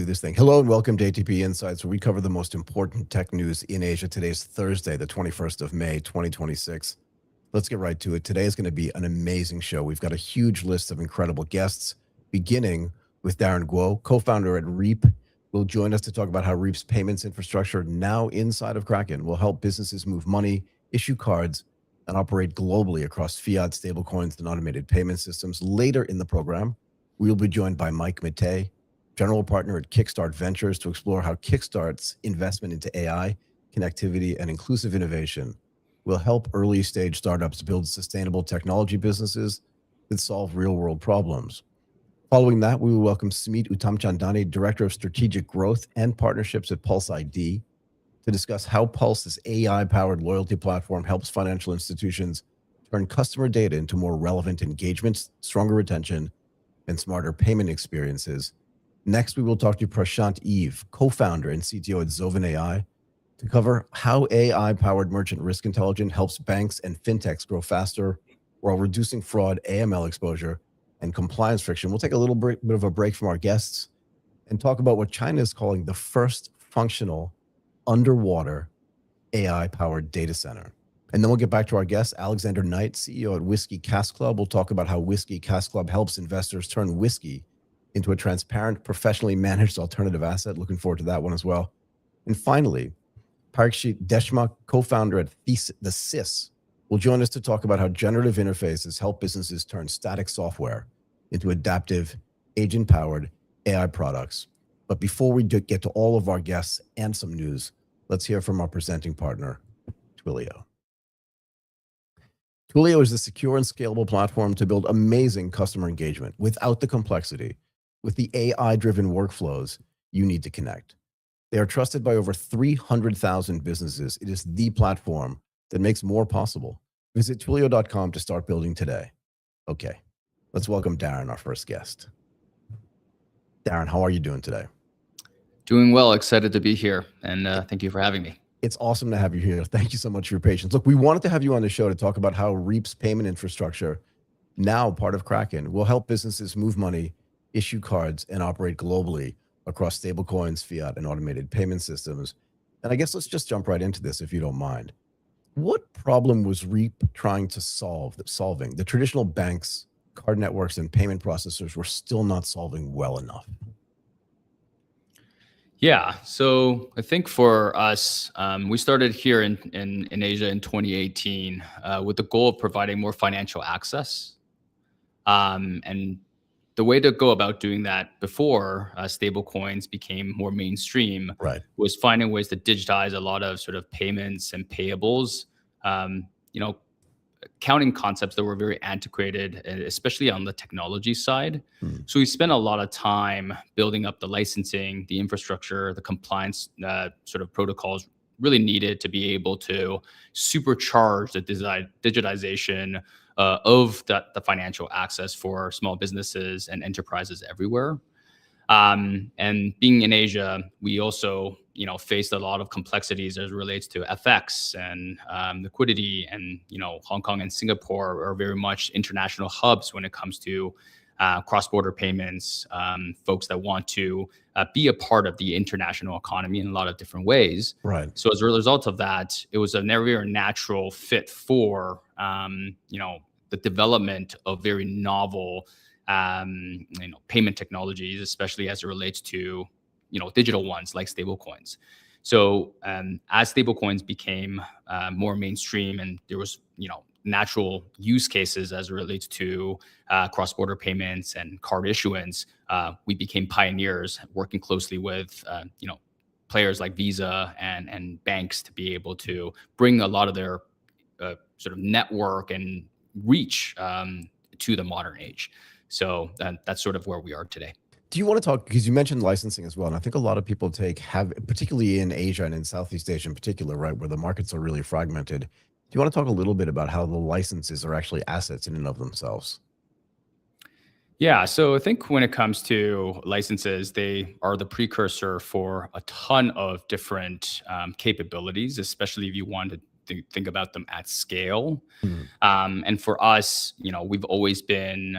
this thing. Hello and welcome to ATP Insights, where we cover the most important tech news in Asia. Today's Thursday, the 21st of May, 2026. Let's get right to it. Today is going to be an amazing show. We've got a huge list of incredible guests, beginning with Darren Guo, co-founder at Reap. Will join us to talk about how Reap's payments infrastructure, now inside of Kraken, will help businesses move money, issue cards, and operate globally across fiat, stablecoins, and automated payment systems. Later in the program, we'll be joined by Mike Matei, general partner at Kickstart Ventures, to explore how Kickstart's investment into AI, connectivity, and inclusive innovation will help early stage startups build sustainable technology businesses that solve real world problems. Following that, we will welcome Sumit Uttamchandani, Director of Strategic Growth and Partnerships at Pulse ID, to discuss how Pulse's AI-powered loyalty platform helps financial institutions turn customer data into more relevant engagements, stronger retention, and smarter payment experiences. Next, we will talk to Prashant Eve, co-founder and CTO at Zovan AI, to cover how AI-powered merchant risk intelligence helps banks and fintechs grow faster while reducing fraud, AML exposure, and compliance friction. We'll take a little bit of a break from our guests and talk about what China is calling the first functional underwater AI-powered data center. And then we'll get back to our guest, Alexander Knight, CEO at Whiskey Cask Club. We'll talk about how Whiskey Cask Club helps investors turn whiskey into a transparent, professionally managed alternative asset. Looking forward to that one as well. And finally, Parikshit Deshmukh, co-founder at the SIS, will join us to talk about how generative interfaces help businesses turn static software into adaptive, agent-powered AI products. But before we get to all of our guests and some news, let's hear from our presenting partner, Twilio. Twilio is a secure and scalable platform to build amazing customer engagement without the complexity, with the AI-driven workflows you need to connect. They are trusted by over 300,000 businesses. It is the platform that makes more possible. Visit Twilio.com to start building today. Okay, let's welcome Darren, our first guest. Darren, how are you doing today? Doing well, excited to be here, and thank you for having me. It's awesome to have you here. Thank you so much for your patience. Look, we wanted to have you on the show to talk about how Reap's payment infrastructure, now part of Kraken, will help businesses move money, issue cards, and operate globally across stablecoins, fiat, and automated payment systems. And I guess let's just jump right into this, if you don't mind. What problem was Reap trying to solving the traditional banks, card networks, and payment processors were still not solving well enough? Yeah, so I think for us, we started here in Asia in 2018 with the goal of providing more financial access. And the way to go about doing that before stable coins became more mainstream was finding ways to digitize a lot of sort of payments and payables, accounting concepts that were very antiquated, especially on the technology side. So we spent a lot of time building up the licensing, the infrastructure, the compliance sort of protocols really needed to be able to supercharge the digitization of the financial access for small businesses and enterprises everywhere. And being in Asia, we also, faced a lot of complexities as it relates to FX and liquidity. And, Hong Kong and Singapore are very much international hubs when it comes to cross-border payments, folks that want to be a part of the international economy in a lot of different ways. So as a result of that, it was a very natural fit for, the development of very novel payment technologies, especially as it relates to, digital ones like stablecoins. So as stablecoins became more mainstream and there was, natural use cases as it relates to cross-border payments and card issuance, we became pioneers working closely with, players like Visa and banks to be able to bring a lot of their sort of network and reach to the modern age. So that's sort of where we are today. Do you want to talk, because you mentioned licensing as well, and I think a lot of people particularly in Asia and in Southeast Asia in particular, right, where the markets are really fragmented. Do you want to talk a little bit about how the licenses are actually assets in and of themselves? Yeah, so I think when it comes to licenses, they are the precursor for a ton of different capabilities, especially if you want to think about them at scale. And for us, we've always been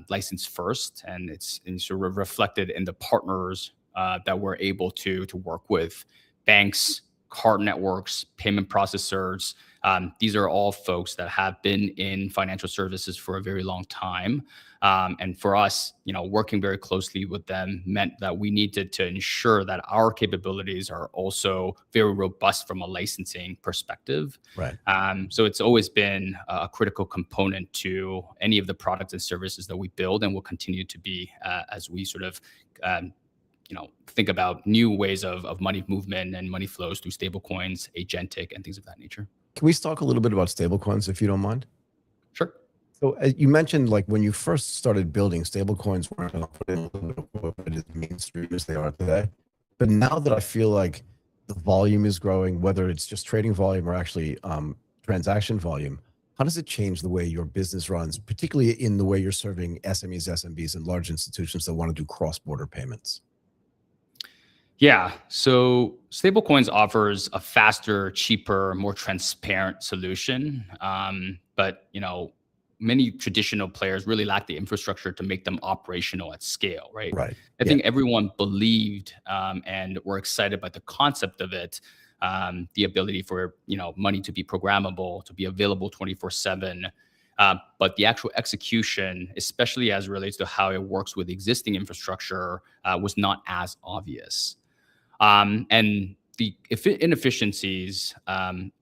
licensed first, and it's sort of reflected in the partners that we're able to work with banks, card networks, payment processors. These are all folks that have been in financial services for a very long time. And for us, working very closely with them meant that we needed to ensure that our capabilities are also very robust from a licensing perspective. Right. So it's always been a critical component to any of the products and services that we build, and will continue to be as we sort of think about new ways of money movement and money flows through stablecoins, agentic, and things of that nature. Can we talk a little bit about stablecoins, if you don't mind? Sure. So you mentioned, like, when you first started building, stablecoins weren't as mainstream as they are today. But now that I feel like the volume is growing, whether it's just trading volume or actually transaction volume, how does it change the way your business runs, particularly in the way you're serving SMEs, SMBs, and large institutions that want to do cross-border payments? Yeah. So stablecoins offers a faster, cheaper, more transparent solution. But many traditional players really lack the infrastructure to make them operational at scale, right? Right. I think everyone believed and were excited by the concept of it, the ability for money to be programmable, to be available 24/7. But the actual execution, especially as it relates to how it works with existing infrastructure, was not as obvious. And the inefficiencies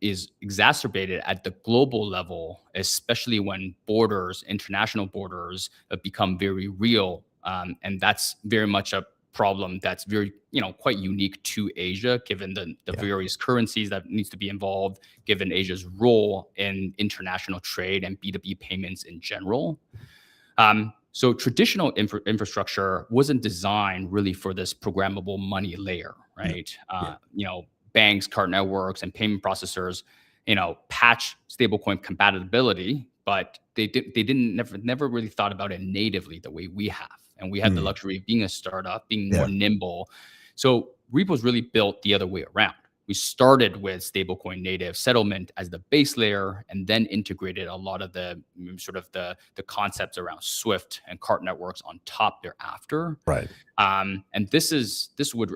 is exacerbated at the global level, especially when international borders, become very real. And that's very much a problem that's very, quite unique to Asia, given the various currencies that needs to be involved, given Asia's role in international trade and B2B payments in general. So traditional infrastructure wasn't designed really for this programmable money layer, right? Banks, card networks, and payment processors, patch stablecoin compatibility, but they never really thought about it natively the way we have. And we had the luxury of being a startup, being more nimble. So Repo's really built the other way around. We started with stablecoin native settlement as the base layer, and then integrated a lot of the sort of the concepts around Swift and card networks on top thereafter. Right. And this would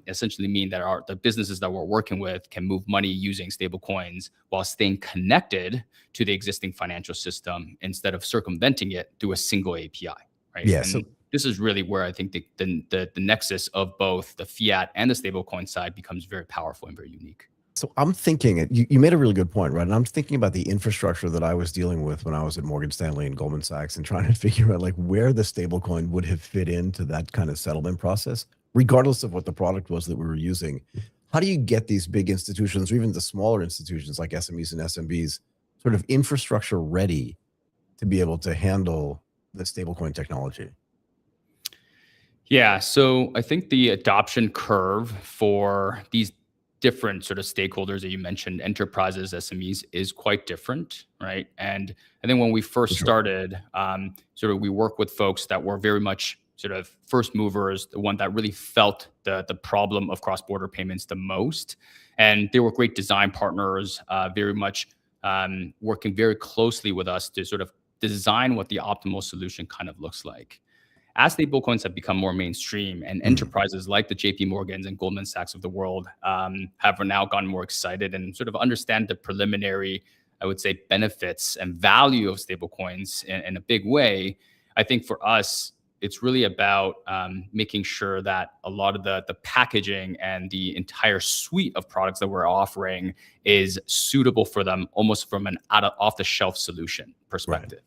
essentially mean that the businesses that we're working with can move money using stablecoins while staying connected to the existing financial system instead of circumventing it through a single API. Right. Yeah. And this is really where I think the nexus of both the fiat and the stablecoin side becomes very powerful and very unique. So I'm thinking, you made a really good point, right? And I'm thinking about the infrastructure that I was dealing with when I was at Morgan Stanley and Goldman Sachs, and trying to figure out, like, where the stablecoin would have fit into that kind of settlement process, regardless of what the product was that we were using. How do you get these big institutions, or even the smaller institutions like SMEs and SMBs, sort of infrastructure ready to be able to handle the stablecoin technology? Yeah, so I think the adoption curve for these different sort of stakeholders that you mentioned, enterprises, SMEs, is quite different, right? And I think when we first started, sort of we work with folks that were very much sort of first movers, the one that really felt the problem of cross-border payments the most. And they were great design partners, very much working very closely with us to sort of design what the optimal solution kind of looks like. As stablecoins have become more mainstream, and enterprises like the JP Morgans and Goldman Sachs of the world have now gotten more excited and sort of understand the preliminary, I would say, benefits and value of stablecoins in a big way. I think for us, it's really about making sure that a lot of the packaging and the entire suite of products that we're offering is suitable for them, almost from an off-the-shelf solution perspective. Right.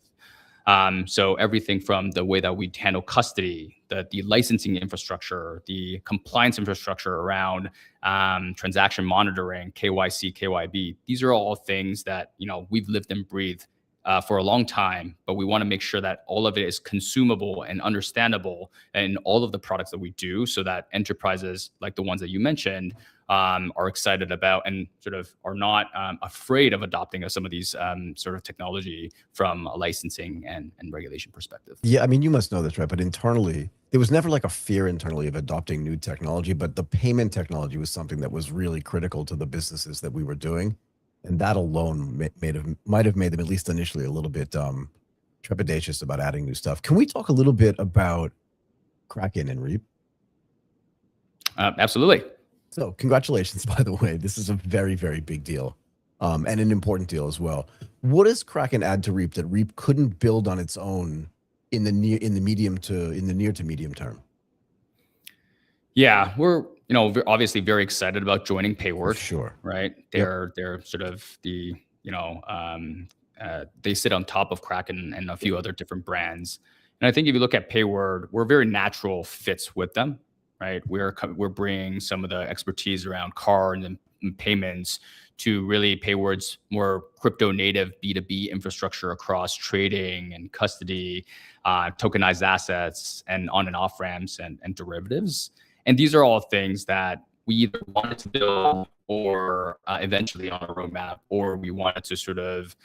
So everything from the way that we handle custody, the licensing infrastructure, the compliance infrastructure around transaction monitoring, KYC, KYB, these are all things that we've lived and breathed for a long time, but we want to make sure that all of it is consumable and understandable in all of the products that we do, so that enterprises like the ones that you mentioned are excited about and sort of are not afraid of adopting some of these sort of technology from a licensing and regulation perspective. Yeah, I mean, you must know this, right? But internally, there was never like a fear internally of adopting new technology, but the payment technology was something that was really critical to the businesses that we were doing. And that alone might have made them, at least initially, a little bit trepidatious about adding new stuff. Can we talk a little bit about Kraken and Reap? Absolutely. So congratulations, by the way. This is a very, very big deal, and an important deal as well. What does Kraken add to Reap that Reap couldn't build on its own in the near to medium term? Yeah, we're obviously very excited about joining For Payward, sure. right? Yep. They're sort of the they sit on top of Kraken and a few other different brands. And I think if you look at Payward, we're very natural fits with them, right? We're bringing some of the expertise around cards and payments to really Payward's more crypto native B2B infrastructure across trading and custody, tokenized assets, and on and off ramps and derivatives. And these are all things that we either wanted to build or eventually on a roadmap, or we wanted to sort of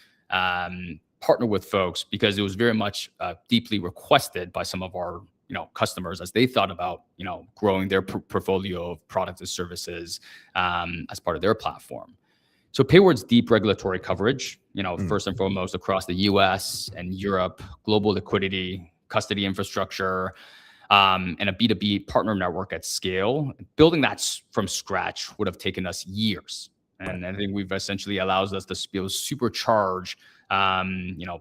partner with folks because it was very much deeply requested by some of our customers as they thought about growing their portfolio of products and services as part of their platform. So Payward's deep regulatory coverage, first and foremost across the US and Europe, global liquidity, custody infrastructure, and a B2B partner network at scale. Building that from scratch would have taken us years. And I think we've essentially allows us to be able to supercharge,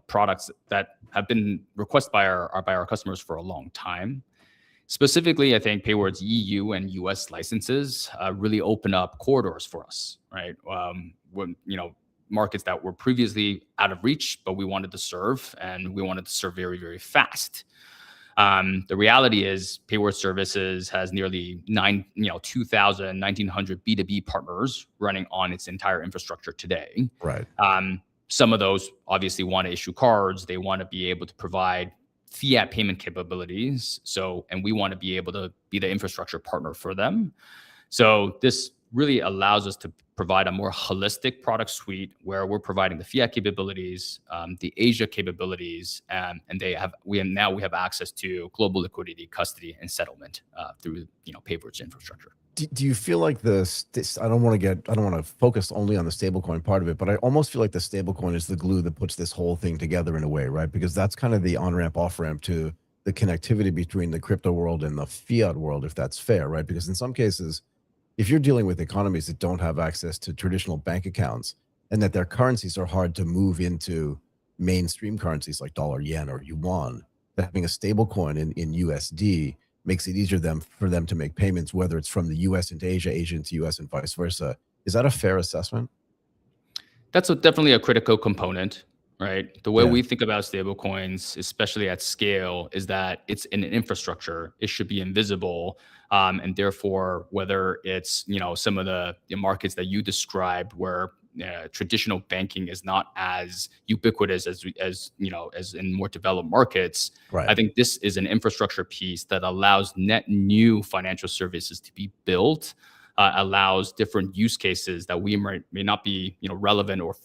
products that have been requested by our customers for a long time. Specifically, I think Payward's EU and US licenses really open up corridors for us, right? When markets that were previously out of reach, but we wanted to serve, and we wanted to serve very, very fast. The reality is Payward Services has nearly 2,000, 1,900 B2B partners running on its entire infrastructure today. Right. Some of those obviously want to issue cards. They want to be able to provide fiat payment capabilities. And we want to be able to be the infrastructure partner for them. So this really allows us to provide a more holistic product suite where we're providing the fiat capabilities, the Asia capabilities, and we have access to global liquidity, custody, and settlement through Payward's infrastructure. Do you feel like I don't want to focus only on the stablecoin part of it, but I almost feel like the stablecoin is the glue that puts this whole thing together in a way, right? Because that's kind of the on-ramp, off-ramp to the connectivity between the crypto world and the fiat world, if that's fair, right? Because in some cases, if you're dealing with economies that don't have access to traditional bank accounts and that their currencies are hard to move into mainstream currencies like dollar, yen, or yuan, that having a stablecoin in USD makes it easier for them to make payments, whether it's from the US into Asia, Asia into US, and vice versa. Is that a fair assessment? That's definitely a critical component, right? The way we think about stablecoins, especially at scale, is that it's in an infrastructure. It should be invisible. And therefore, whether it's some of the markets that you described where traditional banking is not as ubiquitous as in more developed markets. Right. I think this is an infrastructure piece that allows net new financial services to be built, allows different use cases that we may not be relevant or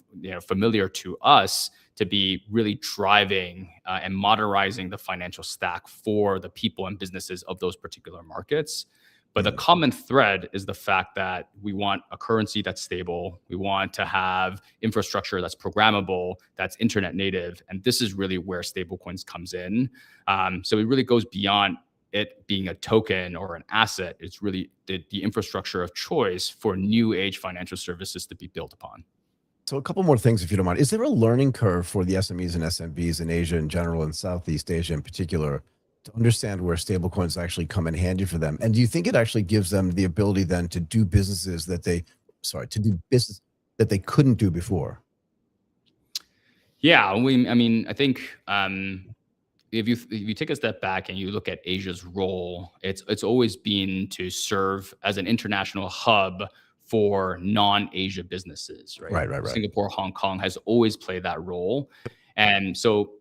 familiar to us to be really driving and modernizing the financial stack for the people and businesses of those particular markets. But the common thread is the fact that we want a currency that's stable. We want to have infrastructure that's programmable, that's internet native. And this is really where stablecoins comes in. So it really goes beyond it being a token or an asset. It's really the infrastructure of choice for new age financial services to be built upon. So a couple more things, if you don't mind. Is there a learning curve for the SMEs and SMBs in Asia in general and Southeast Asia in particular to understand where stablecoins actually come in handy for them? And do you think it actually gives them the ability then to do business that they couldn't do before? Yeah, I think if you take a step back and you look at Asia's role, it's always been to serve as an international hub for non-Asia businesses, right? Right. Singapore, Hong Kong has always played that role. And so,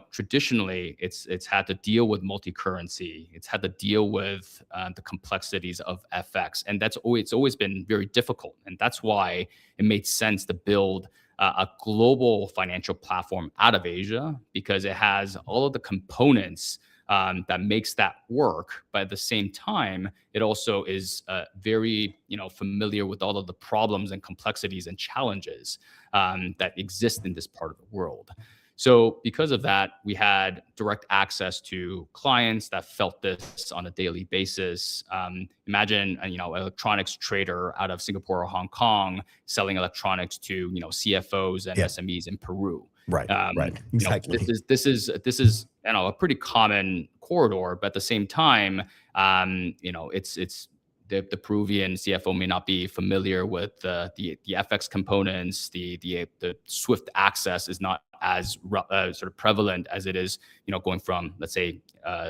traditionally it's had to deal with multi-currency. It's had to deal with the complexities of FX. And it's always been very difficult. And that's why it made sense to build a global financial platform out of Asia, because it has all of the components that makes that work. But at the same time, it also is very, familiar with all of the problems and complexities and challenges that exist in this part of the world. So because of that, we had direct access to clients that felt this on a daily basis. Imagine, electronics trader out of Singapore or Hong Kong selling electronics to, CFOs and Yeah. SMEs in Peru. Right. Right. Exactly. This is a pretty common corridor, but at the same time, it's the Peruvian CFO may not be familiar with the FX components. The Swift access is not as sort of prevalent as it is, going from, let's say,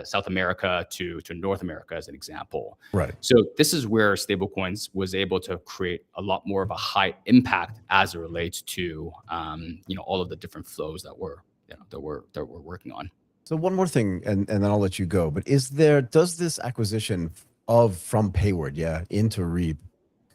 South America to North America as an example. Right. So this is where stablecoins was able to create a lot more of a high impact as it relates to all of the different flows that we're working on. So one more thing, and then I'll let you go. But does this acquisition from Payward, into Reap,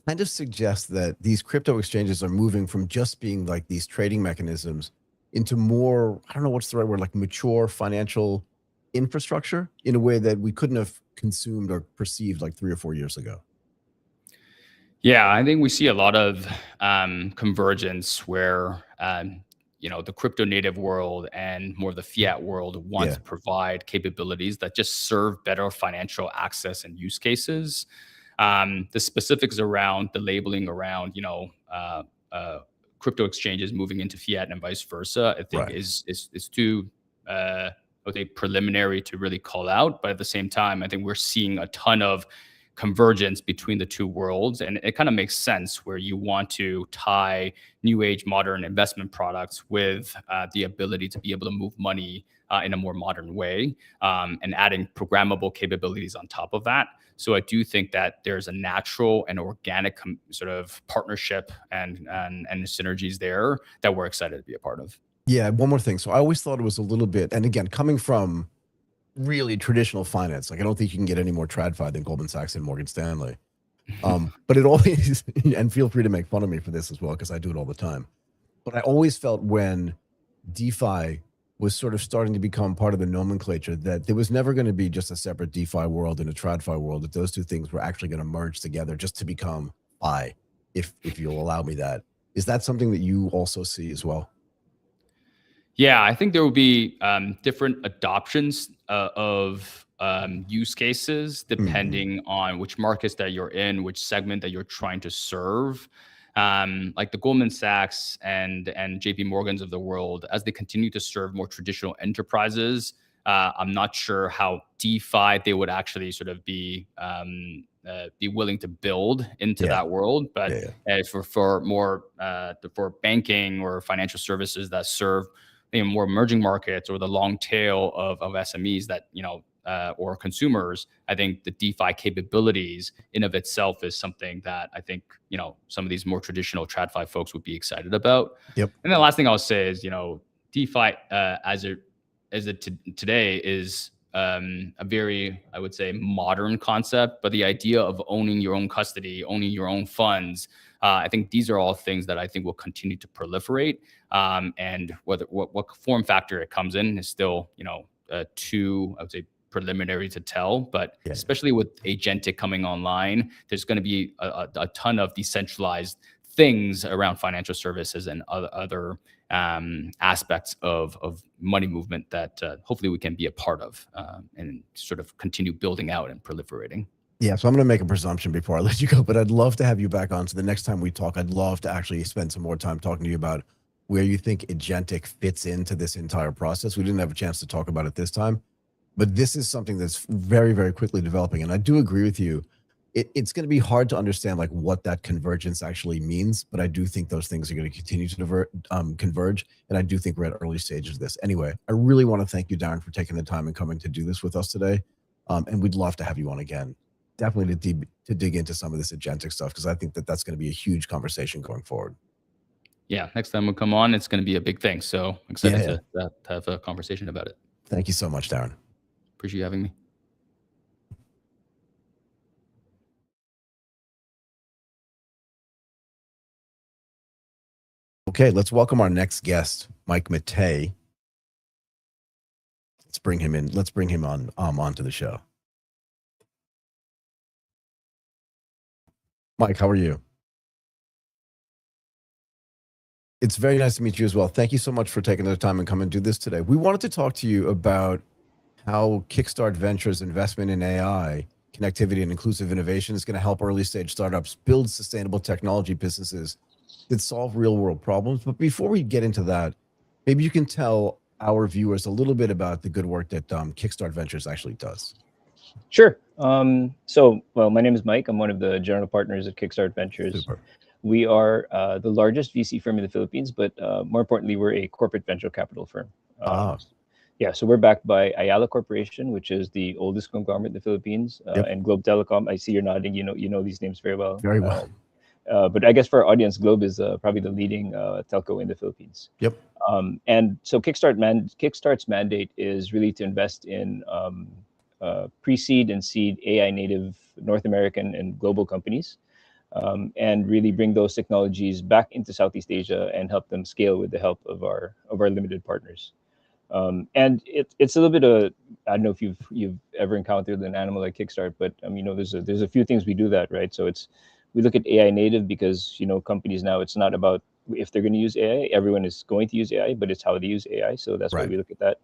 kind of suggest that these crypto exchanges are moving from just being like these trading mechanisms into more, I don't know what's the right word, like mature financial infrastructure in a way that we couldn't have consumed or perceived like 3 or 4 years ago? Yeah, I think we see a lot of convergence where the crypto native world and more of the fiat world want to provide capabilities that just serve better financial access and use cases. The specifics around the labeling around crypto exchanges moving into fiat and vice versa, I think is too I would say preliminary to really call out. But at the same time, I think we're seeing a ton of convergence between the two worlds, and it kind of makes sense where you want to tie new age modern investment products with the ability to be able to move money in a more modern way, and adding programmable capabilities on top of that. So I do think that there's a natural and organic sort of partnership and synergies there that we're excited to be a part of. Yeah, one more thing. So I always thought it was a little bit, and again, coming from really traditional finance, like I don't think you can get any more TradFi than Goldman Sachs and Morgan Stanley. But it always, and feel free to make fun of me for this as well, because I do it all the time. But I always felt when DeFi was sort of starting to become part of the nomenclature that there was never going to be just a separate DeFi world and a TradFi world, that those two things were actually going to merge together just to become Fi, if you'll allow me that. Is that something that you also see as well? Yeah, I think there will be different adoptions of use cases depending on which markets that you're in, which segment that you're trying to serve. Like the Goldman Sachs and JP Morgans of the world, as they continue to serve more traditional enterprises, I'm not sure how DeFi they would actually sort of be willing to build into that world. But for more for banking or financial services that serve more emerging markets or the long tail of SMEs that or consumers, I think the DeFi capabilities in of itself is something that I think some of these more traditional TradFi folks would be excited about. Yep. And the last thing I'll say is DeFi as it today is a very, I would say, modern concept, but the idea of owning your own custody, owning your own funds, I think these are all things that I think will continue to proliferate. And what form factor it comes in is still, too, I would say, preliminary to tell. But especially with agentic coming online, there's going to be a ton of decentralized things around financial services and other aspects of money movement that hopefully we can be a part of and sort of continue building out and proliferating. Yeah, so I'm going to make a presumption before I let you go, but I'd love to have you back on. So the next time we talk, I'd love to actually spend some more time talking to you about where you think agentic fits into this entire process. We didn't have a chance to talk about it this time, but this is something that's very, very quickly developing. And I do agree with you. It's going to be hard to understand like what that convergence actually means, but I do think those things are going to continue to converge. And I do think we're at early stages of this. Anyway, I really want to thank you, Darren, for taking the time and coming to do this with us today. And we'd love to have you on again. Definitely to dig into some of this agentic stuff, because I think that that's going to be a huge conversation going forward. Yeah, next time we come on, it's going to be a big thing. So I'm excited to have a conversation about it. Thank you so much, Darren. Appreciate you having me. Okay, let's welcome our next guest, Mike Matei. Let's bring him in. Let's bring him onto the show. Mike, how are you? It's very nice to meet you as well. Thank you so much for taking the time and coming and do this today. We wanted to talk to you about how Kickstart Ventures investment in AI, connectivity, and inclusive innovation is going to help early stage startups build sustainable technology businesses that solve real world problems. But before we get into that, maybe you can tell our viewers a little bit about the good work that Kickstart Ventures actually does. Sure. Well, my name is Mike. I'm one of the general partners at Kickstart Ventures. Super. We are the largest VC firm in the Philippines, but more importantly, we're a corporate venture capital firm. Yeah, so we're backed by Ayala Corporation, which is the oldest conglomerate in the Philippines, and Globe Telecom. I see you're nodding. You know these names very well. Very well. But I guess for our audience, Globe is probably the leading telco in the Philippines. Yep. And so Kickstart's mandate is really to invest in pre-seed and seed AI native North American and global companies, and really bring those technologies back into Southeast Asia and help them scale with the help of our limited partners. And it's a little bit of, I don't know if you've ever encountered an animal like Kickstart, but there's a few things we do that, right? So we look at AI native because companies now, it's not about if they're going to use AI. Everyone is going to use AI, but it's how they use AI. So that's why we look at that.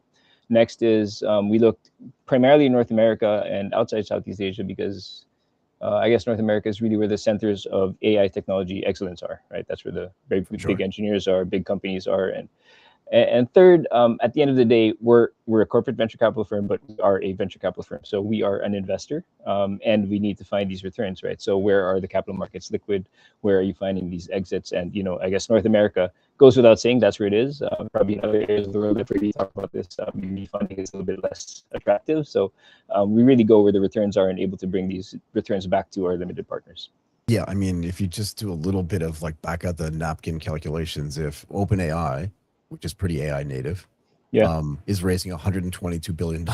Next is we looked primarily in North America and outside Southeast Asia because I guess North America is really where the centers of AI technology excellence are, right? That's where the very big engineers are, big companies are, and third, at the end of the day, we're a corporate venture capital firm, but we are a venture capital firm. So we are an investor, and we need to find these returns, right? So where are the capital markets liquid? Where are you finding these exits? And I guess North America goes without saying that's where it is. Probably in other areas of the world, if we talk about this, maybe funding is a little bit less attractive. So we really go where the returns are and able to bring these returns back to our limited partners. Yeah, I mean, if you just do a little bit of like back out the napkin calculations, if OpenAI, which is pretty AI native, is raising $122 billion.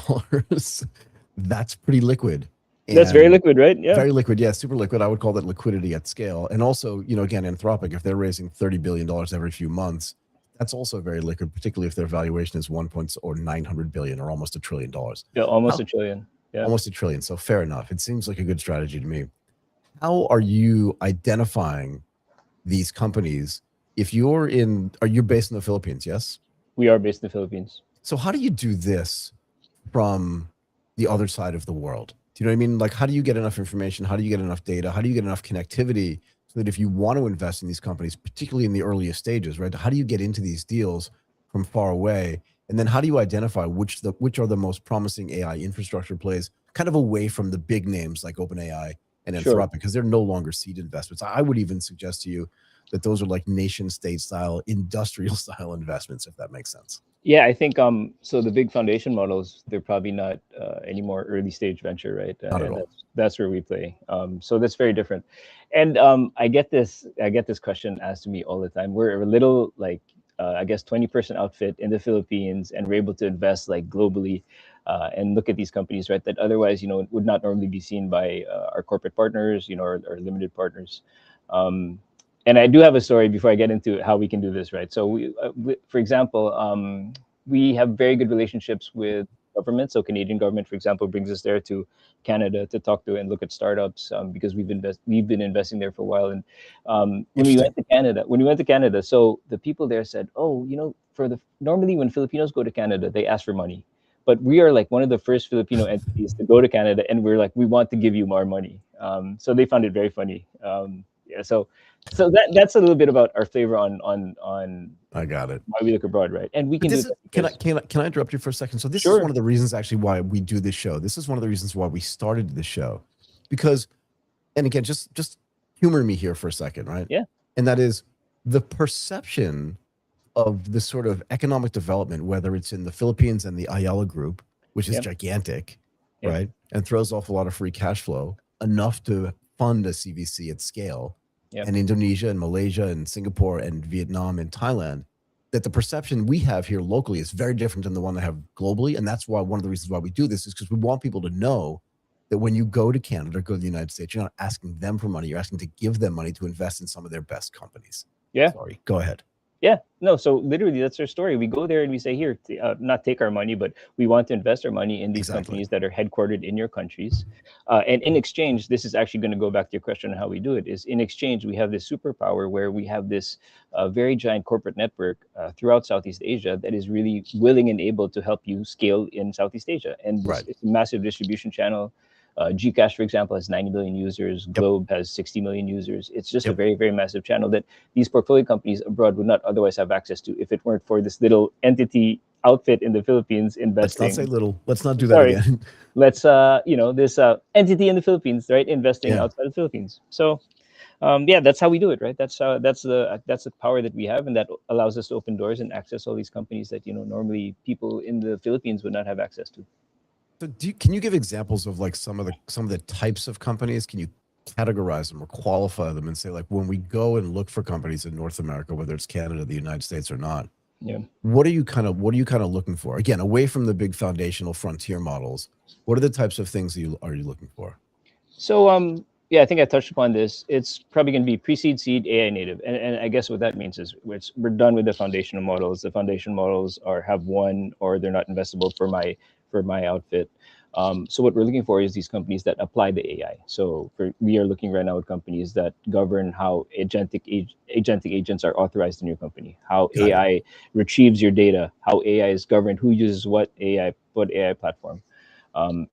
That's pretty liquid. And that's very liquid, right? Yeah. Very liquid. Yeah, super liquid. I would call that liquidity at scale. And also, again, Anthropic, if they're raising $30 billion every few months, that's also very liquid, particularly if their valuation is 900 billion or almost $1 trillion. Yeah, almost $1 trillion. Yeah. Almost $1 trillion. So fair enough. It seems like a good strategy to me. How are you identifying these companies? Are you based in the Philippines? Yes, we are based in the Philippines. So how do you do this from the other side of the world? Do you know what I mean? Like, how do you get enough information? How do you get enough data? How do you get enough connectivity so that if you want to invest in these companies, particularly in the earliest stages, right? How do you get into these deals from far away? And then how do you identify which are the most promising AI infrastructure plays, kind of away from the big names like OpenAI and Anthropic, because they're no longer seed investments. I would even suggest to you that those are like nation state style, industrial style investments, if that makes sense. Yeah, I think so the big foundation models, they're probably not any more early stage venture, right? Not at all. That's where we play. So that's very different. And I get this question asked to me all the time. We're a little like I guess 20-person outfit in the Philippines, and we're able to invest like globally and look at these companies, right? That otherwise, would not normally be seen by our corporate partners, our limited partners. And I do have a story before I get into how we can do this, right? So we for example, we have very good relationships with government. So Canadian government, for example, brings us there to Canada to talk to and look at startups because we've been investing there for a while. And when we went to Canada, so the people there said, oh, normally when Filipinos go to Canada, they ask for money. But we are like one of the first Filipino entities to go to Canada, and we're like, we want to give you more money. So they found it very funny. So that's a little bit about our flavor on I got it. Why we look abroad, right? And we can do that. Can I interrupt you for a second? So this is one of the reasons actually why we do this show. This is one of the reasons why we started the show, because, and again, just humor me here for a second, right? Yeah. And that is the perception of the sort of economic development, whether it's in the Philippines and the Ayala Group, which is gigantic, right? And throws off a lot of free cash flow, enough to fund a CVC at scale. And Indonesia and Malaysia and Singapore and Vietnam and Thailand, that the perception we have here locally is very different than the one they have globally. And that's why one of the reasons why we do this is because we want people to know that when you go to Canada, go to the United States, you're not asking them for money. You're asking to give them money to invest in some of their best companies. Yeah. Sorry, go ahead. Yeah, no. So literally, that's our story. We go there and we say, here, not take our money, but we want to invest our money in these Exactly. companies that are headquartered in your countries. And in exchange, this is actually going to go back to your question on how we do it. Is in exchange, we have this superpower where we have this very giant corporate network throughout Southeast Asia that is really willing and able to help you scale in Southeast Asia. And this, Right. it's a massive distribution channel. Gcash, for example, has 90 million users. Globe has 60 million users. It's just a very, very massive channel that these portfolio companies abroad would not otherwise have access to if it weren't for this little entity outfit in the Philippines investing. Let's not say little. Let's not do Sorry. that again. Let's this entity in the Philippines, right, investing outside the Philippines. So yeah, that's how we do it, right? That's the power that we have, and that allows us to open doors and access all these companies that normally people in the Philippines would not have access to. So can you give examples of like some of the types of companies? Can you categorize them or qualify them and say, like, when we go and look for companies in North America, whether it's Canada, the United States, or not, what are you kind of looking for? Again, away from the big foundational frontier models, what are the types of things are you looking for? So yeah, I think I touched upon this. It's probably going to be pre-seed, seed, AI native, and I guess what that means is we're done with the foundational models. The foundational models have won, or they're not investable for my outfit. So what we're looking for is these companies that apply the AI. So we are looking right now at companies that govern how agentic agents are authorized in your company, how AI retrieves your data, how AI is governed, who uses what AI platform. And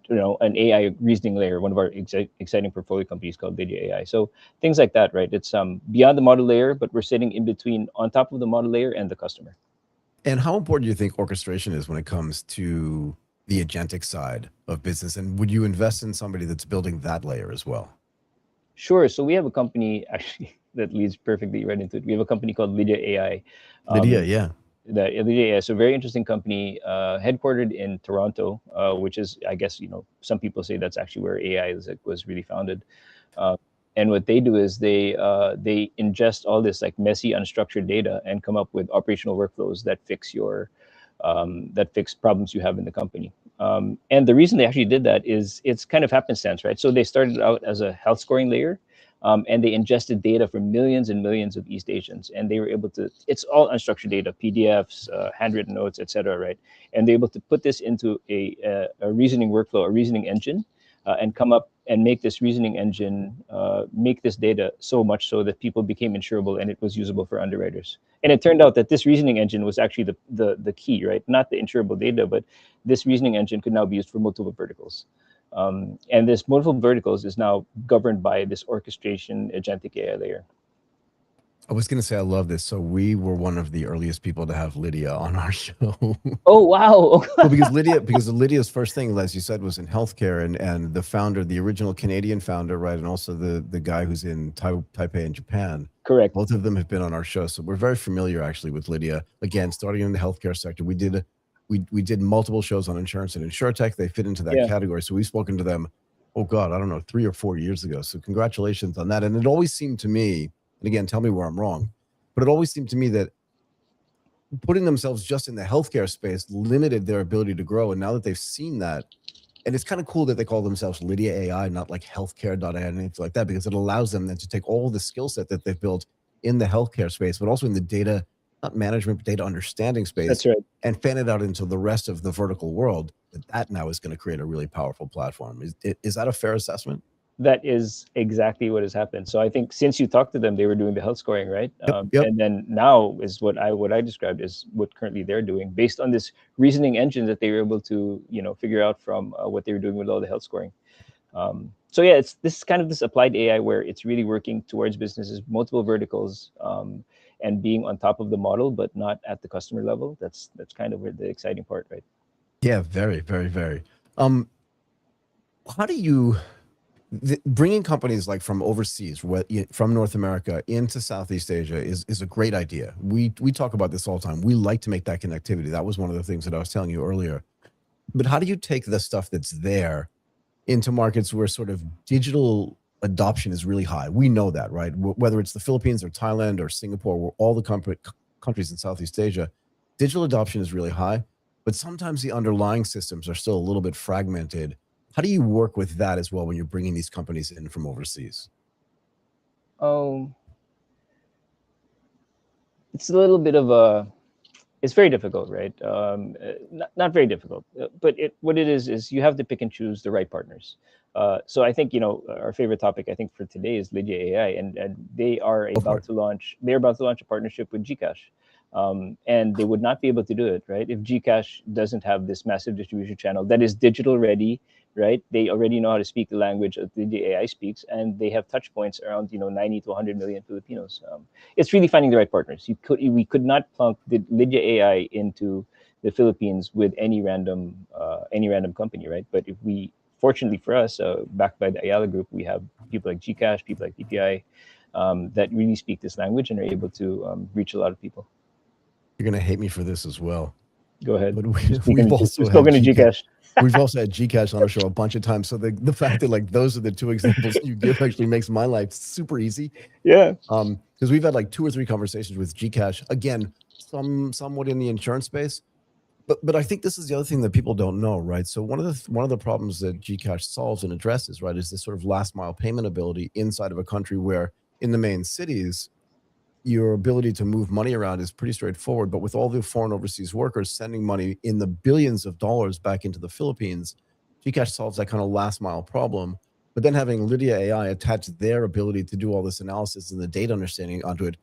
an AI reasoning layer, one of our exciting portfolio companies called Lydia AI. So things like that, right? It's beyond the model layer, but we're sitting in between, on top of the model layer and the customer. And how important do you think orchestration is when it comes to the agentic side of business? And would you invest in somebody that's building that layer as well? Sure. So we have a company actually that leads perfectly right into it. We have a company called Lydia AI. Lydia, yeah. Lydia AI is a very interesting company, headquartered in Toronto, which is, I guess, some people say that's actually where AI was really founded. And what they do is they ingest all this like messy, unstructured data and come up with operational workflows that fix problems you have in the company. And the reason they actually did that is it's kind of happenstance, right? So they started out as a health scoring layer, and they ingested data from millions and millions of East Asians, and they were able to. It's all unstructured data, PDFs, handwritten notes, etc. Right? And they're able to put this into a reasoning workflow, a reasoning engine, and come up and make this reasoning engine make this data so much so that people became insurable and it was usable for underwriters. And it turned out that this reasoning engine was actually the key, right? Not the insurable data, but this reasoning engine could now be used for multiple verticals. And this multiple verticals is now governed by this orchestration agentic AI layer. I was going to say, I love this. So we were one of the earliest people to have Lydia on our show. Oh, wow. Well, because Lydia's first thing, as you said, was in healthcare, and the founder, the original Canadian founder, right, and also the guy who's in Taipei in Japan. Correct. Both of them have been on our show, so we're very familiar actually with Lydia. Again, starting in the healthcare sector, we did multiple shows on insurance and insurtech. They fit into that category, so we've spoken to them. Oh God, I don't know, 3 or 4 years ago. So congratulations on that. And it always seemed to me, and again, tell me where I'm wrong, but it always seemed to me that putting themselves just in the healthcare space limited their ability to grow. And now that they've seen that, and it's kind of cool that they call themselves Lydia AI, not like healthcare.ai and anything like that, because it allows them then to take all the skill set that they've built in the healthcare space, but also in the data, not management, but data understanding space. That's right. And fan it out into the rest of the vertical world. That now is going to create a really powerful platform. Is that a fair assessment? That is exactly what has happened. So I think since you talked to them, they were doing the health scoring, right? Yep. And then now is what I described is what currently they're doing based on this reasoning engine that they were able to figure out from what they were doing with all the health scoring. So yeah, this is kind of this applied AI where it's really working towards businesses, multiple verticals, and being on top of the model, but not at the customer level. That's kind of where the exciting part, right? Yeah, very, very, very. How do you? Bringing companies like from overseas, from North America into Southeast Asia is a great idea. We talk about this all the time. We like to make that connectivity. That was one of the things that I was telling you earlier. But how do you take the stuff that's there into markets where sort of digital adoption is really high? We know that, right? Whether it's the Philippines or Thailand or Singapore, where all the countries in Southeast Asia, digital adoption is really high, but sometimes the underlying systems are still a little bit fragmented. How do you work with that as well when you're bringing these companies in from overseas? It's it's a little bit of a, it's very difficult, right? Not very difficult, but what it is you have to pick and choose the right partners. So I think, our favorite topic, I think, for today is Lydia AI, and they are about to launch. They're about to launch a partnership with Gcash, and they would not be able to do it, right, if Gcash doesn't have this massive distribution channel that is digital ready, right? They already know how to speak the language that Lydia AI speaks, and they have touch points around 90 to 100 million Filipinos. It's really finding the right partners. We could not plunk the Lydia AI into the Philippines with any random company, right? But if we, fortunately for us, backed by the Ayala Group, we have people like Gcash, people like DPI, that really speak this language and are able to reach a lot of people. You're going to hate me for this as well. Go ahead. But we've also had Gcash. We've also had Gcash on our show a bunch of times. So the fact that like those are the two examples you give actually makes my life super easy. Yeah. Because we've had like 2 or 3 conversations with Gcash. Again, somewhat in the insurance space. But I think this is the other thing that people don't know, right? So one of the problems that Gcash solves and addresses, right, is this sort of last mile payment ability inside of a country where in the main cities, your ability to move money around is pretty straightforward. But with all the foreign overseas workers sending money in the billions of dollars back into the Philippines, Gcash solves that kind of last mile problem. But then having Lydia AI attach their ability to do all this analysis and the data understanding onto it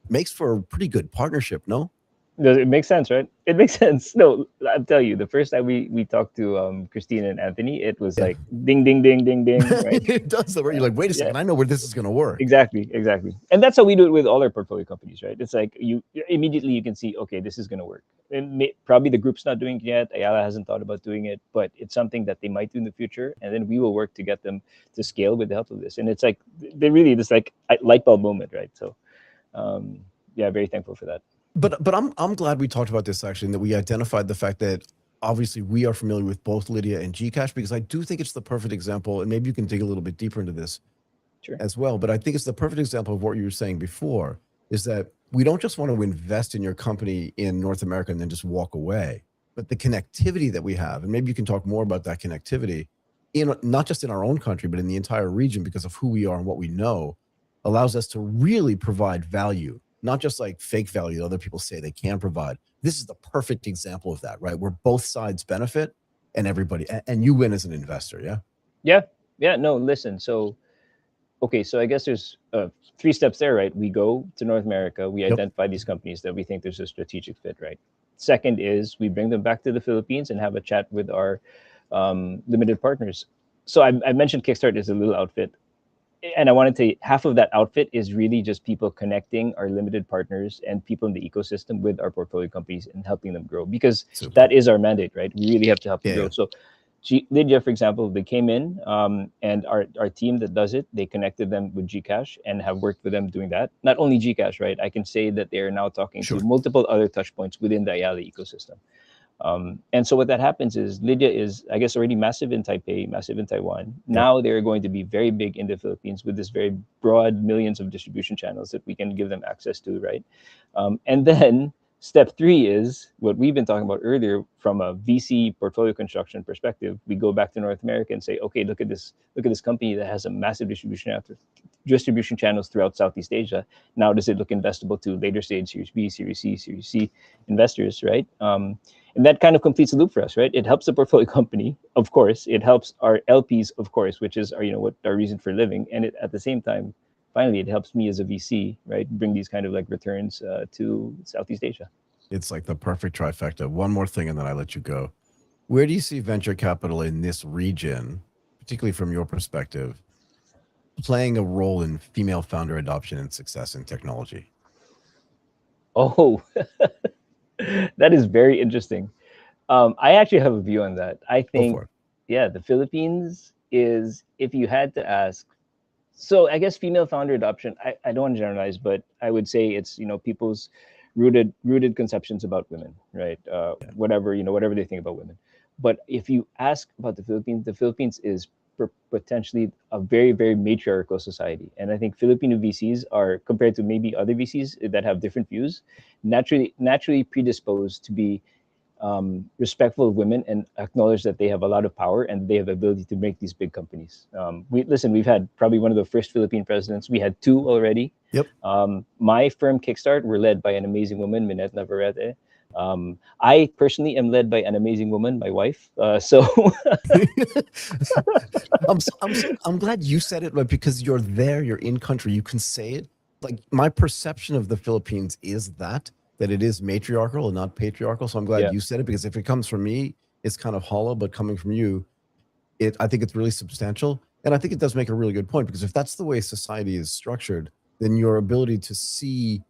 makes for a pretty good partnership, no? It makes sense, right? It makes sense. No, I'll tell you, the first time we talked to Christine and Anthony, it was like ding, ding, ding, ding, ding. Right? It does. You're like, wait a second, I know where this is going to work. Exactly. And that's how we do it with all our portfolio companies, right? It's like you immediately you can see, okay, this is going to work. And probably the group's not doing it yet. Ayala hasn't thought about doing it, but it's something that they might do in the future. And then we will work to get them to scale with the help of this. And it's like they really this like light bulb moment, right? So, very thankful for that. But I'm glad we talked about this actually, and that we identified the fact that obviously we are familiar with both Lydia and Gcash, because I do think it's the perfect example, and maybe you can dig a little bit deeper into this as well. But I think it's the perfect example of what you were saying before, is that we don't just want to invest in your company in North America and then just walk away, but the connectivity that we have, and maybe you can talk more about that connectivity in not just in our own country, but in the entire region, because of who we are and what we know, allows us to really provide value. Not just like fake value that other people say they can provide. This is the perfect example of that, right? Where both sides benefit and everybody, and you win as an investor, yeah? Yeah, no, listen. So I guess there's 3 steps there, right? We go to North America, we identify these companies that we think there's a strategic fit, right? Second is we bring them back to the Philippines and have a chat with our limited partners. So I mentioned Kickstart is a little outfit. And I want to tell you, half of that outfit is really just people connecting our limited partners and people in the ecosystem with our portfolio companies and helping them grow, because that is our mandate, right? We really have to help them grow. So Lydia, for example, they came in and our team that does it, they connected them with Gcash and have worked with them doing that. Not only Gcash, right? I can say that they are now talking to multiple other touch points within the Ayala ecosystem. And so what that happens is Lydia is, I guess, already massive in Taipei, massive in Taiwan. Now they're going to be very big in the Philippines with this very broad millions of distribution channels that we can give them access to, right? And then step 3 is what we've been talking about earlier from a VC portfolio construction perspective. We go back to North America and say, okay, look at this company that has a massive distribution channels throughout Southeast Asia. Now, does it look investable to later stage Series B, Series C, Series C investors, right? And that kind of completes the loop for us, right? It helps the portfolio company, of course. It helps our LPs, of course, which is what our reason for living. And at the same time, finally, it helps me as a VC, right? Bring these kind of like returns to Southeast Asia. It's like the perfect trifecta. One more thing, and then I let you go. Where do you see venture capital in this region, particularly from your perspective, playing a role in female founder adoption and success in technology? Oh, that is very interesting. I actually have a view on that. I think, the Philippines is, if you had to ask, so I guess female founder adoption, I don't want to generalize, but I would say it's, people's rooted conceptions about women, right? Whatever they think about women. But if you ask about the Philippines is potentially a very, very matriarchal society. And I think Filipino VCs are, compared to maybe other VCs that have different views, naturally predisposed to be respectful of women and acknowledge that they have a lot of power and they have the ability to make these big companies. We've had probably one of the first Philippine presidents. We had 2 already. Yep. My firm Kickstart, we're led by an amazing woman, Minette Navarrete. I personally am led by an amazing woman, my wife. I'm glad you said it, right? Because you're there, you're in country, you can say it. Like my perception of the Philippines is that it is matriarchal and not patriarchal. So I'm glad you said it, because if it comes from me, it's kind of hollow, but coming from you, I think it's really substantial. And I think it does make a really good point, because if that's the way society is structured, then your ability to see,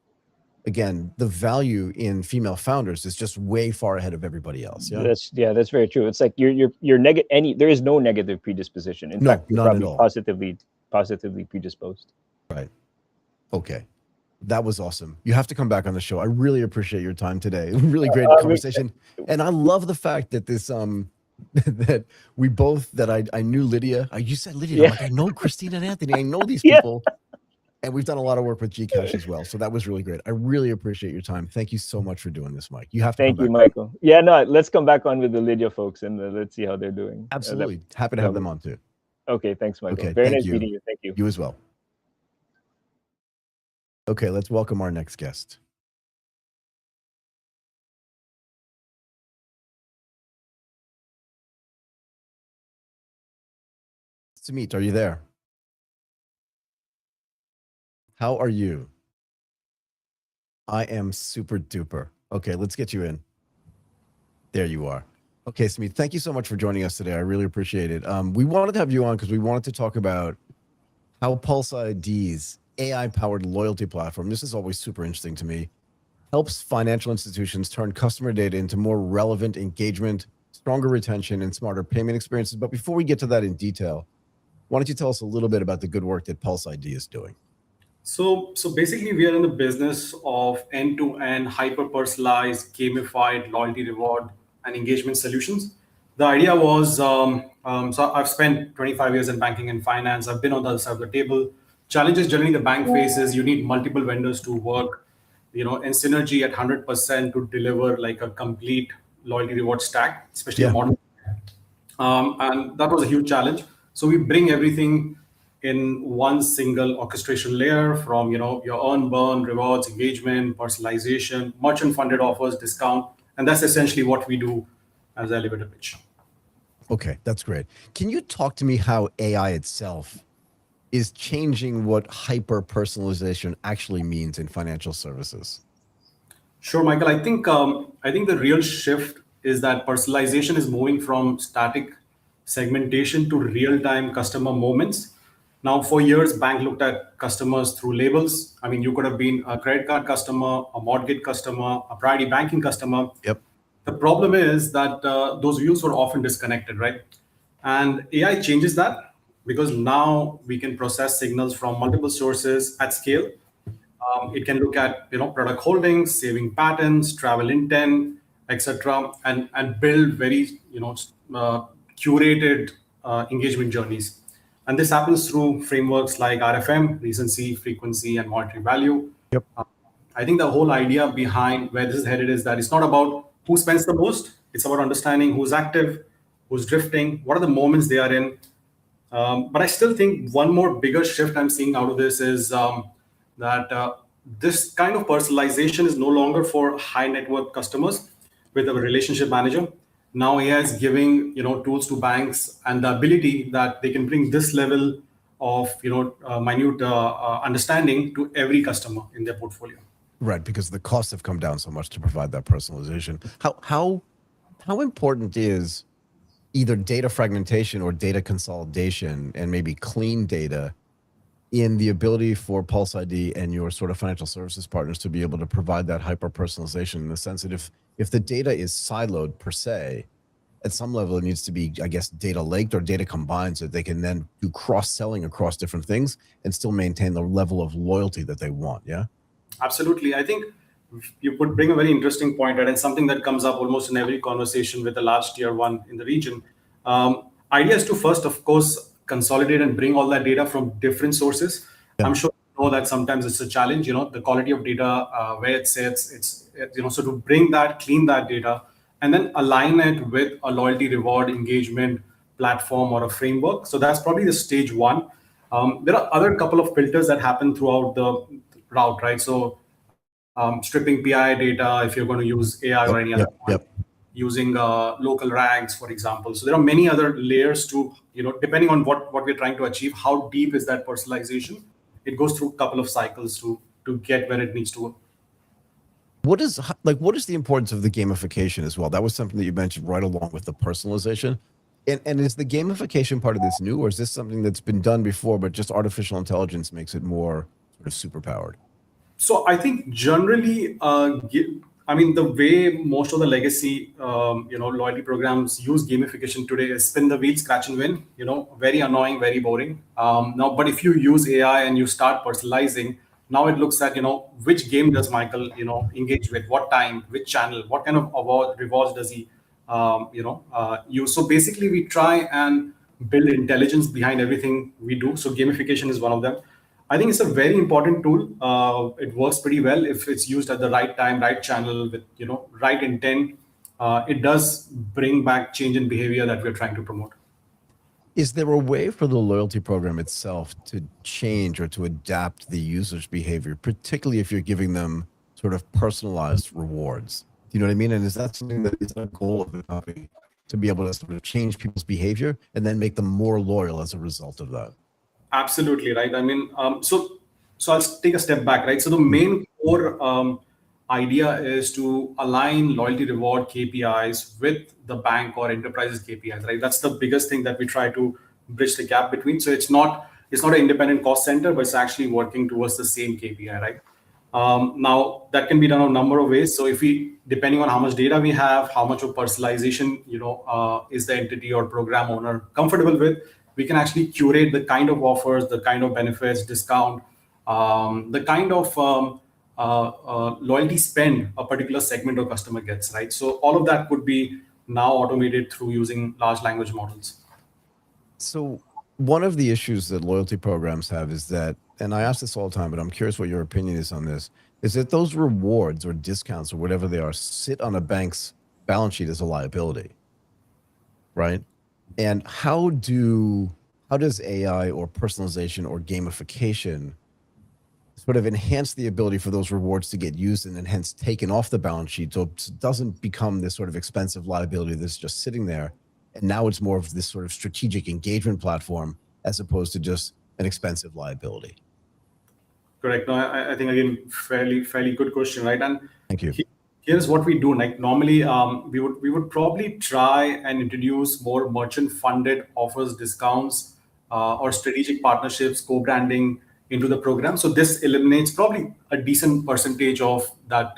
again, the value in female founders is just way far ahead of everybody else. Yeah, that's very true. It's like you're negative. There is no negative predisposition. In fact, you're none probably at all. positively predisposed. Right. Okay. That was awesome. You have to come back on the show. I really appreciate your time today. Really great conversation. And I love the fact that this that we both, that I knew Lydia. You said Lydia. I'm like, I know Christina and Anthony. I know these people. And we've done a lot of work with Gcash as well. So that was really great. I really appreciate your time. Thank you so much for doing this, Mike. You have to Thank you, Michael. Yeah, no, let's come back on with the Lydia folks, and let's see how they're doing. Absolutely. Happy to have them on too. Okay, thanks, Michael. Okay, very nice meeting you. Thank you. You as well. Okay, let's welcome our next guest. Sumit, are you there? How are you? I am super duper. Okay, let's get you in. There you are. Okay, Sumit, thank you so much for joining us today. I really appreciate it. We wanted to have you on because we wanted to talk about how Pulse ID's AI-powered loyalty platform, this is always super interesting to me, helps financial institutions turn customer data into more relevant engagement, stronger retention, and smarter payment experiences. But before we get to that in detail, why don't you tell us a little bit about the good work that Pulse ID is doing? So basically, we are in the business of end-to-end, hyper-personalized, gamified loyalty reward and engagement solutions. The idea was, so I've spent 25 years in banking and finance. I've been on the other side of the table. Challenges generally the bank faces, you need multiple vendors to work, in synergy at 100% to deliver like a complete loyalty reward stack, especially a modern. And that was a huge challenge. So we bring everything in one single orchestration layer, from your earn, burn, rewards, engagement, personalization, merchant funded offers, discount, and that's essentially what we do as elevator pitch. Okay, that's great. Can you talk to me how AI itself is changing what hyper personalization actually means in financial services? Sure, Michael. I think the real shift is that personalization is moving from static segmentation to real-time customer moments. Now, for years, bank looked at customers through labels. I mean, you could have been a credit card customer, a mortgage customer, a priority banking customer. Yep. The problem is that those views were often disconnected, right? And AI changes that, because now we can process signals from multiple sources at scale. It can look at product holdings, saving patterns, travel intent, etc., and build very curated engagement journeys. And this happens through frameworks like RFM, recency, frequency, and monetary value. Yep. I think the whole idea behind where this is headed is that it's not about who spends the most. It's about understanding who's active, who's drifting, what are the moments they are in. But I still think one more bigger shift I'm seeing out of this is that this kind of personalization is no longer for high net worth customers with a relationship manager. Now AI is giving tools to banks and the ability that they can bring this level of minute understanding to every customer in their portfolio. Right, because the costs have come down so much to provide that personalization. How important is either data fragmentation or data consolidation and maybe clean data in the ability for Pulse ID and your sort of financial services partners to be able to provide that hyper personalization, in the sense that if the data is siloed per se, at some level it needs to be, I guess, data laked or data combined, so that they can then do cross-selling across different things and still maintain the level of loyalty that they want? Yeah. Absolutely. I think you could bring a very interesting point, right? And something that comes up almost in every conversation with the large tier one in the region. Idea is to first, of course, consolidate and bring all that data from different sources. Yeah. I'm sure you know that sometimes it's a challenge, the quality of data, where it sits, so to bring that, clean that data, and then align it with a loyalty reward engagement platform or a framework. So that's probably the stage one. There are other couple of filters that happen throughout route, right? So stripping PI data if you're going to use AI or any other point, using local rags, for example. So there are many other layers to, depending on what we're trying to achieve, how deep is that personalization? It goes through a couple of cycles to get where it needs to go. What is the importance of the gamification as well? That was something that you mentioned right along with the personalization. And is the gamification part of this new, or is this something that's been done before, but just artificial intelligence makes it more sort of superpowered? So I think generally, the way most of the legacy, loyalty programs use gamification today is spin the wheel, scratch and win. Very annoying, very boring. Now, but if you use AI and you start personalizing, now it looks at which game does Michael engage with, what time, which channel, what kind of rewards does he use. So basically, we try and build intelligence behind everything we do. So gamification is one of them. I think it's a very important tool. It works pretty well if it's used at the right time, right channel, with right intent. It does bring back change in behavior that we're trying to promote. Is there a way for the loyalty program itself to change or to adapt the user's behavior, particularly if you're giving them sort of personalized rewards? Do you know what I mean? And is that something that is a goal of the company, to be able to sort of change people's behavior and then make them more loyal as a result of that? Absolutely right. I mean, so I'll take a step back, right? So the main core idea is to align loyalty reward KPIs with the bank or enterprise's KPIs, right? That's the biggest thing that we try to bridge the gap between. So it's not an independent cost center, but it's actually working towards the same KPI, right? Now that can be done a number of ways. So if depending on how much data we have, how much of personalization, is the entity or program owner comfortable with, we can actually curate the kind of offers, the kind of benefits, discount, the kind of loyalty spend a particular segment or customer gets, right? So all of that could be now automated through using large language models. So one of the issues that loyalty programs have is that, and I ask this all the time, but I'm curious what your opinion is on this, is that those rewards or discounts or whatever they are sit on a bank's balance sheet as a liability, right? And how does AI or personalization or gamification sort of enhance the ability for those rewards to get used and then hence taken off the balance sheet, so it doesn't become this sort of expensive liability that's just sitting there, and now it's more of this sort of strategic engagement platform as opposed to just an expensive liability? Correct. No, I think, again, fairly good question, right? And thank you. Here's what we do. Like normally, we would probably try and introduce more merchant-funded offers, discounts, or strategic partnerships, co-branding into the program. So this eliminates probably a decent percentage of that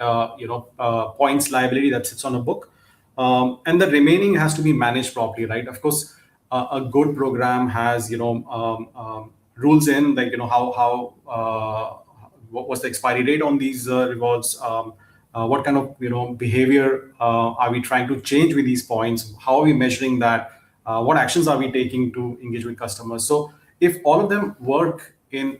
points liability that sits on a book, and the remaining has to be managed properly, right? Of course, a good program has rules in, like what was the expiry date on these rewards. What kind of behavior are we trying to change with these points? How are we measuring that? What actions are we taking to engage with customers? So if all of them work in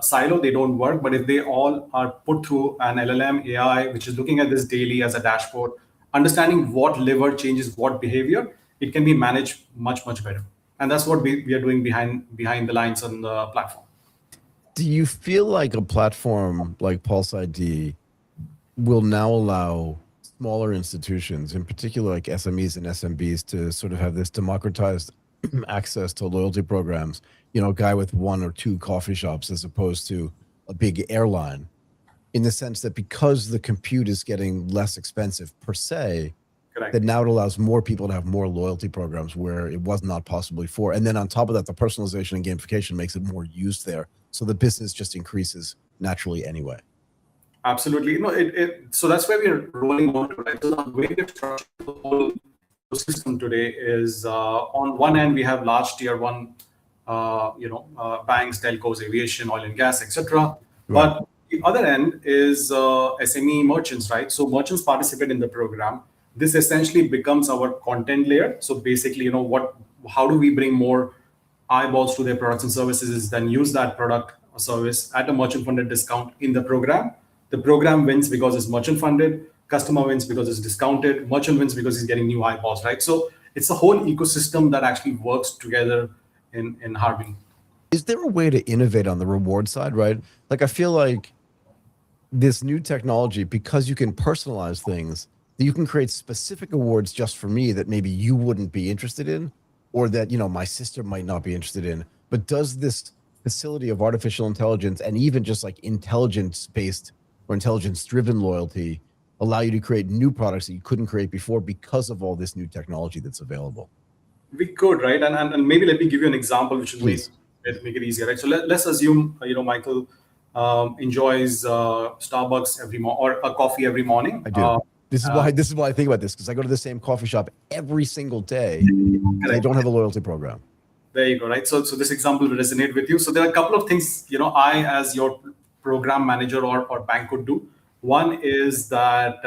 silo, they don't work. But if they all are put through an LLM AI, which is looking at this daily as a dashboard, understanding what lever changes what behavior, it can be managed much better. And that's what we are doing behind the lines on the platform. Do you feel like a platform like Pulse ID will now allow smaller institutions, in particular like SMEs and SMBs, to sort of have this democratized access to loyalty programs? A guy with 1 or 2 coffee shops as opposed to a big airline, in the sense that because the compute is getting less expensive per se, correct, that now it allows more people to have more loyalty programs where it was not possible before. And then on top of that, the personalization and gamification makes it more used there. So the business just increases naturally anyway. Absolutely. So that's where we are rolling on, right? So the way we've structured the whole system today is, on one end, we have large tier 1, banks, telcos, aviation, oil and gas, etc. Right. But the other end is SME merchants, right? So merchants participate in the program. This essentially becomes our content layer. So basically, how do we bring more eyeballs to their products and services, then use that product or service at a merchant-funded discount in the program. The program wins because it's merchant-funded. Customer wins because it's discounted. Merchant wins because he's getting new eyeballs, right? So it's a whole ecosystem that actually works together in Harvey. Is there a way to innovate on the reward side, right? Like, I feel like this new technology, because you can personalize things, that you can create specific awards just for me that maybe you wouldn't be interested in, or that, my sister might not be interested in. But does this facility of artificial intelligence and even just like intelligence-based or intelligence-driven loyalty allow you to create new products that you couldn't create before because of all this new technology that's available? We could, right? And maybe let me give you an example which will Please. make it easier, right? So let's assume, Michael enjoys Starbucks every morning or a coffee every morning. I do. This is why I think about this, because I go to the same coffee shop every single day. They don't have a loyalty program. There you go, right? So this example will resonate with you. So there are a couple of things, I as your program manager or bank could do. One is that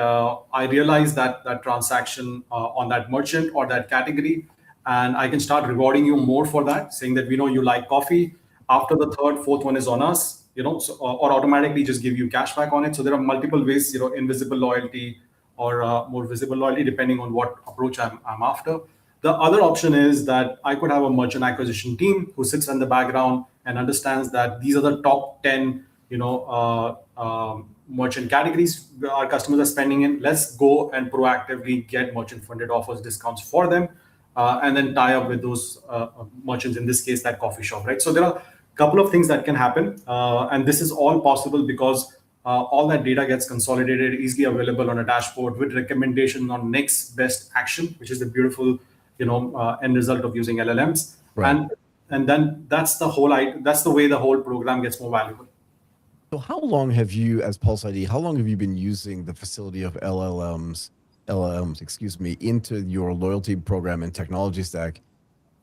I realize that transaction on that merchant or that category, and I can start rewarding you more for that, saying that we know you like coffee. After the third, fourth one is on us, or automatically just give you cash back on it. So there are multiple ways, invisible loyalty or more visible loyalty, depending on what approach I'm after. The other option is that I could have a merchant acquisition team who sits in the background and understands that these are the top 10, merchant categories our customers are spending in. Let's go and proactively get merchant funded offers, discounts for them, and then tie up with those merchants, in this case, that coffee shop, right? So there are a couple of things that can happen. And this is all possible because all that data gets consolidated, easily available on a dashboard with recommendation on next best action, which is the beautiful end result of using LLMs. Right. And then that's the way the whole program gets more valuable. So how long have you, as Pulse ID, how long have you been using the facility of LLMs, into your loyalty program and technology stack?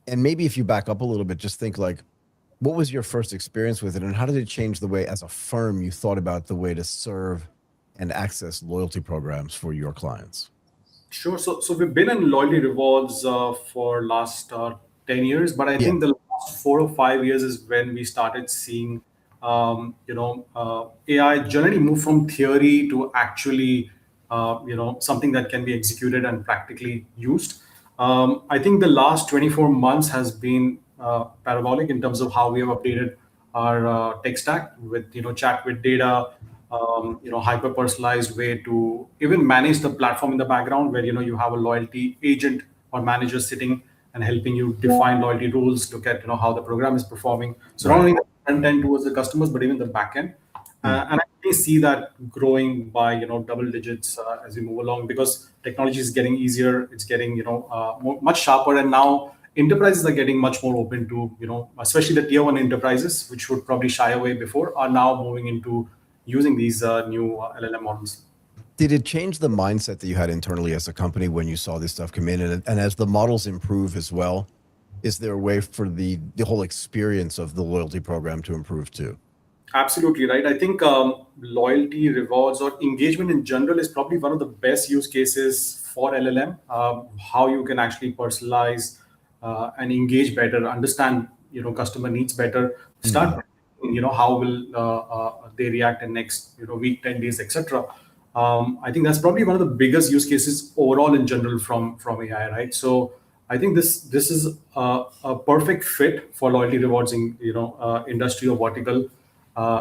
And maybe if you back up a little bit, just think like, what was your first experience with it, and how did it change the way, as a firm, you thought about the way to serve and access loyalty programs for your clients? Sure. So we've been in loyalty rewards for last 10 years, but I think the last 4 or 5 years is when we started seeing, AI generally move from theory to actually, something that can be executed and practically used. I think the last 24 months has been parabolic in terms of how we have updated our tech stack with, chat with data, hyper personalized way to even manage the platform in the background, where you have a loyalty agent or manager sitting and helping you define loyalty rules, look at how the program is performing. So not only the front end towards the customers, but even the back end. And I really see that growing by double digits as we move along, because technology is getting easier, it's getting much sharper, and now enterprises are getting much more open to especially the tier 1 enterprises, which would probably shy away before, are now moving into using these new LLM models. Did it change the mindset that you had internally as a company when you saw this stuff come in? And as the models improve as well, is there a way for the whole experience of the loyalty program to improve too? Absolutely right. I think loyalty, rewards, or engagement in general is probably one of the best use cases for LLM. How you can actually personalize and engage better, understand customer needs better, start how will they react in next week, 10 days, etc. I think that's probably one of the biggest use cases overall in general from AI, right? So I think this is a perfect fit for loyalty rewards in industry or vertical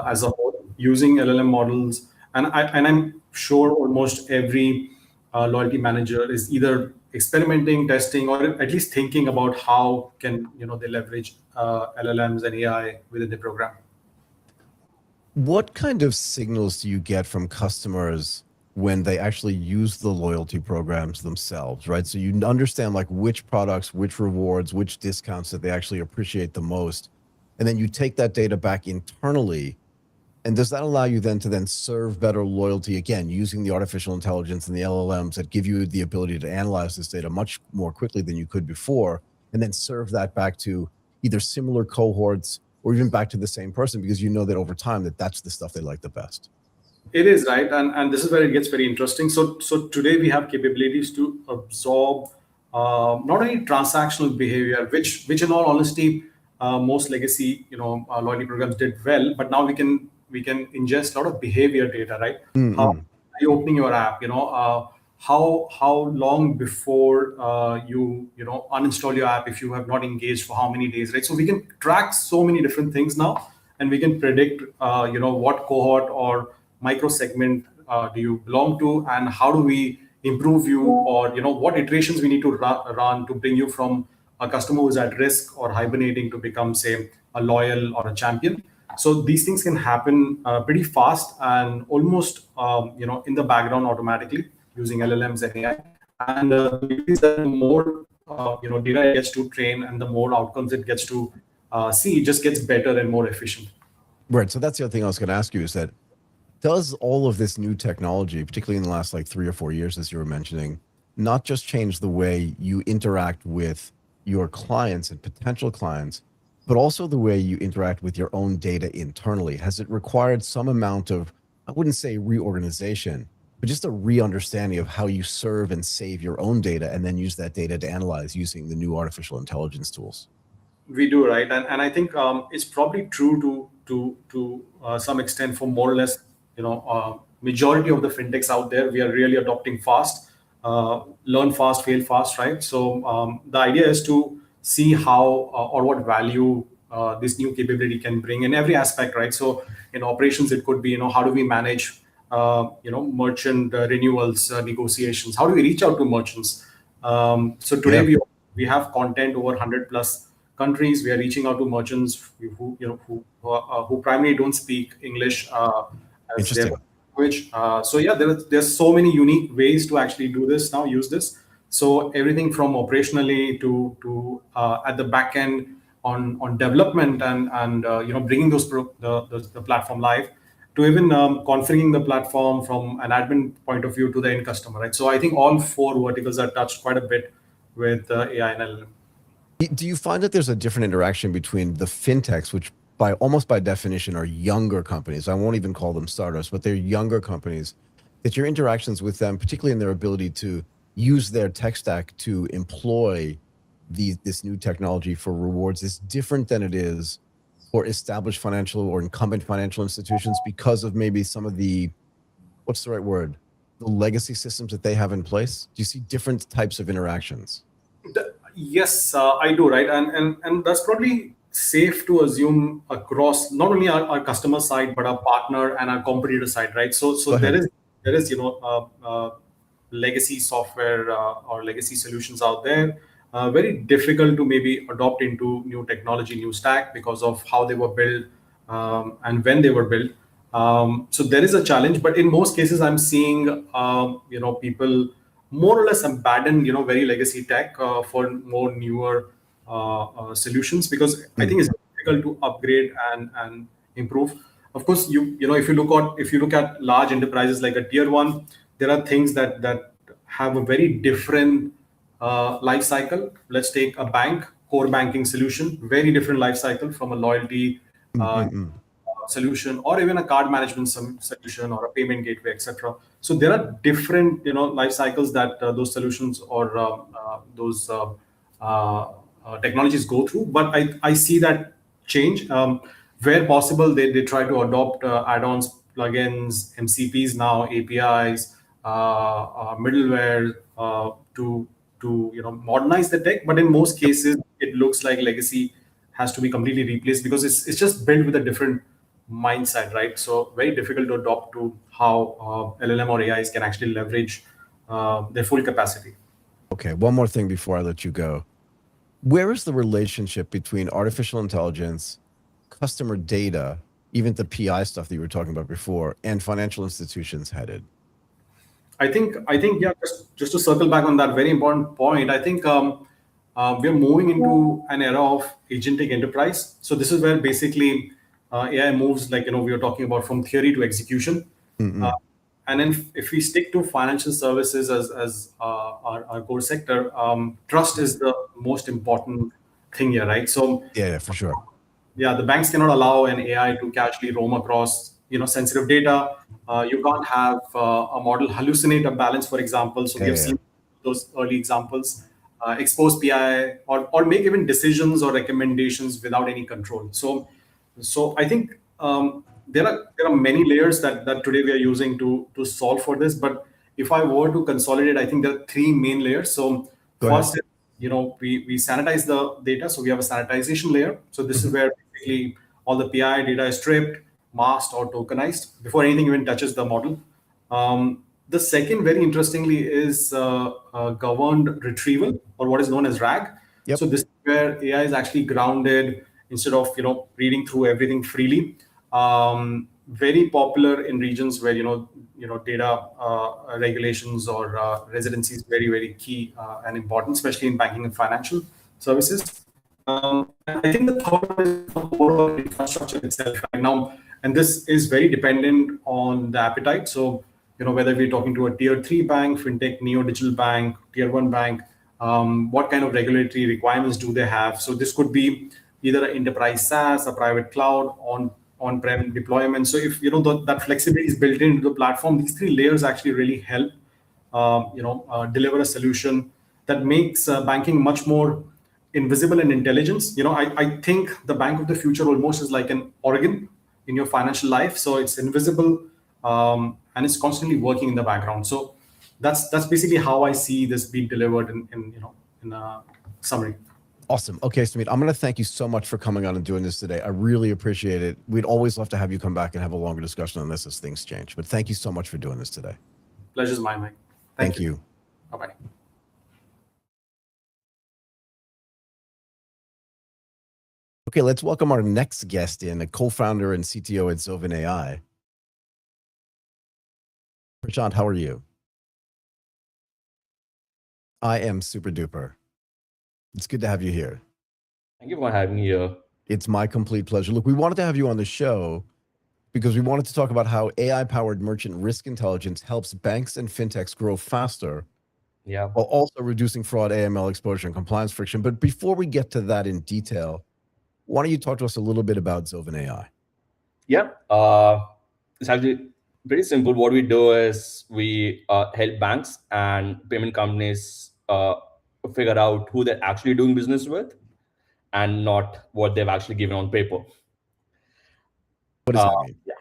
as a whole, using LLM models. And I'm sure almost every loyalty manager is either experimenting, testing, or at least thinking about how can they leverage LLMs and AI within the program. What kind of signals do you get from customers when they actually use the loyalty programs themselves, right? So you understand like which products, which rewards, which discounts that they actually appreciate the most. And then you take that data back internally. And does that allow you then to serve better loyalty, again, using the artificial intelligence and the LLMs that give you the ability to analyze this data much more quickly than you could before, and then serve that back to either similar cohorts or even back to the same person, because you know that over time that's the stuff they like the best? It is, right. And this is where it gets very interesting. So today we have capabilities to absorb not only transactional behavior, which in all honesty, most legacy loyalty programs did well, but now we can ingest a lot of behavior data, right? How are you opening your app? How long before you uninstall your app if you have not engaged for how many days, right? So we can track so many different things now, and we can predict what cohort or micro segment do you belong to, and how do we improve you, or what iterations we need to run to bring you from a customer who's at risk or hibernating to become, say, a loyal or a champion. So these things can happen pretty fast and almost in the background automatically using LLMs and AI. And the beauty is that the more data it gets to train and the more outcomes it gets to see, it just gets better and more efficient. Right. So that's the other thing I was going to ask you, is that does all of this new technology, particularly in the last like 3 or 4 years, as you were mentioning, not just change the way you interact with your clients and potential clients, but also the way you interact with your own data internally? Has it required some amount of, I wouldn't say reorganization, but just a re-understanding of how you serve and save your own data and then use that data to analyze using the new artificial intelligence tools? We do, right? And I think it's probably true to some extent for more or less, majority of the fintechs out there. We are really adopting fast, learn fast, fail fast, right? So the idea is to see how or what value this new capability can bring in every aspect, right? So in operations, it could be, how do we manage, merchant renewals, negotiations? How do we reach out to merchants? So today we have content over 100 plus countries. We are reaching out to merchants who primarily don't speak English as their language. So yeah, there's so many unique ways to actually do this now, use this. So everything from operationally to at the back end on development and bringing the platform live, to even configuring the platform from an admin point of view to the end customer, right? So I think all 4 verticals are touched quite a bit with AI and LLM. Do you find that there's a different interaction between the fintechs, which almost by definition are younger companies? I won't even call them startups, but they're younger companies, that your interactions with them, particularly in their ability to use their tech stack to employ this new technology for rewards, is different than it is for established financial or incumbent financial institutions because of maybe some of the, what's the right word, the legacy systems that they have in place? Do you see different types of interactions? Yes, I do, right? And that's probably safe to assume across not only our customer side, but our partner and our competitor side, right? So there is legacy software or legacy solutions out there, very difficult to maybe adopt into new technology, new stack, because of how they were built and when they were built. So there is a challenge, but in most cases, I'm seeing people more or less abandon very legacy tech for more newer solutions, because I think it's difficult to upgrade and improve. Of course, if you look at large enterprises like a tier 1, there are things that have a very different life cycle. Let's take a bank, core banking solution, very different life cycle from a loyalty solution, or even a card management solution, or a payment gateway, etc. So there are different life cycles that those solutions or those technologies go through. But I see that change where possible. They try to adopt add-ons, plugins, MCPs now, APIs, middleware to modernize the tech. But in most cases, it looks like legacy has to be completely replaced, because it's just built with a different mindset, right? So very difficult to adopt to how LLM or AIs can actually leverage their full capacity. Okay, one more thing before I let you go. Where is the relationship between artificial intelligence, customer data, even the PI stuff that you were talking about before, and financial institutions headed? I think yeah, just to circle back on that very important point, I think we're moving into an era of agentic enterprise. So this is where basically AI moves, like we were talking about, from theory to execution. And then if we stick to financial services as our core sector, trust is the most important thing here, right? So yeah, for sure. Yeah, the banks cannot allow an AI to casually roam across sensitive data. You can't have a model hallucinate a balance, for example. So we have seen those early examples, expose PI, or make even decisions or recommendations without any control. So I think there are many layers that today we are using to solve for this. But if I were to consolidate, I think there are 3 main layers. So first, we sanitize the data. So we have a sanitization layer. So this is where basically all the PI data is stripped. masked or tokenized before anything even touches the model. The second, very interestingly, is governed retrieval, or what is known as RAG. Yep. So this is where AI is actually grounded instead of reading through everything freely. Very popular in regions where data regulations or residency is very, very key and important, especially in banking and financial services. And I think the third one is the overall infrastructure itself right now, and this is very dependent on the appetite. So whether we're talking to a tier 3 bank, fintech, neo digital bank, tier 1 bank, what kind of regulatory requirements do they have? So this could be either an enterprise SaaS, a private cloud, on-prem deployment. So if that flexibility is built into the platform, these three layers actually really help deliver a solution that makes banking much more invisible and intelligence. I think the bank of the future almost is like an organ in your financial life. So it's invisible, and it's constantly working in the background. So that's basically how I see this being delivered in a summary. Awesome. Okay, Sumit, I'm going to thank you so much for coming on and doing this today. I really appreciate it. We'd always love to have you come back and have a longer discussion on this as things change. But thank you so much for doing this today. Pleasure's mine, Mike. Thank you. Bye-bye. Okay, let's welcome our next guest in, a co-founder and CTO at Zovan AI. Prashant, how are you? I am super duper. It's good to have you here. Thank you for having me here. It's my complete pleasure. Look, we wanted to have you on the show because we wanted to talk about how AI-powered merchant risk intelligence helps banks and fintechs grow faster, Yeah. while also reducing fraud, AML exposure, and compliance friction. But before we get to that in detail, why don't you talk to us a little bit about Zovan AI? Yeah. It's actually pretty simple. What we do is we help banks and payment companies figure out who they're actually doing business with and not what they've actually given on paper. What does that mean? Yeah.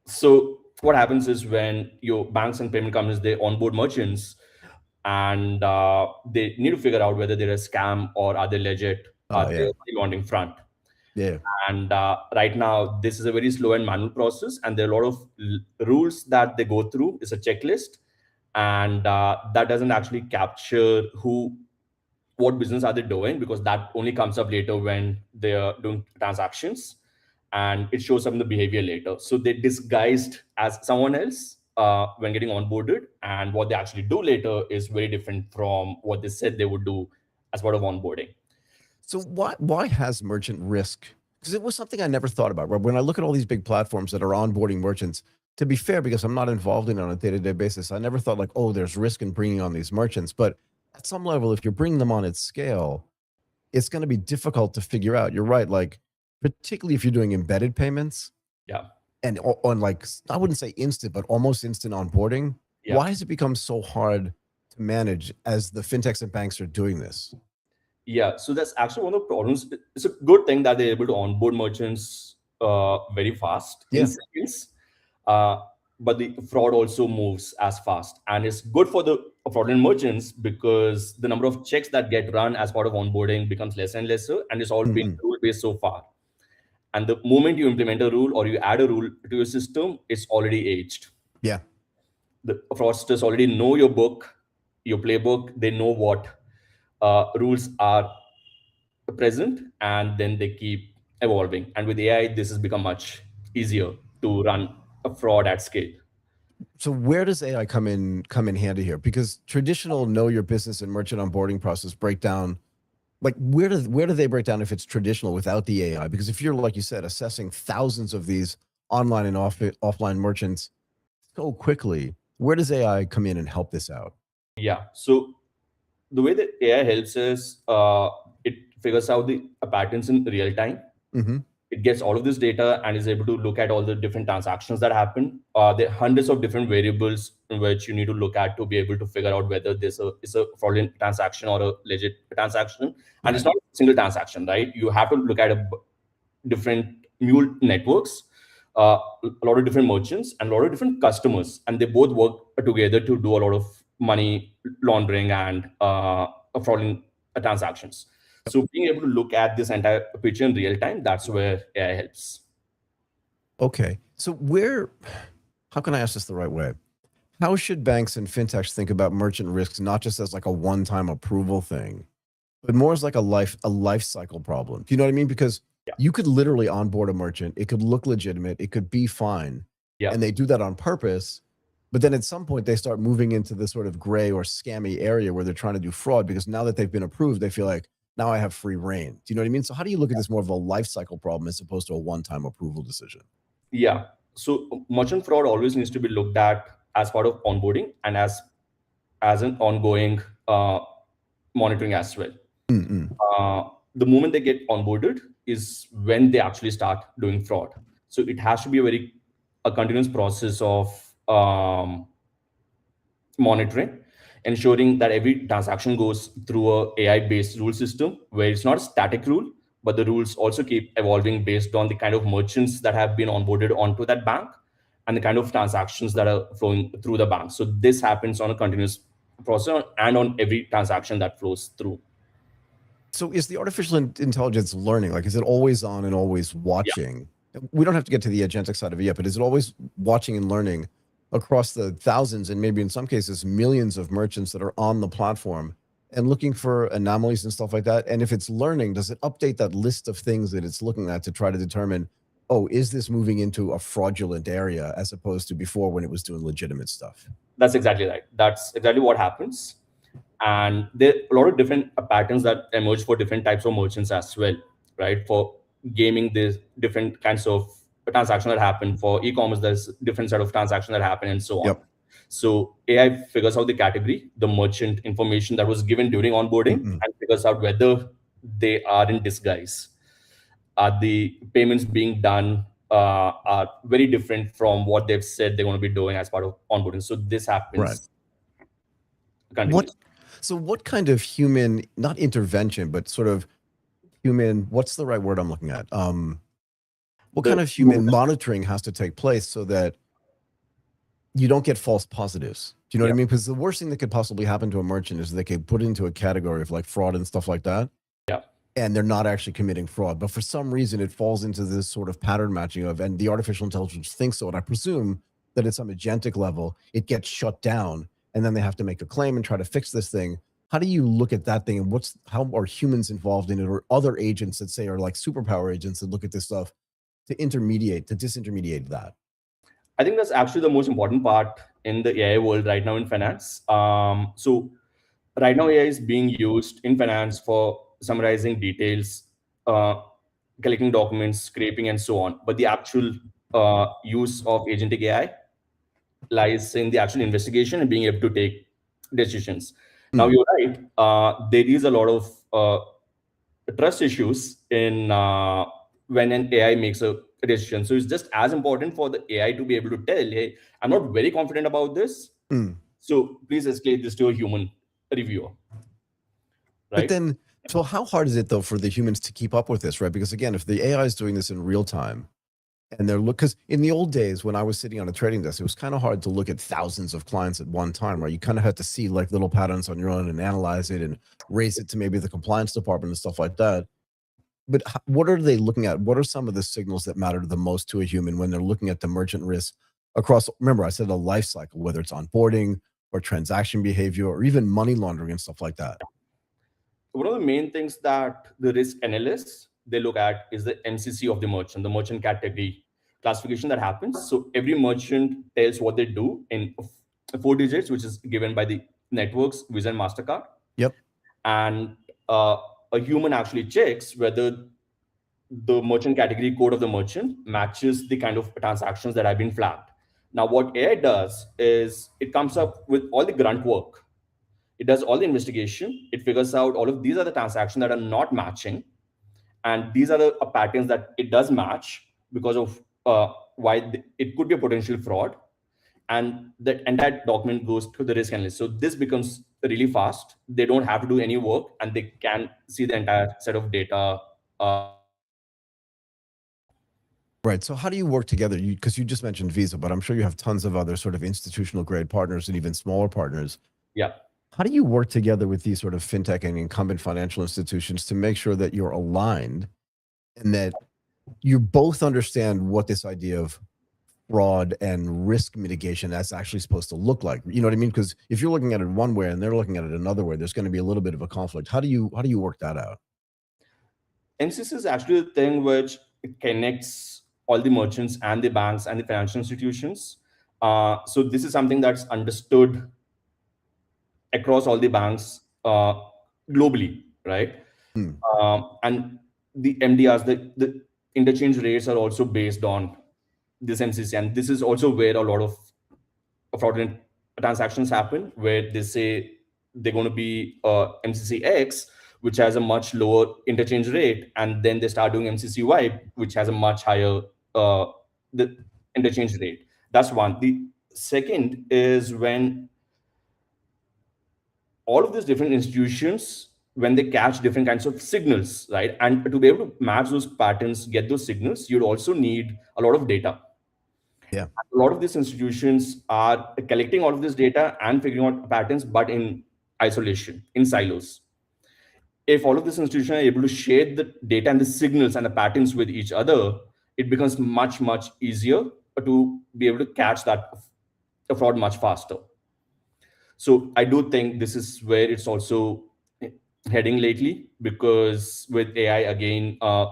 So what happens is when your banks and payment companies, they onboard merchants and they need to figure out whether they're a scam or are they legit, are they money laundering front. Yeah. And right now, this is a very slow and manual process, and there are a lot of rules that they go through. It's a checklist, and that doesn't actually capture what business are they doing, because that only comes up later when they're doing transactions, and it shows up in the behavior later. So they're disguised as someone else when getting onboarded, and what they actually do later is very different from what they said they would do as part of onboarding. So why has merchant risk? Because it was something I never thought about. When I look at all these big platforms that are onboarding merchants, to be fair, because I'm not involved in it on a day-to-day basis, I never thought like, oh, there's risk in bringing on these merchants. But at some level, if you're bringing them on at scale, it's going to be difficult to figure out. You're right. Like, particularly if you're doing embedded payments. Yeah. And on like, I wouldn't say instant, but almost instant onboarding. Yeah. Why has it become so hard to manage as the fintechs and banks are doing this? Yeah, so that's actually one of the problems. It's a good thing that they're able to onboard merchants very fast in seconds, but the fraud also moves as fast. And it's good for the fraudulent merchants because the number of checks that get run as part of onboarding becomes less and lesser, and it's all been rule-based so far. And the moment you implement a rule or you add a rule to your system, it's already aged. Yeah. The fraudsters already know your book, your playbook. They know what rules are present, and then they keep evolving. And with AI, this has become much easier to run a fraud at scale. So where does AI come in handy here? Because traditional know your business and merchant onboarding process break down. Like where do they break down if it's traditional without the AI? Because if you're, like you said, assessing thousands of these online and offline merchants so quickly, where does AI come in and help this out? Yeah. So the way that AI helps is it figures out the patterns in real time. It gets all of this data and is able to look at all the different transactions that happen. There are hundreds of different variables in which you need to look at to be able to figure out whether this is a fraudulent transaction or a legit transaction. And it's not a single transaction, right? You have to look at different mule networks, a lot of different merchants, and a lot of different customers. And they both work together to do a lot of money laundering and fraudulent transactions. So being able to look at this entire picture in real time, that's where AI helps. Okay. So how can I ask this the right way? How should banks and fintechs think about merchant risks, not just as like a one-time approval thing, but more as like a life cycle problem? Do you know what I mean? Because you could literally onboard a merchant. It could look legitimate. It could be fine. Yeah. And they do that on purpose. But then at some point they start moving into this sort of gray or scammy area where they're trying to do fraud, because now that they've been approved, they feel like, now I have free reign. Do you know what I mean? So how do you look at this more of a life cycle problem as opposed to a one-time approval decision? Yeah. So merchant fraud always needs to be looked at as part of onboarding and as an ongoing monitoring as well. The moment they get onboarded is when they actually start doing fraud. So it has to be a continuous process of monitoring, ensuring that every transaction goes through a AI-based rule system where it's not a static rule, but the rules also keep evolving based on the kind of merchants that have been onboarded onto that bank and the kind of transactions that are flowing through the bank. So this happens on a continuous process and on every transaction that flows through. So is the artificial intelligence learning, like, is it always on and always watching? Yeah. We don't have to get to the agentic side of it yet, but is it always watching and learning across the thousands and maybe in some cases millions of merchants that are on the platform and looking for anomalies and stuff like that? And if it's learning, does it update that list of things that it's looking at to try to determine, oh, is this moving into a fraudulent area as opposed to before when it was doing legitimate stuff? That's exactly right. That's exactly what happens. And there are a lot of different patterns that emerge for different types of merchants as well, right? For gaming, there's different kinds of transactions that happen. For e-commerce, there's different set of transactions that happen and so on. Yep. So AI figures out the category, the merchant information that was given during onboarding, and figures out whether they are in disguise. Are the payments being done are very different from what they've said they're going to be doing as part of onboarding. So this happens. Right. What kind of human, not intervention, but sort of human, what's the right word I'm looking at? What kind of human monitoring has to take place so that you don't get false positives? Do you know what I mean? Because the worst thing that could possibly happen to a merchant is they could put into a category of like fraud and stuff like that. Yeah. And they're not actually committing fraud. But for some reason, it falls into this sort of pattern matching of, and the artificial intelligence thinks so. And I presume that at some agentic level, it gets shut down. And then they have to make a claim and try to fix this thing. How do you look at that thing? And how are humans involved in it, or other agents that say are like superpower agents that look at this stuff to disintermediate that? I think that's actually the most important part in the AI world right now in finance. So right now AI is being used in finance for summarizing details, collecting documents, scraping, and so on. But the actual use of agentic AI lies in the actual investigation and being able to take decisions. Now, you're right. There is a lot of trust issues in when an AI makes a decision. So it's just as important for the AI to be able to tell, hey, I'm not very confident about this. So please escalate this to a human reviewer. Right? But then, so how hard is it though for the humans to keep up with this, right? Because again, if the AI is doing this in real time, and because in the old days when I was sitting on a trading desk, it was kind of hard to look at thousands of clients at one time, right? You kind of had to see like little patterns on your own and analyze it and raise it to maybe the compliance department and stuff like that. But what are they looking at? What are some of the signals that matter the most to a human when they're looking at the merchant risk across, remember I said a life cycle, whether it's onboarding or transaction behavior or even money laundering and stuff like that? One of the main things that the risk analysts, they look at is the MCC of the merchant category classification that happens. So every merchant tells what they do in 4 digits, which is given by the networks, Visa and MasterCard. Yep. And a human actually checks whether the merchant category code of the merchant matches the kind of transactions that have been flagged. Now, what AI does is it comes up with all the grunt work. It does all the investigation. It figures out all of these are the transactions that are not matching. And these are the patterns that it does match because of why it could be a potential fraud. And that entire document goes to the risk analyst. So this becomes really fast. They don't have to do any work and they can see the entire set of data. Right. So how do you work together? Because you just mentioned Visa, but I'm sure you have tons of other sort of institutional grade partners and even smaller partners. Yeah. How do you work together with these sort of fintech and incumbent financial institutions to make sure that you're aligned and that you both understand what this idea of fraud and risk mitigation that's actually supposed to look like. You know what I mean? Because if you're looking at it one way and they're looking at it another way, there's going to be a little bit of a conflict. How do you work that out? MCC is actually a thing which connects all the merchants and the banks and the financial institutions. So this is something that's understood across all the banks globally, right? And the MDRs, the interchange rates are also based on this MCC, and this is also where a lot of fraudulent transactions happen, where they say they're going to be MCC X, which has a much lower interchange rate, and then they start doing MCC Y, which has a much higher the interchange rate. That's one. The second is when all of these different institutions, when they catch different kinds of signals, right? And to be able to match those patterns, get those signals, you'd also need a lot of data. Yeah. A lot of these institutions are collecting all of this data and figuring out patterns, but in isolation, in silos. If all of these institutions are able to share the data and the signals and the patterns with each other, it becomes much, much easier to be able to catch that fraud much faster. So I do think this is where it's also heading lately, because with AI, again, a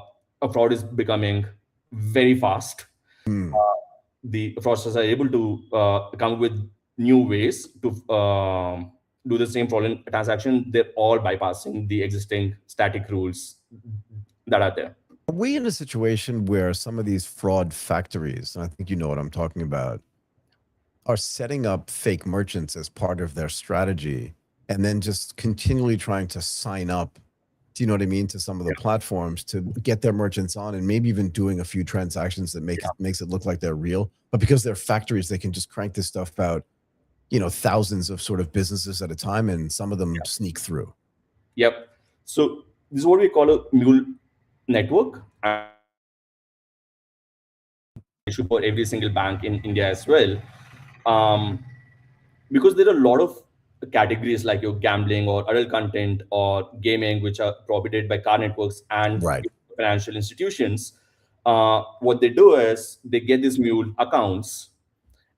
fraud is becoming very fast. The fraudsters are able to come up with new ways to do the same fraudulent transaction. They're all bypassing the existing static rules that are there. Are we in a situation where some of these fraud factories, and I think you know what I'm talking about, are setting up fake merchants as part of their strategy and then just continually trying to sign up, do you know what I mean, to some of the platforms to get their merchants on, and maybe even doing a few transactions that makes it look like they're real, but because they're factories, they can just crank this stuff out, you know, thousands of sort of businesses at a time, and some of them sneak through. Yep. So this is what we call a mule network. Issue for every single bank in India as well. Because there are a lot of categories like your gambling or adult content or gaming, which are propagated by car networks and financial institutions. What they do is they get these mule accounts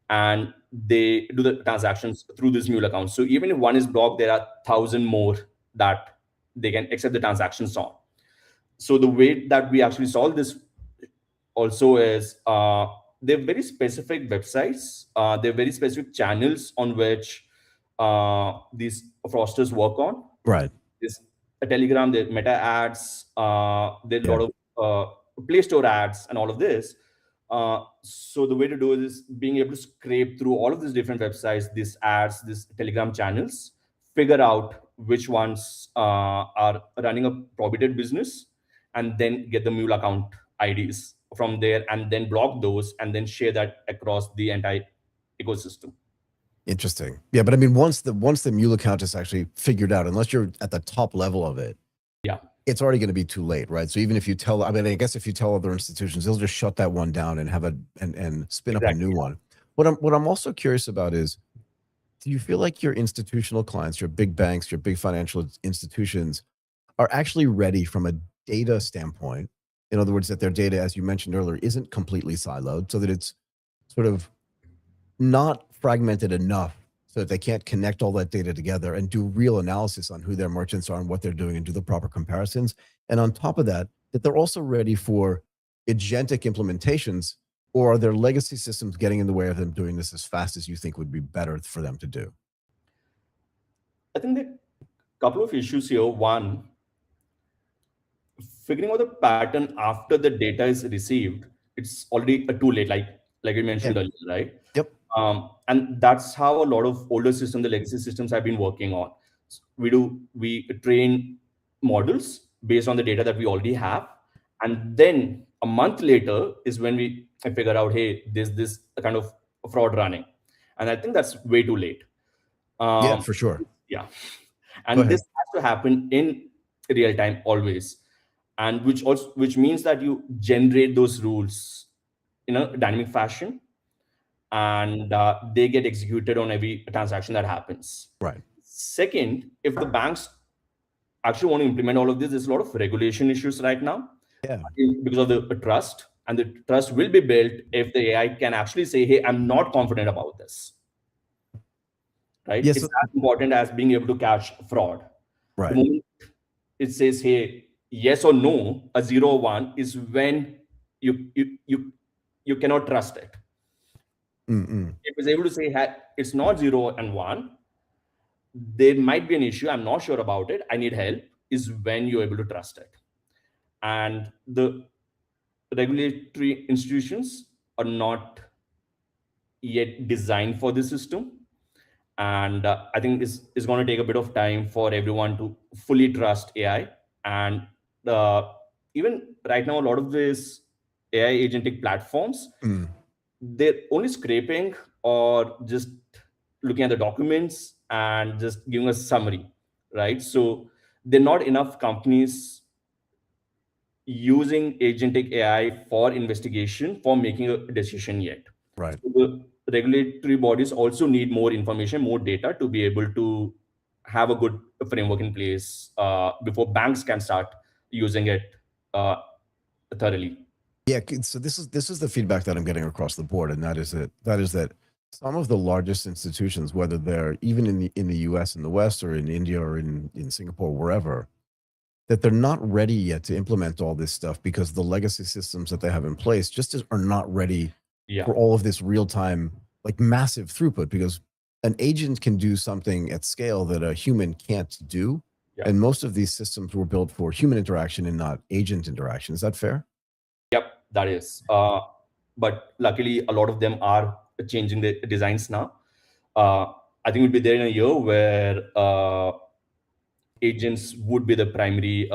and they do the transactions through these mule accounts. So even if one is blocked, there are 1,000 more that they can accept the transactions on. So the way that we actually solve this also is they're very specific websites. They're very specific channels on which these fraudsters work on. Right. There's a Telegram, there's Meta ads, there's a lot of Play Store ads and all of this. So the way to do it is being able to scrape through all of these different websites, these ads, these Telegram channels, figure out which ones are running a prohibited business, and then get the mule account IDs from there, and then block those, and then share that across the entire ecosystem. Interesting. Yeah, but I mean, once the mule account is actually figured out, unless you're at the top level of it, it's already going to be too late, right? So even if you tell, I mean, I guess if you tell other institutions, they'll just shut that one down and have and spin up a new one. What I'm also curious about is, do you feel like your institutional clients, your big banks, your big financial institutions, are actually ready from a data standpoint? In other words, that their data, as you mentioned earlier, isn't completely siloed, so that it's sort of not fragmented enough so that they can't connect all that data together and do real analysis on who their merchants are and what they're doing and do the proper comparisons. And on top of that, that they're also ready for agentic implementations, or are their legacy systems getting in the way of them doing this as fast as you think would be better for them to do? I think there are a couple of issues here. One, figuring out the pattern after the data is received, it's already too late, like you mentioned earlier, right? Yep. And that's how a lot of older systems, the legacy systems, have been working on. We train models based on the data that we already have, and then a month later is when we figure out, hey, there's this kind of fraud running, and I think that's way too late. Yeah, for sure. Yeah, and this has to happen in real time always, and which means that you generate those rules in a dynamic fashion, and they get executed on every transaction that happens. Right. Second, if the banks actually want to implement all of this, there's a lot of regulation issues right now. Yeah. because of the trust, and the trust will be built if the AI can actually say, hey, I'm not confident about this, right? Yes. It's as important as being able to catch fraud. The Right. moment it says, hey, yes or no, a 0 or 1 is when you cannot trust it. Mm-mm. If it's able to say, hey, it's not 0 and 1, there might be an issue, I'm not sure about it, I need help, is when you're able to trust it. And the regulatory institutions are not yet designed for this system. And I think it's going to take a bit of time for everyone to fully trust AI. And even right now, a lot of these AI agentic platforms, they're only scraping or just looking at the documents and just giving a summary, right? So there are not enough companies using agentic AI for investigation, for making a decision yet. Right. So the regulatory bodies also need more information, more data to be able to have a good framework in place before banks can start using it thoroughly. Yeah. So this is the feedback that I'm getting across the board, and that is that some of the largest institutions, whether they're even in the US in the West or in India or in Singapore, wherever, that they're not ready yet to implement all this stuff because the legacy systems that they have in place are not ready for all of this real time, like massive throughput, because an agent can do something at scale that a human can't do. Yeah. And most of these systems were built for human interaction and not agent interaction. Is that fair? Yep, that is. But luckily, a lot of them are changing the designs now. I think we'll be there in a year where agents would be the primary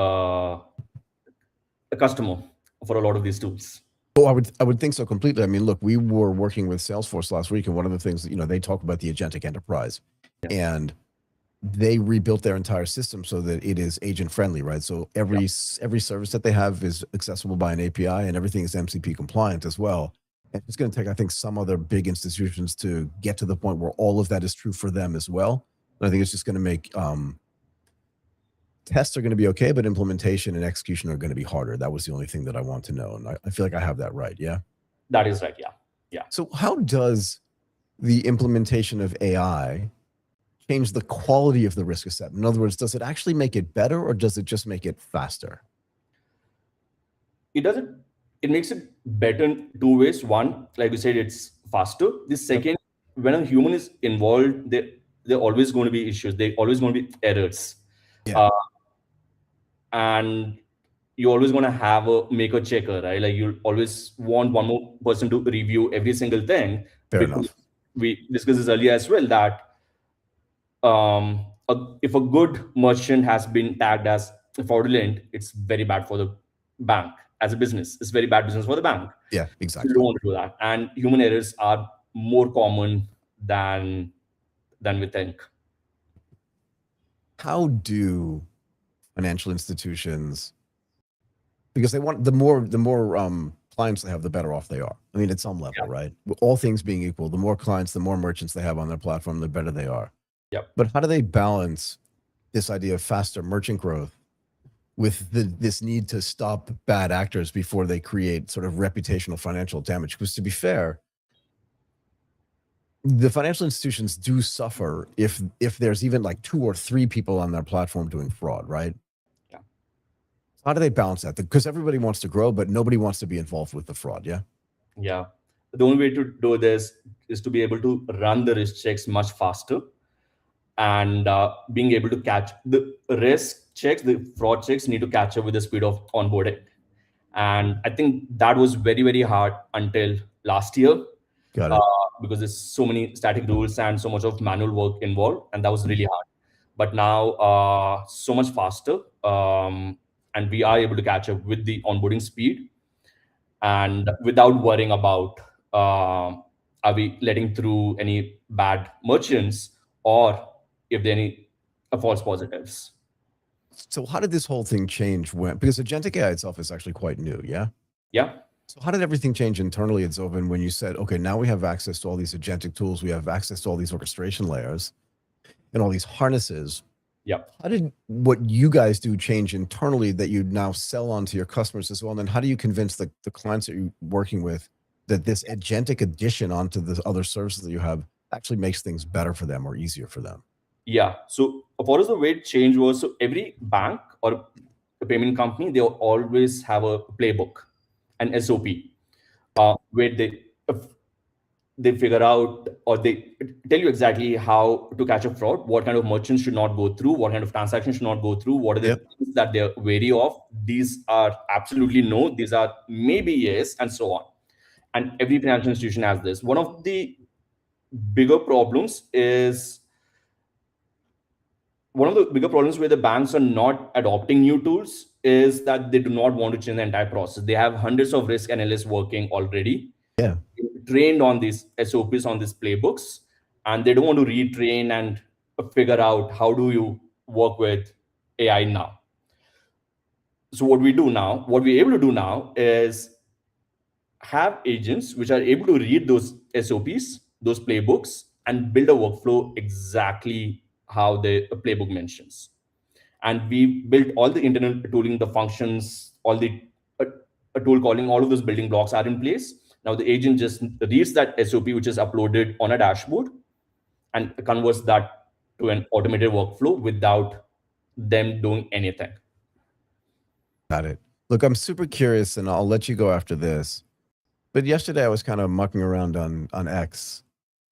customer for a lot of these tools. Oh, I would think so completely. I mean, look, we were working with Salesforce last week, and one of the things that, they talk about the agentic enterprise, and they rebuilt their entire system so that it is agent friendly, right? So every service that they have is accessible by an API, and everything is MCP compliant as well. And it's going to take, I think, some other big institutions to get to the point where all of that is true for them as well. And I think it's just going to make tests are going to be okay, but implementation and execution are going to be harder. That was the only thing that I want to know. And I feel like I have that right. Yeah. That is right. Yeah. So how does the implementation of AI change the quality of the risk assessment? In other words, does it actually make it better, or does it just make it faster? It makes it better in two ways. One, like we said, it's faster. The second, when a human is involved, there are always going to be issues. There are always going to be errors. Yeah. And you're always going to have a maker checker, right? Like you always want one more person to review every single thing. Fair enough. We discussed this earlier as well, that if a good merchant has been tagged as fraudulent, it's very bad for the bank as a business. It's very bad business for the bank. Yeah, exactly. You don't want to do that. And human errors are more common than we think. How do financial institutions, because they want the more clients they have, the better off they are. I mean, at some level, right? All things being equal, the more clients, the more merchants they have on their platform, the better they are. Yep. But how do they balance this idea of faster merchant growth with this need to stop bad actors before they create sort of reputational financial damage? Because to be fair, the financial institutions do suffer if there's even like 2 or 3 people on their platform doing fraud, right? Yeah. How do they balance that? Because everybody wants to grow, but nobody wants to be involved with the fraud, yeah? Yeah. The only way to do this is to be able to run the risk checks much faster, and being able to catch the risk checks, the fraud checks need to catch up with the speed of onboarding. And I think that was very, very hard until last year. Got it. Because there's so many static rules and so much of manual work involved, and that was really hard. But now so much faster, and we are able to catch up with the onboarding speed, and without worrying about are we letting through any bad merchants, or if there are any false positives. So how did this whole thing change because agentic AI itself is actually quite new, yeah? Yeah. So how did everything change internally at Zoven when you said, okay, now we have access to all these agentic tools, we have access to all these orchestration layers and all these harnesses. Yeah. How did what you guys do change internally that you now sell on to your customers as well? And then how do you convince the clients that you're working with that this agentic addition onto the other services that you have actually makes things better for them or easier for them? Yeah. So for us, the way it changed was, so every bank or a payment company, they always have a playbook, an SOP, where they figure out, or they tell you exactly how to catch a fraud, what kind of merchants should not go through, what kind of transactions should not go through, what are the things that they're wary of. These are absolutely no, these are maybe yes, and so on. And every financial institution has this. One of the bigger problems is, one of the bigger problems where the banks are not adopting new tools is that they do not want to change the entire process. They have hundreds of risk analysts working already, trained on these SOPs, on these playbooks, and they don't want to retrain and figure out how do you work with AI now. So what we're able to do now is have agents which are able to read those SOPs, those playbooks, and build a workflow exactly how the playbook mentions. And we built all the internal tooling, the functions, all the a tool calling, all of those building blocks are in place. Now the agent just reads that SOP, which is uploaded on a dashboard, and converts that to an automated workflow without them doing anything. Got it. Look, I'm super curious, and I'll let you go after this. But yesterday I was kind of mucking around on X,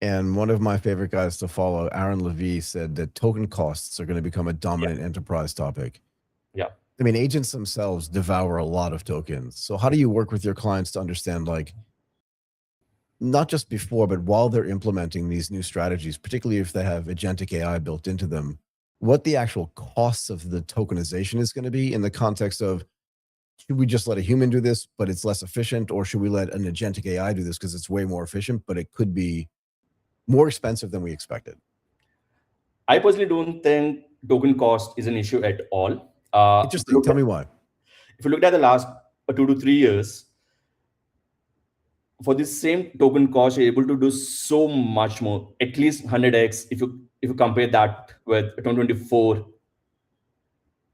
and one of my favorite guys to follow, Aaron Levie, said that token costs are going to become a dominant enterprise topic. Yeah. I mean, agents themselves devour a lot of tokens. So how do you work with your clients to understand, like, not just before, but while they're implementing these new strategies, particularly if they have agentic AI built into them, what the actual costs of the tokenization is going to be in the context of, should we just let a human do this, but it's less efficient? Or should we let an agentic AI do this because it's way more efficient, but it could be more expensive than we expected? I personally don't think token cost is an issue at all. Interesting. Tell me why. If you look at the last 2 to 3 years, for this same token cost, you're able to do so much more, at least 100x if you compare that with 2024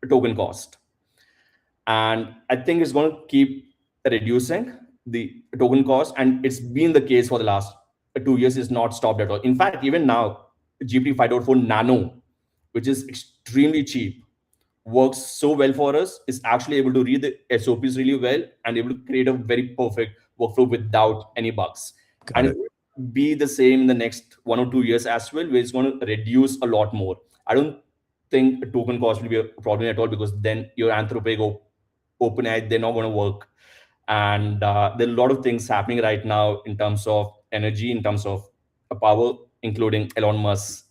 token cost. And I think it's going to keep reducing the token cost, and it's been the case for the last 2 years. It's not stopped at all. In fact, even now, GPT 5.4 Nano, which is extremely cheap, works so well for us. Is actually able to read the SOPs really well and able to create a very perfect workflow without any bugs. And it will be the same in the next 1 or 2 years as well, where it's going to reduce a lot more. I don't think token cost will be a problem at all, because then your Anthropic or OpenAI, they're not going to work. And there are a lot of things happening right now in terms of energy, in terms of power, including Elon Musk,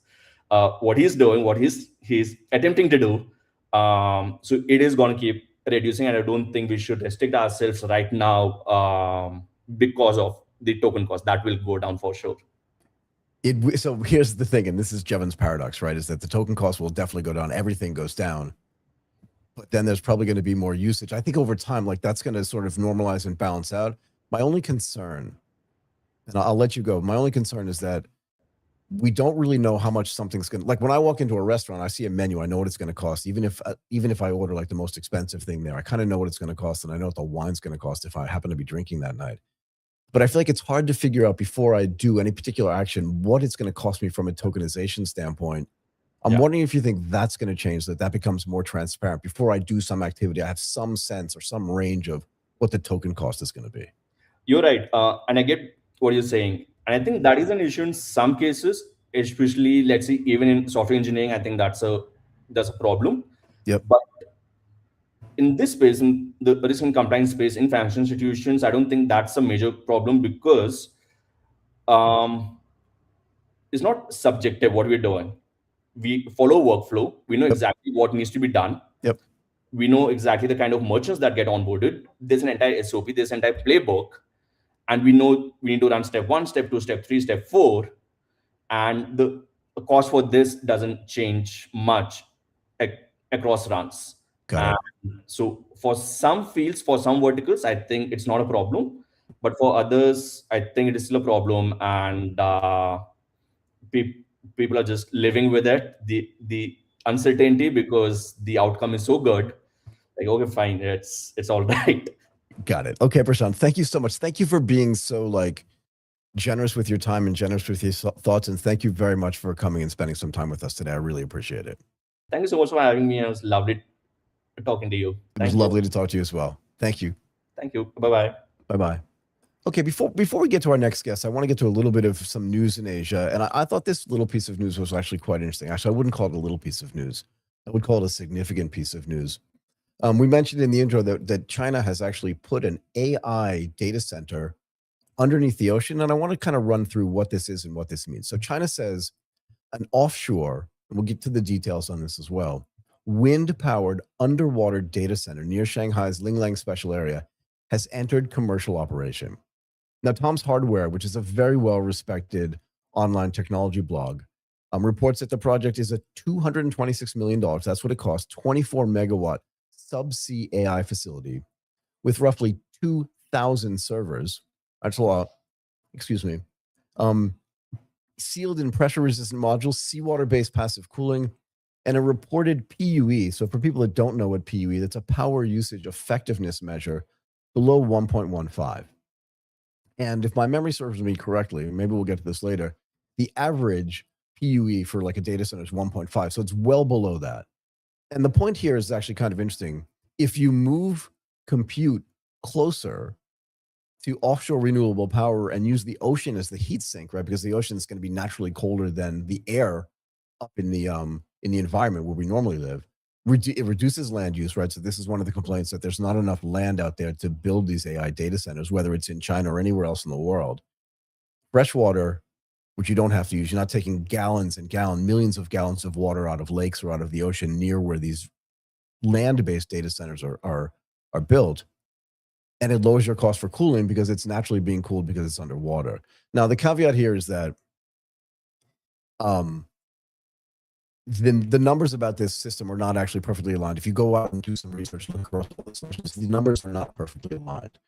what he's doing, what he's attempting to do. So it is going to keep reducing, and I don't think we should restrict ourselves right now because of the token cost. That will go down for sure. So here's the thing, and this is Jevon's paradox, right? Is that the token cost will definitely go down. Everything goes down. But then there's probably going to be more usage. I think over time, like, that's going to sort of normalize and balance out. My only concern, and I'll let you go, my only concern is that we don't really know how much something's going to, like, when I walk into a restaurant, I see a menu, I know what it's going to cost. Even if I order like the most expensive thing there, I kind of know what it's going to cost, and I know what the wine's going to cost if I happen to be drinking that night. But I feel like it's hard to figure out before I do any particular action what it's going to cost me from a tokenization standpoint. I'm wondering if you think that's going to change, that becomes more transparent. Before I do some activity, I have some sense or some range of what the token cost is going to be. You're right. And I get what you're saying. And I think that is an issue in some cases, especially, let's say, even in software engineering. I think that's a problem. Yep. But in this space, in the risk and compliance space, in financial institutions, I don't think that's a major problem, because it's not subjective what we're doing. We follow workflow. We know exactly what needs to be done. Yep. We know exactly the kind of merchants that get onboarded. There's an entire SOP, there's an entire playbook, and we know we need to run step 1, step 2, step 3, step 4, and the cost for this doesn't change much across runs. So for some fields, for some verticals, I think it's not a problem, but for others, I think it is still a problem, and people are just living with it. The uncertainty because the outcome is so good. Like, okay, fine, it's all right. Got it. Okay, Prashant, thank you so much. Thank you for being so like generous with your time and generous with your thoughts. And thank you very much for coming and spending some time with us today. I really appreciate it. Thank you so much for having me. It was lovely talking to you. It was lovely to talk to you as well. Thank you. Thank you. Bye-bye. Bye-bye. Okay, before we get to our next guest, I want to get to a little bit of some news in Asia. And I thought this little piece of news was actually quite interesting. Actually, I wouldn't call it a little piece of news. I would call it a significant piece of news. We mentioned in the intro that China has actually put an AI data center underneath the ocean. And I want to kind of run through what this is and what this means. So China says an offshore, and we'll get to the details on this as well, wind-powered underwater data center near Shanghai's Linglang Special Area has entered commercial operation. Now, Tom's Hardware, which is a very well-respected online technology blog, reports that the project is a $226 million, that's what it costs, 24 megawatt subsea AI facility with roughly 2,000 servers. That's a lot. Excuse me. Sealed and pressure-resistant modules, seawater-based passive cooling, and a reported PUE. So for people that don't know what PUE, that's a power usage effectiveness measure below 1.15. And if my memory serves me correctly, maybe we'll get to this later, the average PUE for like a data center is 1.5. So it's well below that. And the point here is actually kind of interesting. If you move compute closer to offshore renewable power and use the ocean as the heat sink, right? Because the ocean is going to be naturally colder than the air up in the environment where we normally live. It reduces land use, right? So this is one of the complaints, that there's not enough land out there to build these AI data centers, whether it's in China or anywhere else in the world. Fresh water, which you don't have to use. You're not taking gallons and millions of gallons of water out of lakes or out of the ocean near where these land-based data centers are built. And it lowers your cost for cooling because it's naturally being cooled because it's underwater. Now, the caveat here is that the numbers about this system are not actually perfectly aligned. If you go out and do some research, look across all the sources, the numbers are not perfectly aligned,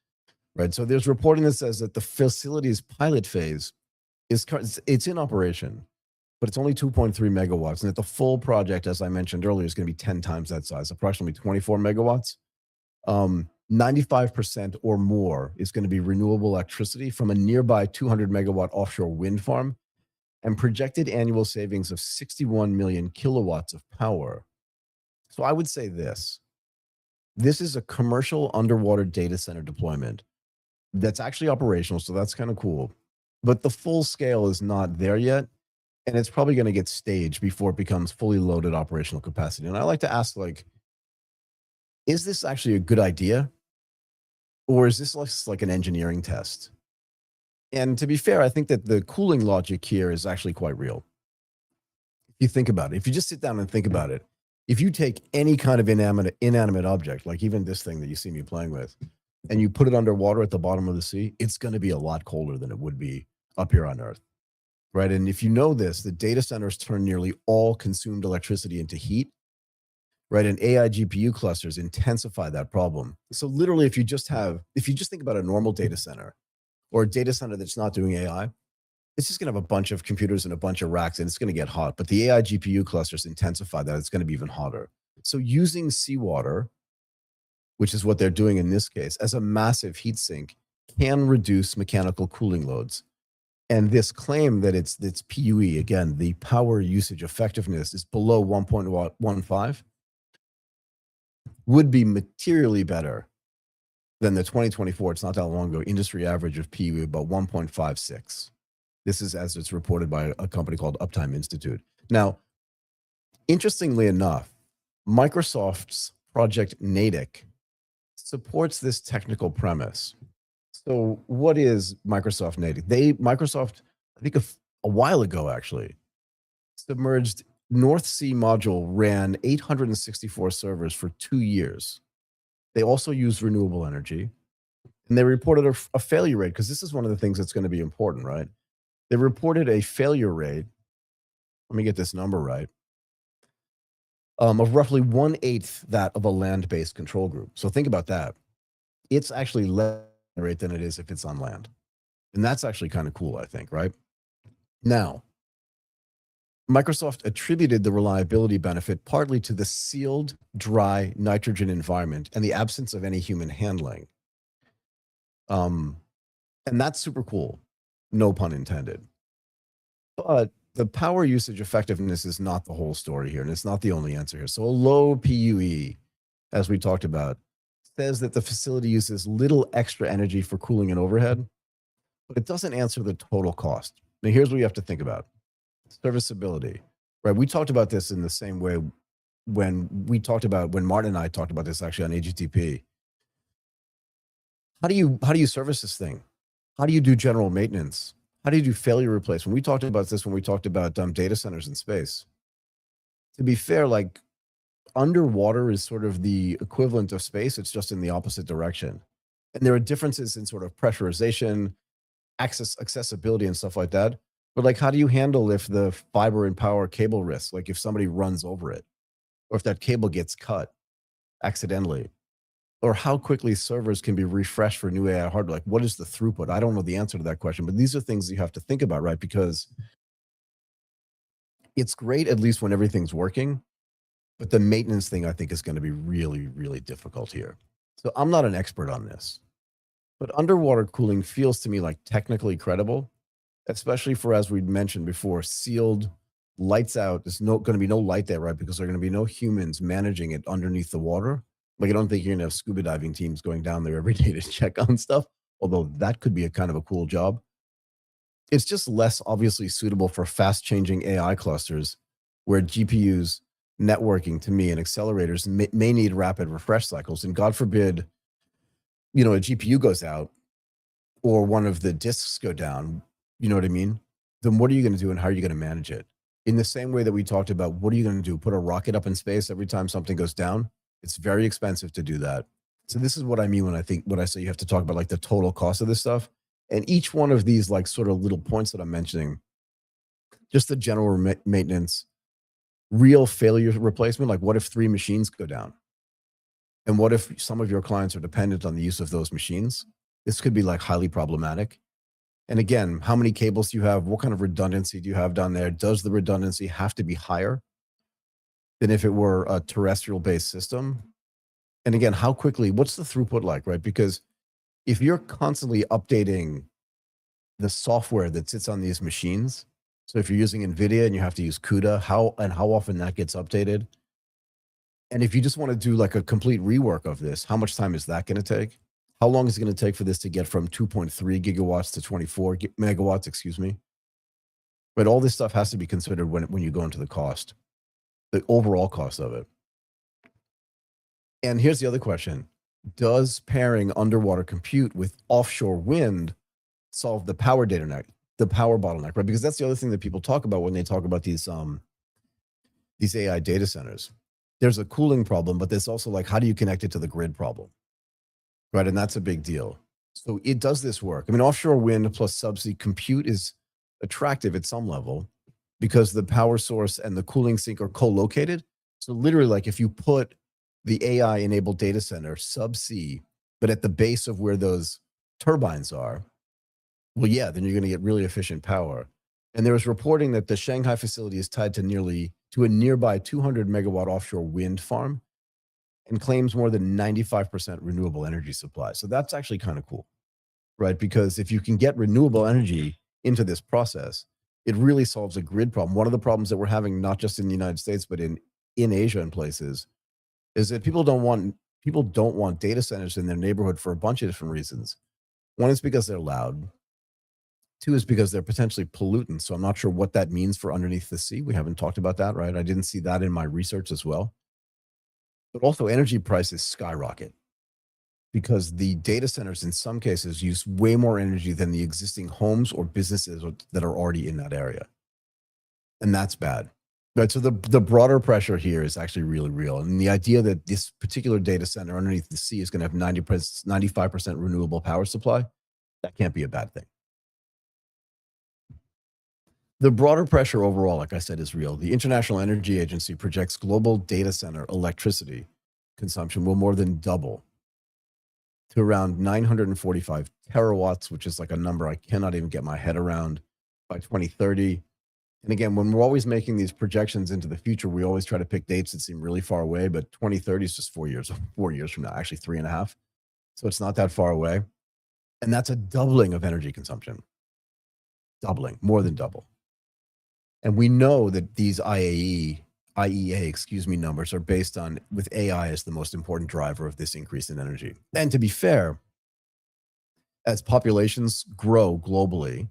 right? So there's reporting that says that the facility's pilot phase it's in operation, but it's only 2.3 megawatts, and that the full project, as I mentioned earlier, is going to be 10 times that size, approximately 24 megawatts. 95% or more is going to be renewable electricity from a nearby 200 megawatt offshore wind farm, and projected annual savings of 61 million kilowatts of power. So I would say this is a commercial underwater data center deployment that's actually operational, so that's kind of cool. But the full scale is not there yet, and it's probably going to get staged before it becomes fully loaded operational capacity. And I like to ask, like, is this actually a good idea? Or is this like an engineering test? And to be fair, I think that the cooling logic here is actually quite real. If you think about it, if you just sit down and think about it, if you take any kind of inanimate object, like even this thing that you see me playing with, and you put it underwater at the bottom of the sea, it's going to be a lot colder than it would be up here on Earth, right? And if you know this, the data centers turn nearly all consumed electricity into heat, right? And AI GPU clusters intensify that problem. So literally, if you just think about a normal data center or a data center that's not doing AI, it's just going to have a bunch of computers and a bunch of racks, and it's going to get hot. But the AI GPU clusters intensify that. It's going to be even hotter. So using seawater, which is what they're doing in this case, as a massive heat sink, can reduce mechanical cooling loads. And this claim that it's PUE, again, the power usage effectiveness is below 1.15, would be materially better than the 2024, it's not that long ago, industry average of PUE about 1.56. This is as it's reported by a company called Uptime Institute. Now, interestingly enough, Microsoft's Project Natick supports this technical premise. So what is Microsoft Natick? Microsoft, I think a while ago actually, submerged North Sea module ran 864 servers for 2 years. They also used renewable energy, and they reported a failure rate, because this is one of the things that's going to be important, right? They reported a failure rate, let me get this number right, of roughly 1/8 that of a land-based control group. So think about that. It's actually less rate than it is if it's on land. And that's actually kind of cool, I think, right? Now, Microsoft attributed the reliability benefit partly to the sealed, dry nitrogen environment and the absence of any human handling. And that's super cool, no pun intended. But the power usage effectiveness is not the whole story here, and it's not the only answer here. So a low PUE, as we talked about, says that the facility uses little extra energy for cooling and overhead, but it doesn't answer the total cost. Now, here's what you have to think about. Serviceability, right? We talked about this in the same way when Martin and I talked about this actually on AGTP. How do you service this thing? How do you do general maintenance? How do you do failure replacement? We talked about this when we talked about data centers in space. To be fair, like underwater is sort of the equivalent of space. It's just in the opposite direction. And there are differences in sort of pressurization, accessibility and stuff like that. But like, how do you handle if the fiber and power cable risk, like if somebody runs over it, or if that cable gets cut accidentally, or how quickly servers can be refreshed for new AI hardware? Like, what is the throughput? I don't know the answer to that question, but these are things you have to think about, right? Because it's great, at least when everything's working, but the maintenance thing I think is going to be really, really difficult here. So I'm not an expert on this, but underwater cooling feels to me like technically credible, especially for, as we mentioned before, sealed, lights out. There's going to be no light there, right? Because there are going to be no humans managing it underneath the water. Like, I don't think you're going to have scuba diving teams going down there every day to check on stuff, although that could be a kind of a cool job. It's just less obviously suitable for fast changing AI clusters where GPUs, networking to me, and accelerators may need rapid refresh cycles. And God forbid, a GPU goes out or one of the disks go down, you know what I mean? Then what are you going to do and how are you going to manage it? In the same way that we talked about, what are you going to do? Put a rocket up in space every time something goes down? It's very expensive to do that. So this is what I mean when I say you have to talk about like the total cost of this stuff. And each one of these like sort of little points that I'm mentioning, just the general maintenance, real failure replacement, like what if 3 machines go down? And what if some of your clients are dependent on the use of those machines? This could be like highly problematic. And again, how many cables do you have? What kind of redundancy do you have down there? Does the redundancy have to be higher than if it were a terrestrial-based system? And again, how quickly, what's the throughput like, right? Because if you're constantly updating the software that sits on these machines, so if you're using NVIDIA and you have to use CUDA, how often that gets updated? And if you just want to do like a complete rework of this, how much time is that going to take? How long is it going to take for this to get from 2.3 gigawatts to 24 megawatts, excuse me? But all this stuff has to be considered when you go into the cost, the overall cost of it. And here's the other question. Does pairing underwater compute with offshore wind solve the power bottleneck, right? Because that's the other thing that people talk about when they talk about these AI data centers. There's a cooling problem, but there's also like, how do you connect it to the grid problem, right? And that's a big deal. So does this work? I mean, offshore wind plus subsea compute is attractive at some level because the power source and the cooling sink are co-located. So literally, like if you put the AI-enabled data center subsea, but at the base of where those turbines are, well, yeah, then you're going to get really efficient power. And there was reporting that the Shanghai facility is tied to a nearby 200 megawatt offshore wind farm and claims more than 95% renewable energy supply. So that's actually kind of cool, right? Because if you can get renewable energy into this process, it really solves a grid problem. One of the problems that we're having, not just in the United States, but in Asia and places, is that people don't want data centers in their neighborhood for a bunch of different reasons. One is because they're loud. 2 is because they're potentially pollutants. So I'm not sure what that means for underneath the sea. We haven't talked about that, right? I didn't see that in my research as well. But also energy prices skyrocket because the data centers in some cases use way more energy than the existing homes or businesses that are already in that area. And that's bad. Right, so the broader pressure here is actually really real. And the idea that this particular data center underneath the sea is going to have 95% renewable power supply, that can't be a bad thing. The broader pressure overall, like I said, is real. The International Energy Agency projects global data center electricity consumption will more than double to around 945 terawatts, which is like a number I cannot even get my head around by 2030. And again, when we're always making these projections into the future, we always try to pick dates that seem really far away, but 2030 is just 4 years from now, actually 3.5. So it's not that far away. And that's a doubling of energy consumption. Doubling, more than double. And we know that these IEA numbers are based on, with AI as the most important driver of this increase in energy. And to be fair, as populations grow globally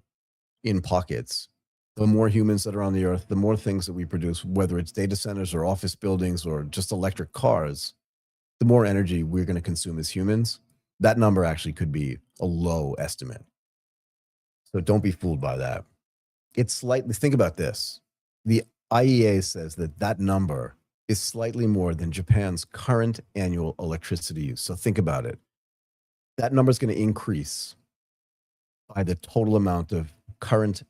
in pockets, the more humans that are on the earth, the more things that we produce, whether it's data centers or office buildings or just electric cars, the more energy we're going to consume as humans. That number actually could be a low estimate. So don't be fooled by that. It's slightly, think about this. The IEA says that number is slightly more than Japan's current annual electricity use. So think about it. That number is going to increase by the total amount of current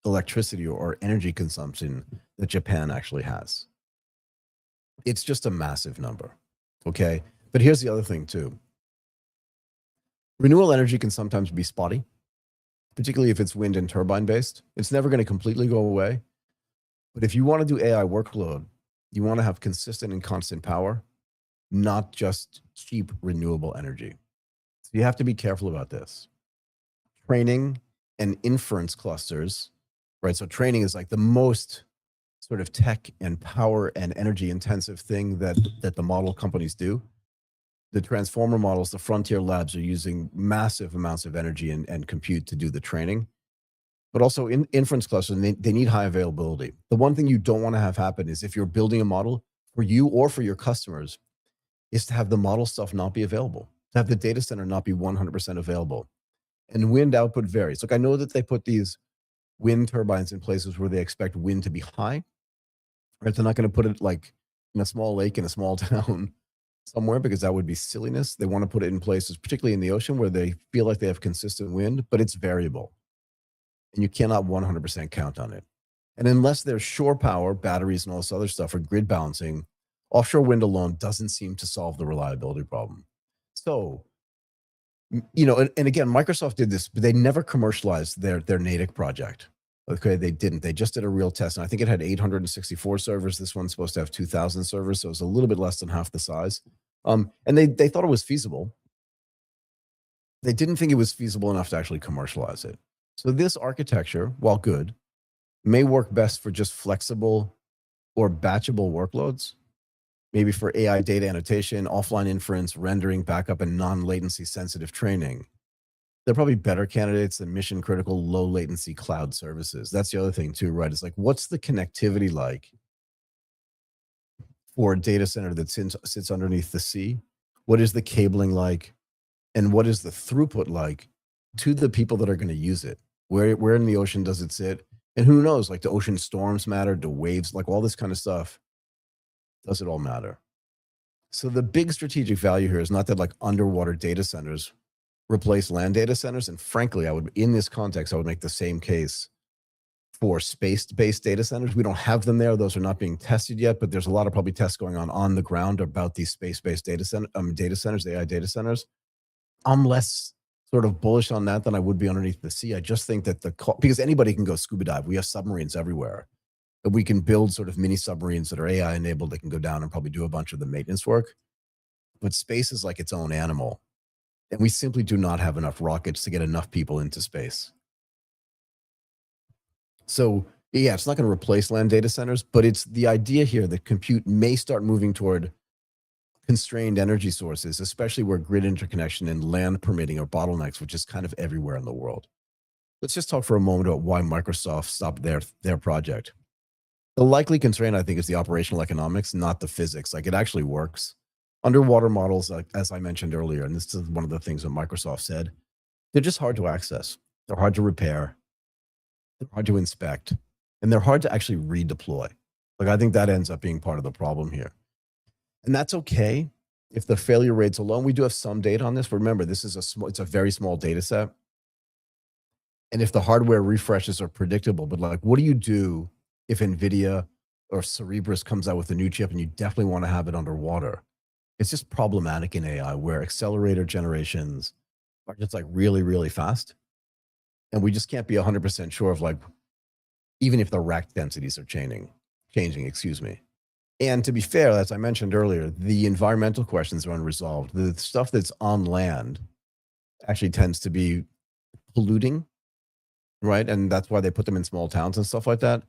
electricity or energy consumption that Japan actually has. It's just a massive number, okay? But here's the other thing too. Renewable energy can sometimes be spotty, particularly if it's wind and turbine based. It's never going to completely go away. But if you want to do AI workload, you want to have consistent and constant power, not just cheap renewable energy. So you have to be careful about this. Training and inference clusters, right? So training is like the most sort of tech and power and energy intensive thing that the model companies do. The transformer models, the frontier labs are using massive amounts of energy and compute to do the training. But also in inference clusters, they need high availability. The one thing you don't want to have happen is if you're building a model for you or for your customers, is to have the model stuff not be available, to have the data center not be 100% available. And wind output varies. Look, I know that they put these wind turbines in places where they expect wind to be high, right? They're not going to put it like in a small lake in a small town somewhere because that would be silliness. They want to put it in places, particularly in the ocean, where they feel like they have consistent wind, but it's variable. And you cannot 100% count on it. And unless there's shore power, batteries, and all this other stuff, or grid balancing, offshore wind alone doesn't seem to solve the reliability problem. So, you know, and again, Microsoft did this, but they never commercialized their Natick project. Okay, they didn't. They just did a real test. And I think it had 864 servers. This one's supposed to have 2,000 servers, so it was a little bit less than half the size. And they thought it was feasible. They didn't think it was feasible enough to actually commercialize it. So this architecture, while good, may work best for just flexible or batchable workloads, maybe for AI data annotation, offline inference, rendering, backup, and non-latency sensitive training. They're probably better candidates than mission critical, low latency cloud services. That's the other thing too, right? It's like, what's the connectivity like for a data center that sits underneath the sea? What is the cabling like? And what is the throughput like to the people that are going to use it? Where in the ocean does it sit? And who knows, like, do ocean storms matter? Do waves, like all this kind of stuff? Does it all matter? So the big strategic value here is not that like underwater data centers replace land data centers. And frankly, in this context, I would make the same case for space-based data centers. We don't have them there. Those are not being tested yet, but there's a lot of probably tests going on the ground about these space-based data centers, AI data centers. I'm less sort of bullish on that than I would be underneath the sea. I just think that because anybody can go scuba dive. We have submarines everywhere. But we can build sort of mini submarines that are AI enabled that can go down and probably do a bunch of the maintenance work. But space is like its own animal. And we simply do not have enough rockets to get enough people into space. So yeah, it's not going to replace land data centers, but it's the idea here that compute may start moving toward constrained energy sources, especially where grid interconnection and land permitting are bottlenecks, which is kind of everywhere in the world. Let's just talk for a moment about why Microsoft stopped their project. The likely constraint, I think, is the operational economics, not the physics. Like, it actually works. Underwater models, as I mentioned earlier, and this is one of the things that Microsoft said, they're just hard to access. They're hard to repair. They're hard to inspect. And they're hard to actually redeploy. Like, I think that ends up being part of the problem here. And that's okay if the failure rates alone. We do have some data on this. But remember, this is it's a very small data set. And if the hardware refreshes are predictable, but like, what do you do if NVIDIA or Cerebras comes out with a new chip and you definitely want to have it underwater? It's just problematic in AI where accelerator generations are just like really, really fast. And we just can't be 100% sure of like even if the rack densities are changing, excuse me. And to be fair, as I mentioned earlier, the environmental questions are unresolved. The stuff that's on land actually tends to be polluting, right? And that's why they put them in small towns and stuff like that.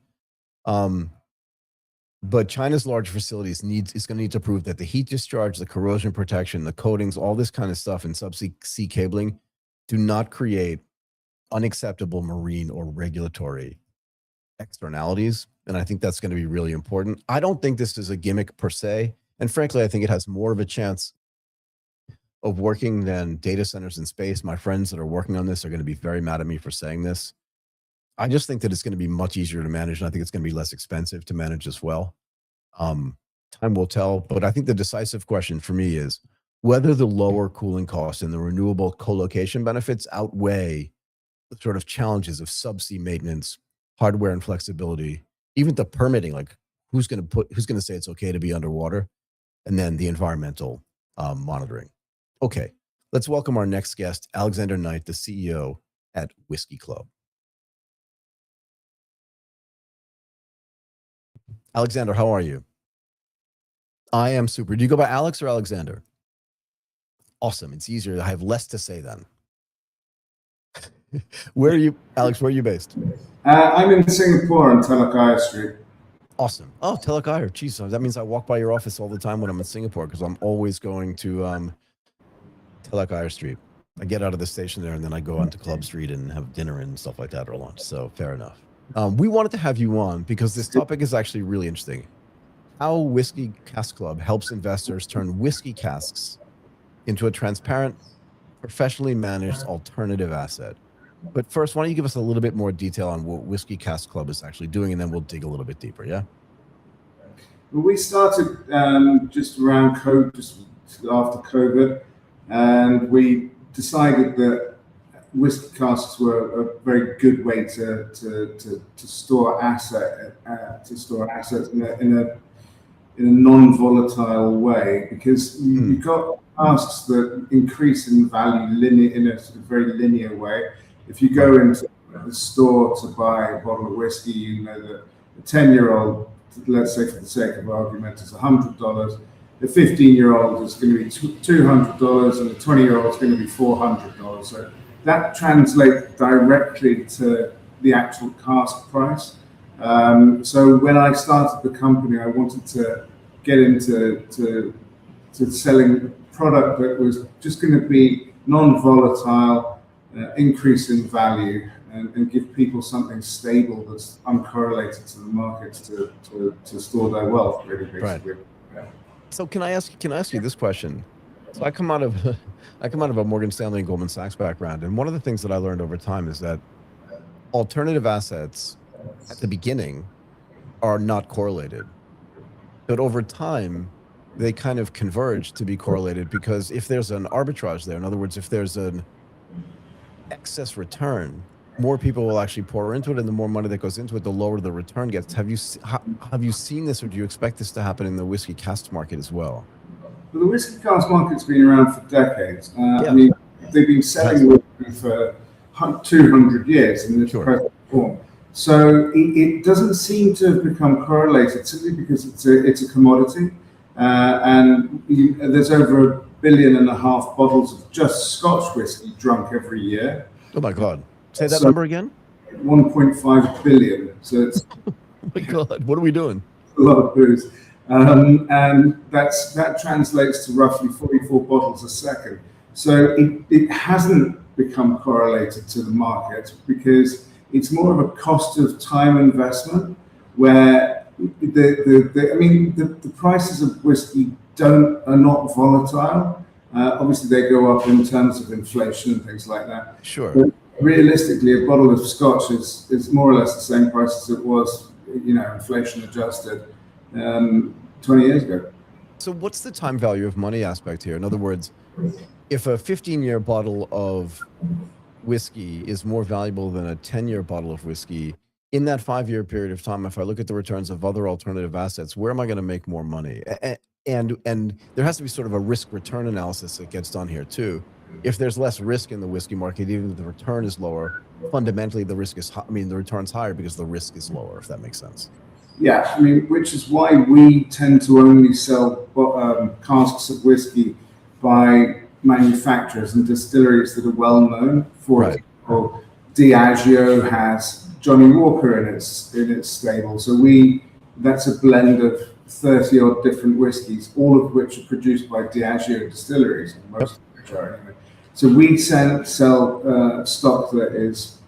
But China's large facilities is going to need to prove that the heat discharge, the corrosion protection, the coatings, all this kind of stuff in subsea cabling do not create unacceptable marine or regulatory externalities. And I think that's going to be really important. I don't think this is a gimmick per se. And frankly, I think it has more of a chance of working than data centers in space. My friends that are working on this are going to be very mad at me for saying this. I just think that it's going to be much easier to manage. And I think it's going to be less expensive to manage as well. Time will tell. But I think the decisive question for me is whether the lower cooling costs and the renewable co-location benefits outweigh the sort of challenges of subsea maintenance, hardware and flexibility, even the permitting, like who's going to say it's okay to be underwater, and then the environmental monitoring. Okay, let's welcome our next guest, Alexander Knight, the CEO at Whiskey Club. Alexander, how are you? I am super. Do you go by Alex or Alexander? Awesome. It's easier. I have less to say then. Where are you, Alex? Where are you based? I'm in Singapore on Telok Street. Awesome. Oh, Telok Ayer. Geez, so that means I walk by your office all the time when I'm in Singapore because I'm always going to Telok Ayer Street. I get out of the station there and then I go onto Club Street and have dinner and stuff like that or lunch. So fair enough. We wanted to have you on because this topic is actually really interesting. How Whiskey Cask Club helps investors turn whiskey casks into a transparent, professionally managed alternative asset. But first, why don't you give us a little bit more detail on what Whiskey Cask Club is actually doing, and then we'll dig a little bit deeper, yeah? Well, we started just around COVID, just after COVID, and we decided that whiskey casks were a very good way to store assets in a non-volatile way, because you've got casks that increase in value in a sort of very linear way. If you go into the store to buy a bottle of whiskey, you know that the 10-year-old, let's say for the sake of argument, is $100. The 15-year-old is going to be $200, and the 20-year-old is going to be $400. So that translates directly to the actual cask price. So when I started the company, I wanted to get into selling a product that was just going to be non-volatile, increase in value, and give people something stable that's uncorrelated to the markets to store their wealth, really, basically. Right. Yeah. So can I ask you this question? So I come out of a Morgan Stanley and Goldman Sachs background, and one of the things that I learned over time is that alternative assets at the beginning are not correlated, but over time they kind of converge to be correlated, because if there's an arbitrage there, in other words, if there's an excess return, more people will actually pour into it, and the more money that goes into it, the lower the return gets. Have you seen this, or do you expect this to happen in the whiskey cask market as well? Well, the whiskey cask market's been around for decades. I mean, they've been selling whiskey for 200 years in this present form. So it doesn't seem to have become correlated, simply because it's a commodity, and there's over 1.5 billion bottles of just Scotch whiskey drunk every year. Oh my God! Say that number again. 1.5 billion. So it's oh my God! What are we doing? A lot of booze, and that translates to roughly 44 bottles a second. So it hasn't become correlated to the market, because it's more of a cost of time investment, where the prices of whiskey are not volatile. Obviously, they go up in terms of inflation and things like that. Sure. But realistically, a bottle of Scotch is more or less the same price as it was, inflation adjusted 20 years ago. So what's the time value of money aspect here? In other words, if a 15-year bottle of whiskey is more valuable than a 10-year bottle of whiskey, in that 5-year period of time, if I look at the returns of other alternative assets, where am I going to make more money? And there has to be sort of a risk-return analysis that gets done here too. If there's less risk in the whiskey market, even if the return is lower, fundamentally the risk is, the return's higher because the risk is lower, if that makes sense. Yeah, I mean, which is why we tend to only sell casks of whiskey by manufacturers and distilleries that are well known. For example, Diageo has Johnny Walker in its stable, so that's a blend of 30 odd different whiskies, all of which are produced by Diageo distilleries, most of which are anyway. So we sell stock that is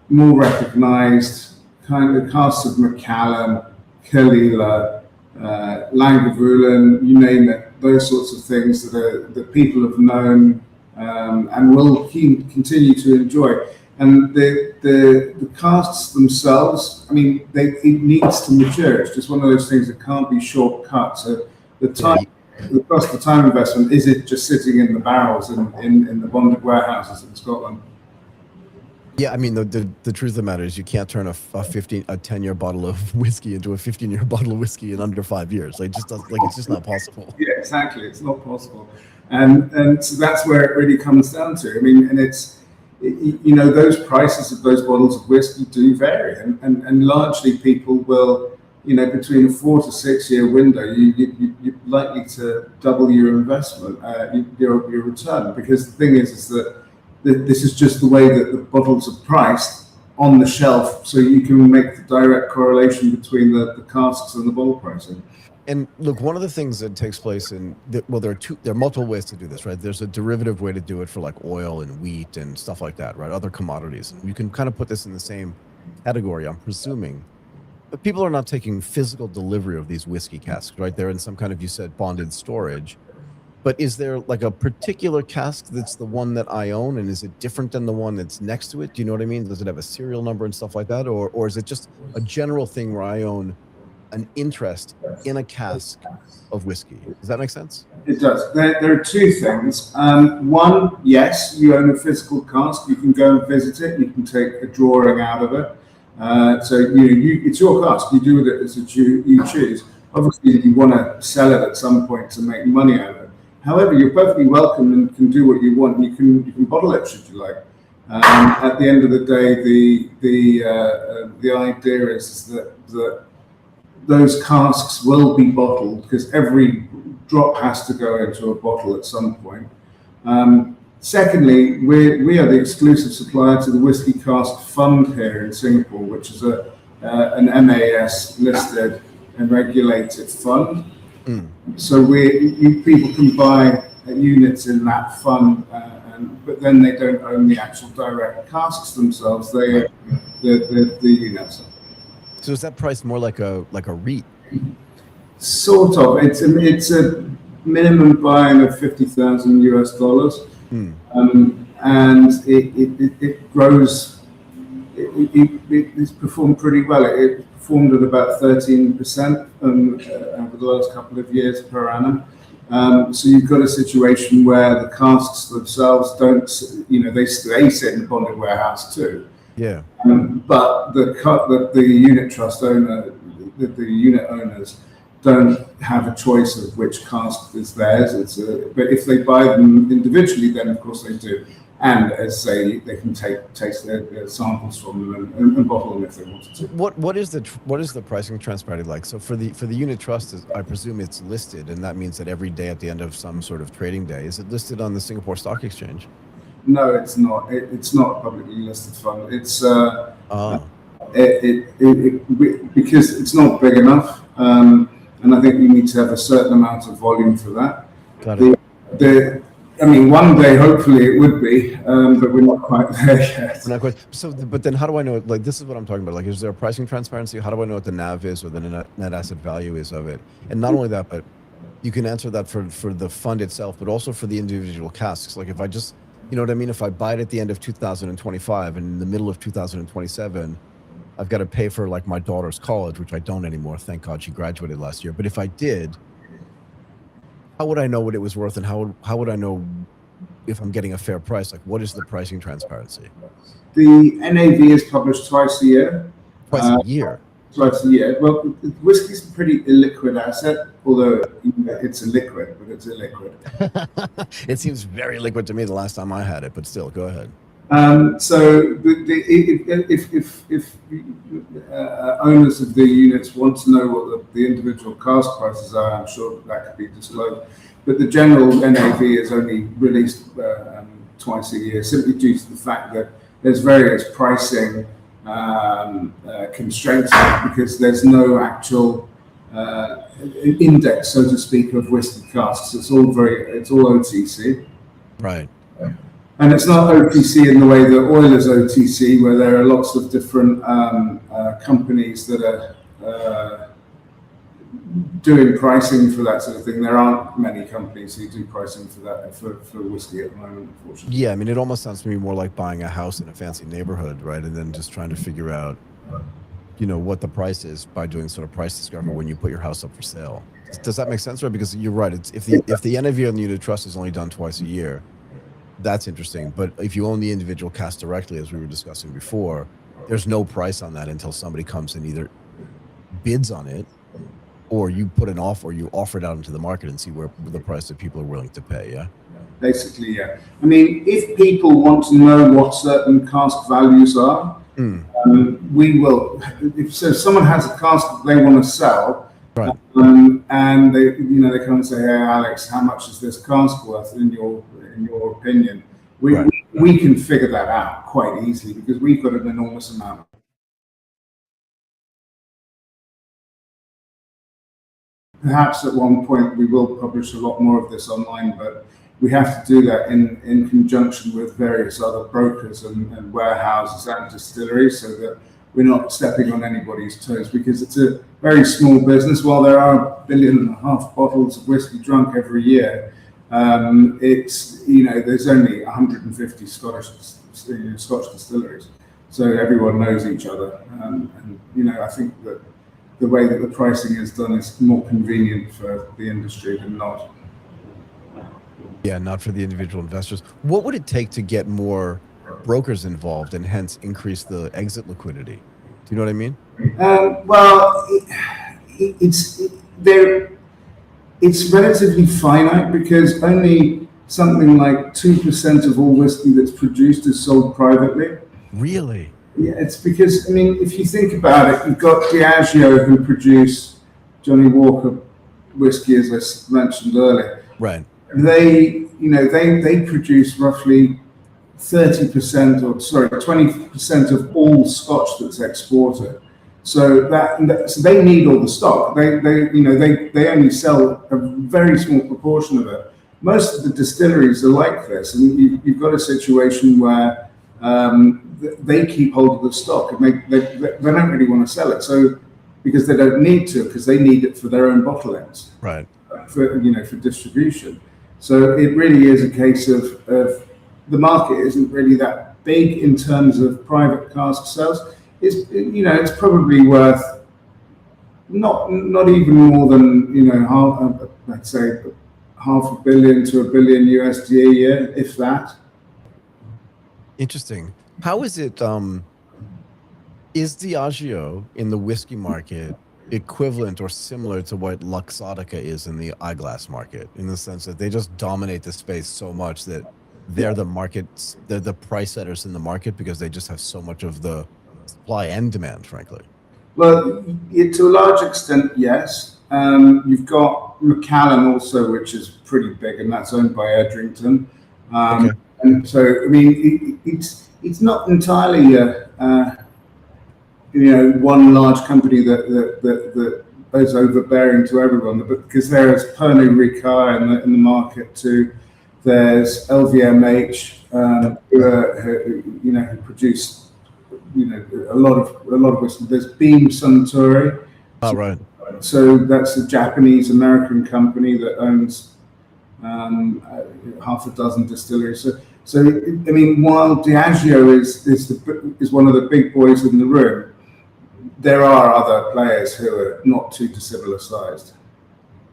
more recognized, kind of casks of Macallan, Kalila, Lagavulin, you name it, those sorts of things that people have known and will continue to enjoy. And the casks themselves, I mean, it needs to mature. It's just one of those things that can't be shortcut. So the cost of time investment, is it just sitting in the barrels in the bonded warehouses in Scotland? Yeah, I mean, the truth of the matter is you can't turn a 10-year bottle of whiskey into a 15-year bottle of whiskey in under 5 years. Like, it's just not possible. Yeah, exactly. It's not possible. And so that's where it really comes down to. I mean, and it's, those prices of those bottles of whiskey do vary. And largely people will, between a 4 to 6 year window, you're likely to double your investment, your return. Because the thing is that this is just the way that the bottles are priced on the shelf, so you can make the direct correlation between the casks and the bottle pricing. And look, one of the things that takes place there are multiple ways to do this, right? There's a derivative way to do it for like oil and wheat and stuff like that, right? Other commodities. And you can kind of put this in the same category, I'm presuming. But people are not taking physical delivery of these whiskey casks, right? They're in some kind of, you said, bonded storage. But is there like a particular cask that's the one that I own, and is it different than the one that's next to it? Do you know what I mean? Does it have a serial number and stuff like that? Or is it just a general thing where I own an interest in a cask of whiskey? Does that make sense? It does. There are two things. One, yes, you own a physical cask. You can go and visit it. You can take a drawing out of it. So it's your cask. You do with it as you choose. Obviously, you want to sell it at some point to make money out of it. However, you're perfectly welcome and can do what you want. You can bottle it should you like. At the end of the day, the idea is that those casks will be bottled because every drop has to go into a bottle at some point. Secondly, we are the exclusive supplier to the Whiskey Cask Fund here in Singapore, which is an MAS listed and regulated fund. So people can buy units in that fund, but then they don't own the actual direct casks themselves. They own the units. So is that priced more like a REIT? Sort of. It's a minimum buying of $50,000 US, and it grows. It's performed pretty well. It performed at about 13% over the last couple of years per annum. So you've got a situation where the casks themselves don't, they sit in the bonded warehouse too. Yeah. But the unit trust owner, the unit owners don't have a choice of which cask is theirs. But if they buy them individually, then of course they do. And as say, they can taste their samples from them and bottle them if they wanted to. What is the pricing transparency like? So for the unit trust, I presume it's listed, and that means that every day at the end of some sort of trading day, is it listed on the Singapore Stock Exchange? No, it's not. It's not a publicly listed fund. It's because it's not big enough, and I think you need to have a certain amount of volume for that. Got it. One day, hopefully it would be, but we're not quite there yet. We're not quite. So, but then how do I know, like, this is what I'm talking about. Like, is there a pricing transparency? How do I know what the NAV is or the net asset value is of it? And not only that, but you can answer that for the fund itself, but also for the individual casks. Like if I just, you know what I mean? If I buy it at the end of 2025 and in the middle of 2027, I've got to pay for like my daughter's college, which I don't anymore. Thank God she graduated last year. But if I did, how would I know what it was worth, and how would I know if I'm getting a fair price? Like, what is the pricing transparency? The NAV is published twice a year. Twice a year? Twice a year. Well, whiskey is a pretty illiquid asset, although it's a liquid, but it's illiquid. It seems very liquid to me the last time I had it, but still, go ahead. So if owners of the units want to know what the individual cask prices are, I'm sure that could be disclosed. But the general NAV is only released twice a year, simply due to the fact that there's various pricing constraints because there's no actual index, so to speak, of whiskey casks. It's all OTC. Right. And it's not OTC in the way that oil is OTC, where there are lots of different companies that are doing pricing for that sort of thing. There aren't many companies who do pricing for that for whiskey at the moment, unfortunately. Yeah, I mean, it almost sounds to me more like buying a house in a fancy neighborhood, right? And then just trying to figure out, what the price is by doing sort of price discovery when you put your house up for sale. Does that make sense, right? Because you're right. It's if the NAV on the unit trust is only done twice a year, that's interesting. But if you own the individual cask directly, as we were discussing before, there's no price on that until somebody comes and either bids on it, or you put an offer, or you offer it out into the market and see where the price that people are willing to pay. Yeah. Basically, yeah. I mean, if people want to know what certain cask values are, we will. If someone has a cask that they want to sell, right, and they come and say, "Hey, Alex, how much is this cask worth in your opinion?" We can figure that out quite easily because we've got an enormous amount. Perhaps at one point we will publish a lot more of this online, but we have to do that in conjunction with various other brokers and warehouses and distilleries so that we're not stepping on anybody's toes, because it's a very small business. While there are 1.5 billion bottles of whiskey drunk every year, it's, there's only 150 Scotch distilleries. So everyone knows each other. And I think that the way that the pricing is done is more convenient for the industry than not. Yeah, not for the individual investors. What would it take to get more brokers involved and hence increase the exit liquidity? Do you know what I mean? Well, it's relatively finite because only something like 2% of all whiskey that's produced is sold privately. Really? Yeah, it's because, if you think about it, you've got Diageo who produce Johnny Walker whiskey, as I mentioned earlier. Right. They produce roughly 30% 20% of all Scotch that's exported. So they need all the stock. They only sell a very small proportion of it. Most of the distilleries are like this, and you've got a situation where they keep hold of the stock, and they don't really want to sell it. So because they don't need to, because they need it for their own bottle ends, right? For distribution. So it really is a case of the market isn't really that big in terms of private cask sales. It's probably worth not even more than let's say $500 million to $1 billion USD a year, if that. Interesting. How is it? Is Diageo in the whiskey market equivalent or similar to what Luxottica is in the eyeglass market, in the sense that they just dominate the space so much that they're the price setters in the market because they just have so much of the supply and demand, frankly? Well, to a large extent, yes. You've got Macallan also, which is pretty big, and that's owned by Edrington. Okay. And so, it's not entirely one large company that is overbearing to everyone, but because there's Pernod Ricard in the market too. There's LVMH who produce a lot of whiskey. There's Beam Suntory. Oh, right. So that's a Japanese American company that owns half a dozen distilleries. So while Diageo is one of the big boys in the room, there are other players who are not too dissimilar sized.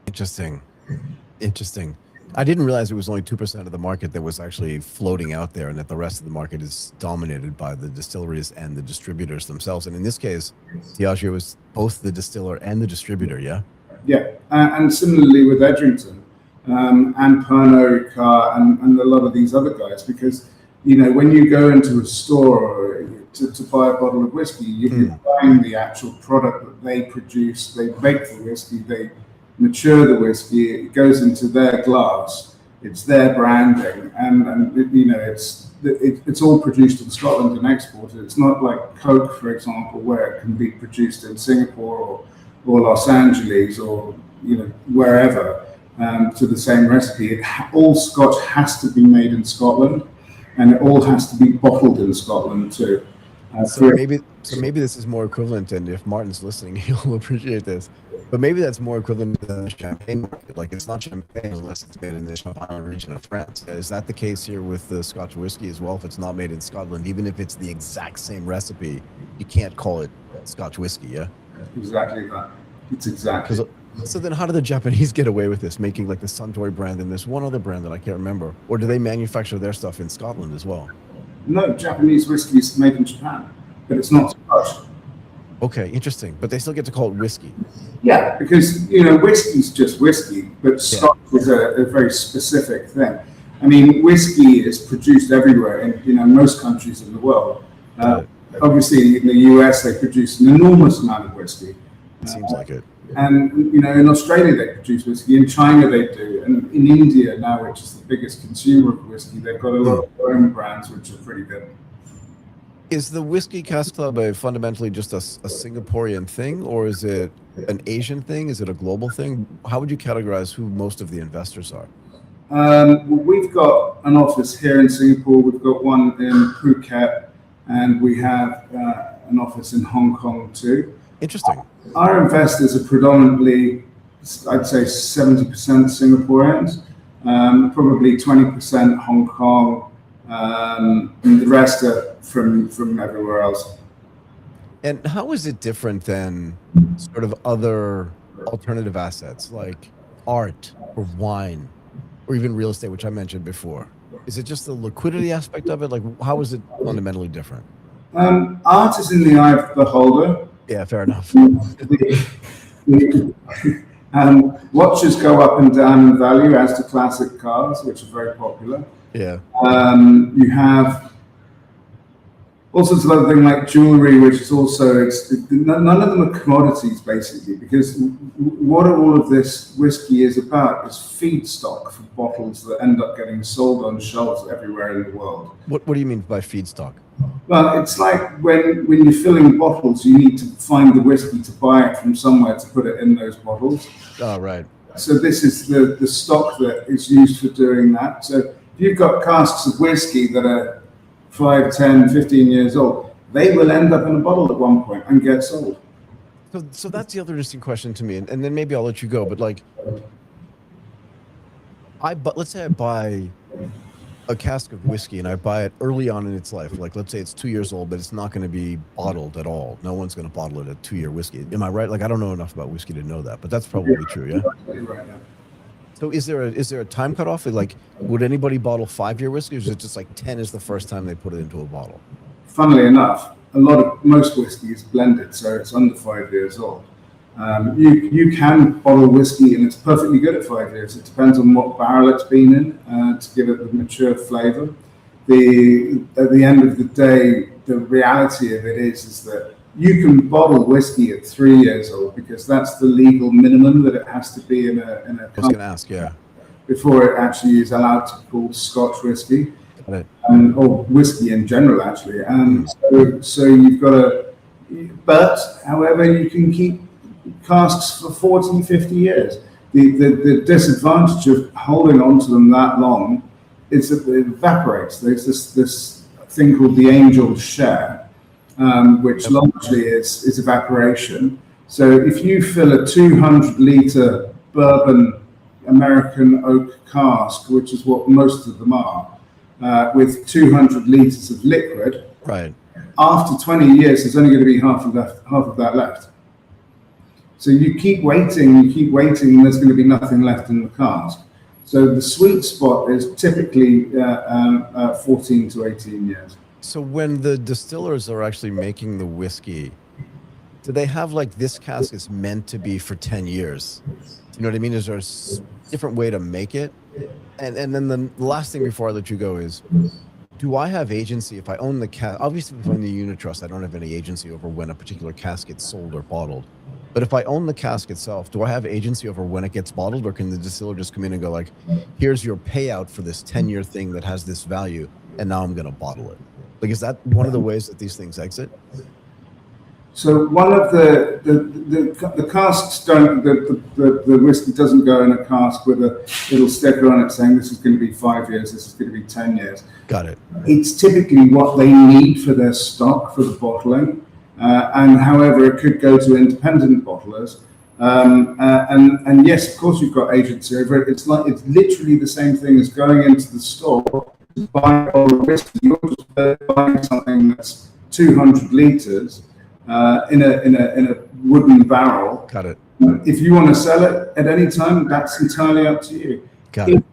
Interesting. I didn't realize it was only 2% of the market that was actually floating out there, and that the rest of the market is dominated by the distilleries and the distributors themselves. And in this case, Diageo is both the distiller and the distributor, yeah? Yeah, and similarly with Edrington and Pernod Ricard and a lot of these other guys, because when you go into a store to buy a bottle of whiskey, you're buying the actual product that they produce. They make the whiskey, they mature the whiskey, it goes into their glass, it's their branding, and it's all produced in Scotland and exported. It's not like Coke, for example, where it can be produced in Singapore or Los Angeles or wherever to the same recipe. All Scotch has to be made in Scotland, and it all has to be bottled in Scotland too. So maybe this is more equivalent, and if Martin's listening, he'll appreciate this. But maybe that's more equivalent to the champagne market. Like, it's not champagne unless it's made in the Champagne region of France. Is that the case here with the Scotch whiskey as well? If it's not made in Scotland, even if it's the exact same recipe, you can't call it Scotch whiskey, yeah? Exactly that. It's exactly. So then how do the Japanese get away with this, making like the Suntory brand and this one other brand that I can't remember? Or do they manufacture their stuff in Scotland as well? No, Japanese whiskey is made in Japan, but it's not Scotch. Okay, interesting. But they still get to call it whiskey. Yeah, because whiskey's just whiskey, but Scotch is a very specific thing. I mean, whiskey is produced everywhere in most countries in the world. Obviously, in the US, they produce an enormous amount of whiskey. It seems like it. And in Australia they produce whiskey. In China they do, and in India now, which is the biggest consumer of whiskey, they've got a lot of their own brands which are pretty good. Is the Whiskey Cask Club fundamentally just a Singaporean thing, or is it an Asian thing? Is it a global thing? How would you categorize who most of the investors are? We've got an office here in Singapore. We've got one in Phuket, and we have an office in Hong Kong too. Interesting. Our investors are predominantly, I'd say, 70% Singaporeans, probably 20% Hong Kong, and the rest are from everywhere else. And how is it different than sort of other alternative assets like art or wine or even real estate, which I mentioned before? Is it just the liquidity aspect of it? Like, how is it fundamentally different? Art is in the eye of the beholder. Yeah, fair enough. Watches go up and down in value, as do classic cars, which are very popular. Yeah. You have all sorts of other things like jewelry, which is also, none of them are commodities basically, because what all of this whiskey is about is feedstock for bottles that end up getting sold on shelves everywhere in the world. What do you mean by feedstock? Well, it's like when you're filling bottles, you need to find the whiskey to buy it from somewhere to put it in those bottles. Oh, right. So this is the stock that is used for doing that. So if you've got casks of whiskey that are 5, 10, 15 years old, they will end up in a bottle at one point and get sold. So that's the other interesting question to me, and then maybe I'll let you go. But like, let's say I buy a cask of whiskey and I buy it early on in its life. Like, let's say it's 2 years old, but it's not going to be bottled at all. No one's going to bottle it a 2-year whiskey. Am I right? Like, I don't know enough about whiskey to know that, but that's probably true. Yeah. Right. So is there a time cutoff? Like, would anybody bottle 5-year whiskey, or is it just like 10 is the first time they put it into a bottle? Funnily enough, most whiskey is blended, so it's under 5 years old. You can bottle whiskey and it's perfectly good at 5 years. It depends on what barrel it's been in to give it the mature flavor. At the end of the day, the reality of it is that you can bottle whiskey at 3 years old because that's the legal minimum that it has to be in a I was going to ask, yeah. Before it actually is allowed to be called Scotch whiskey. Got it. Or whiskey in general, actually. So you've got but however, you can keep casks for 40, 50 years. The disadvantage of holding on to them that long is that it evaporates. There's this thing called the angel share, which largely is evaporation. So if you fill a 200-liter bourbon American oak cask, which is what most of them are, with 200 liters of liquid, right, after 20 years, there's only going to be half of that left. So you keep waiting, and there's going to be nothing left in the cask. So the sweet spot is typically 14 to 18 years. So when the distillers are actually making the whiskey, do they have like, this cask is meant to be for 10 years? You know what I mean? Is there a different way to make it? And then the last thing before I let you go is, do I have agency if I own the obviously if I own the unit trust, I don't have any agency over when a particular cask gets sold or bottled. But if I own the cask itself, do I have agency over when it gets bottled, or can the distiller just come in and go like, here's your payout for this 10-year thing that has this value, and now I'm going to bottle it? Like, is that one of the ways that these things exit? So one of the casks don't, the whiskey doesn't go in a cask with a little sticker on it saying this is going to be 5 years, this is going to be 10 years. Got it. It's typically what they need for their stock for the bottling. And however, it could go to independent bottlers. And yes, of course, you've got agency over it. It's literally the same thing as going into the store, buying a bottle of whiskey. You're just buying something that's 200 liters in a wooden barrel. Got it. If you want to sell it at any time, that's entirely up to you. Got it.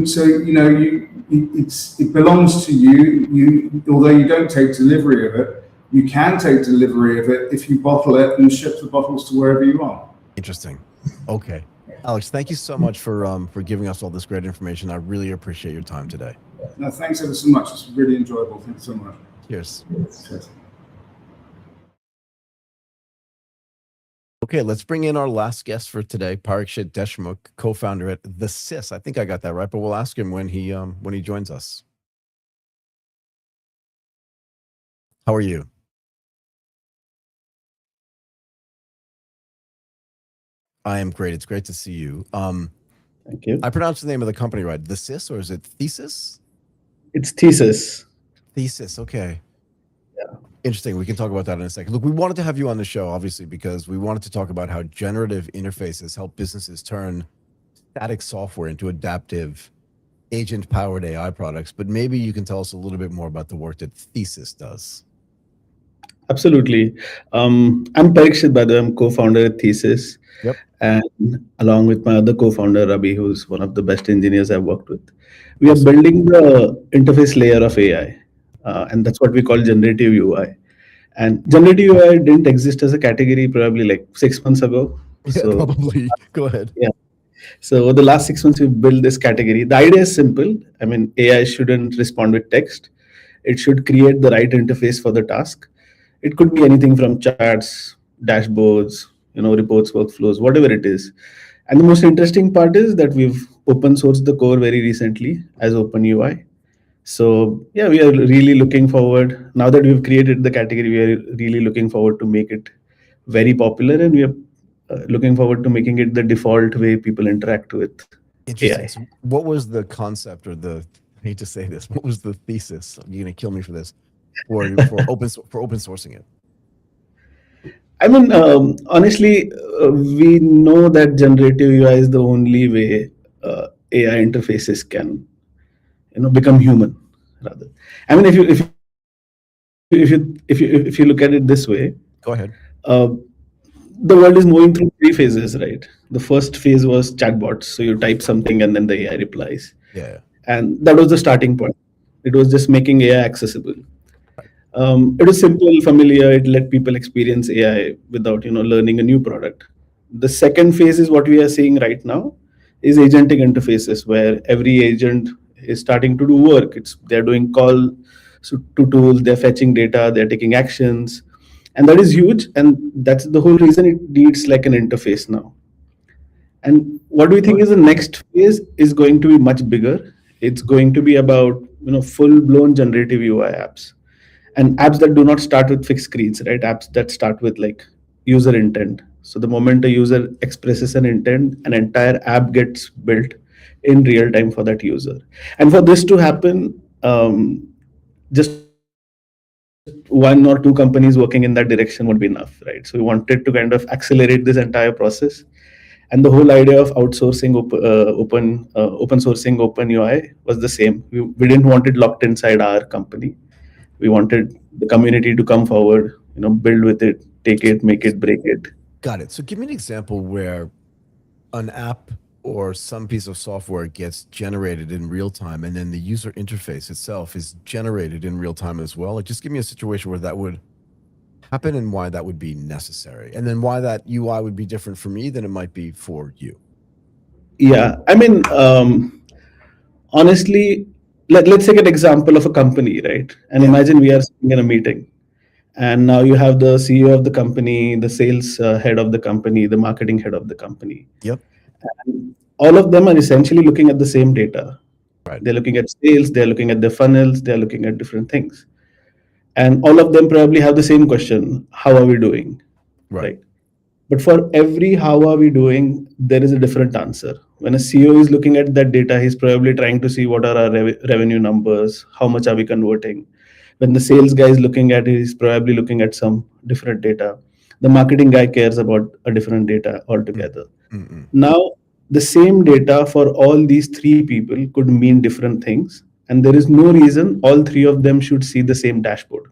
So it belongs to you. Although you don't take delivery of it, you can take delivery of it if you bottle it and ship the bottles to wherever you want. Interesting. Okay. Alex, thank you so much for giving us all this great information. I really appreciate your time today. No, thanks ever so much. It's really enjoyable. Thanks so much. Cheers. Cheers. Okay, let's bring in our last guest for today, Parikshit Deshmukh, co-founder at The Sis. I think I got that right, but we'll ask him when he joins us. How are you? I am great. It's great to see you. Thank you. I pronounced the name of the company right. The Sis, or is it Thesis? It's Thesis. Thesis. Okay. Yeah. Interesting. We can talk about that in a second. Look, we wanted to have you on the show, obviously, because we wanted to talk about how generative interfaces help businesses turn static software into adaptive, agent-powered AI products. But maybe you can tell us a little bit more about the work that Thesis does. Absolutely. I'm Parikshit, by the way. I'm co-founder at Thesis. Yep. And along with my other co-founder, Rabi, who's one of the best engineers I've worked with, we are building the interface layer of AI. And that's what we call generative UI. And generative UI didn't exist as a category probably like 6 months ago. Yeah, probably. Go ahead. Yeah. So over the last 6 months, we've built this category. The idea is simple. I mean, AI shouldn't respond with text. It should create the right interface for the task. It could be anything from charts, dashboards, reports, workflows, whatever it is. And the most interesting part is that we've open sourced the core very recently as OpenUI. So yeah, we are really looking forward. Now that we've created the category, we are really looking forward to make it very popular, and we are looking forward to making it the default way people interact with Interesting. AI. So what was the concept, or I hate to say this, what was the thesis? You're going to kill me for this, for open sourcing it? I mean, honestly, we know that generative UI is the only way AI interfaces can, become human. Rather, I mean, if you look at it this way, Go ahead. The world is moving through 3 phases, right? The first phase was chatbots, so you type something and then the AI replies. Yeah. And that was the starting point. It was just making AI accessible. It was simple, familiar. It let people experience AI without, learning a new product. The second phase is what we are seeing right now, is agentic interfaces, where every agent is starting to do work. They're doing calls to tools, they're fetching data, they're taking actions, and that is huge. And that's the whole reason it needs like an interface now. And what do we think is the next phase is going to be much bigger? It's going to be about full-blown generative UI apps, and apps that do not start with fixed screens, right? Apps that start with like user intent. So the moment a user expresses an intent, an entire app gets built in real time for that user. And for this to happen, just 1 or 2 companies working in that direction would be enough, right? So we wanted to kind of accelerate this entire process. And the whole idea of outsourcing open sourcing OpenUI was the same. We didn't want it locked inside our company. We wanted the community to come forward, build with it, take it, make it, break it. Got it. So give me an example where an app or some piece of software gets generated in real time, and then the user interface itself is generated in real time as well. Like, just give me a situation where that would happen and why that would be necessary, and then why that UI would be different for me than it might be for you. Yeah, I mean, honestly, let's take an example of a company, right? And imagine we are sitting in a meeting, and now you have the CEO of the company, the sales head of the company, the marketing head of the company. Yep. And all of them are essentially looking at the same data. Right. They're looking at sales, they're looking at their funnels, they're looking at different things. And all of them probably have the same question: how are we doing? Right. But for every how are we doing, there is a different answer. When a CEO is looking at that data, he's probably trying to see what are our revenue numbers, how much are we converting. When the sales guy is looking at it, he's probably looking at some different data. The marketing guy cares about a different data altogether. Mm-mm. Now, the same data for all these three people could mean different things, and there is no reason all three of them should see the same dashboard.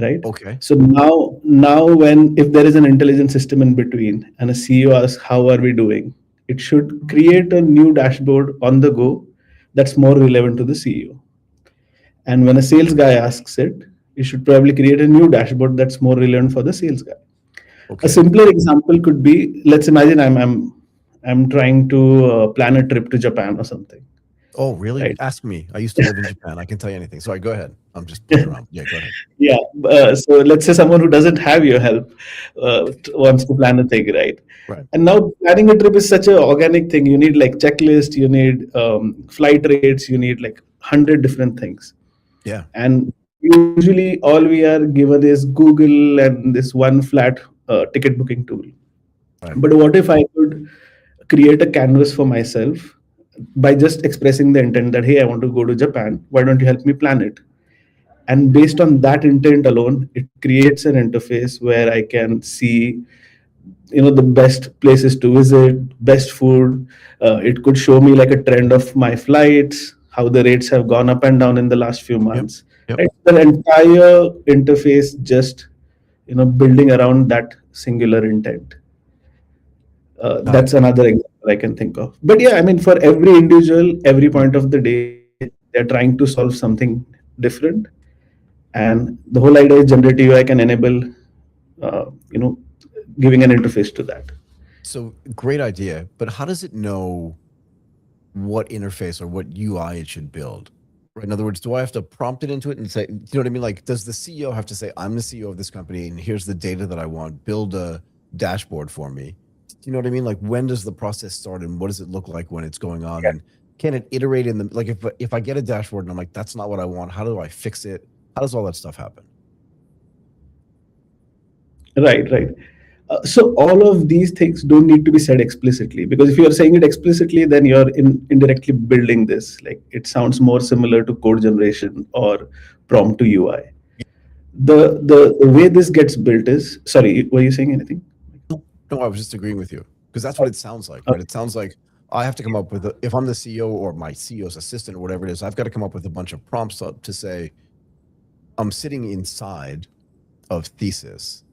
Right. Okay. So now when if there is an intelligent system in between and a CEO asks how are we doing, it should create a new dashboard on the go that's more relevant to the CEO. And when a sales guy asks it, it should probably create a new dashboard that's more relevant for the sales guy. Okay. A simpler example could be, let's imagine I'm trying to plan a trip to Japan or something. Oh, really? Right. Ask me. I used to live in Japan. I can tell you anything. Sorry, go ahead. I'm just playing around. Yeah, go ahead. Yeah. So let's say someone who doesn't have your help wants to plan a thing, right? Right. And now planning a trip is such an organic thing. You need like checklist, you need flight rates, you need like 100 different things. Yeah. And usually all we are given is Google and this one flat ticket booking tool. Right. But what if I could create a canvas for myself by just expressing the intent that, hey, I want to go to Japan. Why don't you help me plan it? And based on that intent alone, it creates an interface where I can see, the best places to visit, best food. It could show me like a trend of my flights, how the rates have gone up and down in the last few months. Yep. Right? The entire interface just, building around that singular intent. That's another example I can think of. But yeah, I mean, for every individual, every point of the day, they're trying to solve something different. And the whole idea is generative AI can enable, giving an interface to that. So great idea. But how does it know what interface or what UI it should build? Right? In other words, do I have to prompt it into it and say, you know what I mean? Like, does the CEO have to say, I'm the CEO of this company and here's the data that I want, build a dashboard for me? Do you know what I mean? Like, when does the process start and what does it look like when it's going on? And can it iterate in the, like, if I get a dashboard and I'm like, that's not what I want, how do I fix it? How does all that stuff happen? Right. So all of these things don't need to be said explicitly, because if you're saying it explicitly, then you're indirectly building this. Like, it sounds more similar to code generation or prompt to UI. The way this gets built is, sorry, were you saying anything? No, I was just agreeing with you because that's what it sounds like, right? It sounds like I have to come up with, if I'm the CEO or my CEO's assistant or whatever it is, I've got to come up with a bunch of prompts to say, I'm sitting inside of Thesis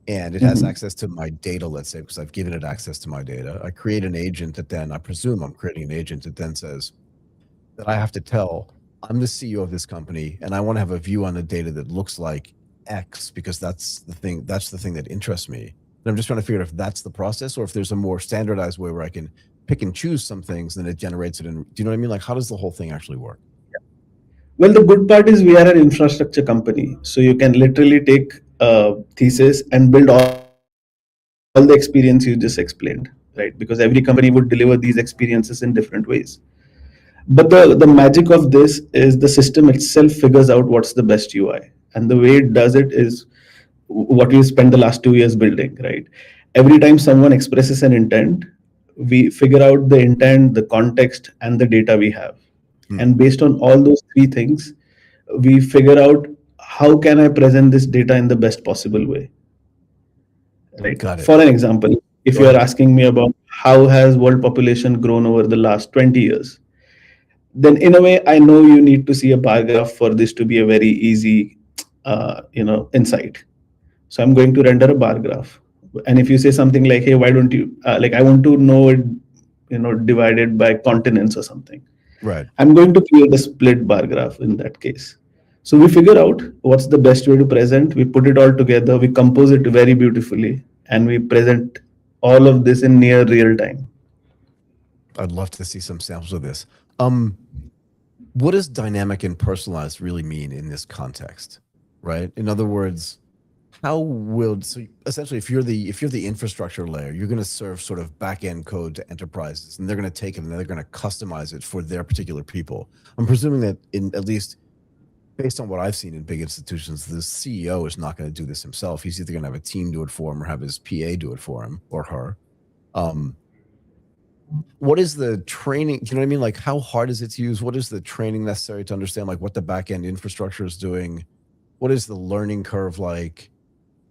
and it has access to my data, let's say, because I've given it access to my data. I create an agent that then, I presume I'm creating an agent that then says that I have to tell, I'm the CEO of this company and I want to have a view on the data that looks like X because that's the thing that interests me. And I'm just trying to figure out if that's the process or if there's a more standardized way where I can pick and choose some things and it generates it. And do you know what I mean? Like, how does the whole thing actually work? Well, the good part is we are an infrastructure company. So you can literally take Thesis and build all the experience you just explained, right? Because every company would deliver these experiences in different ways. But the magic of this is the system itself figures out what's the best UI. And the way it does it is what we spent the last 2 years building, right? Every time someone expresses an intent, we figure out the intent, the context, and the data we have. And based on all those three things, we figure out how can I present this data in the best possible way. Right. Got it. For an example, if you are asking me about how has world population grown over the last 20 years, then in a way, I know you need to see a bar graph for this to be a very easy, insight. So I'm going to render a bar graph. And if you say something like, hey, why don't you, I want to know it, divided by continents or something. Right. I'm going to create a split bar graph in that case. So we figure out what's the best way to present. We put it all together. We compose it very beautifully. And we present all of this in near real time. I'd love to see some samples of this. what does dynamic and personalized really mean in this context, right? In other words, so essentially if you're the infrastructure layer, you're going to serve sort of back-end code to enterprises, and they're going to take it and they're going to customize it for their particular people. I'm presuming that, in at least based on what I've seen in big institutions, the CEO is not going to do this himself. He's either going to have a team do it for him or have his PA do it for him or her. What is the training? Do you know what I mean? Like, how hard is it to use? What is the training necessary to understand like what the back-end infrastructure is doing? What is the learning curve like?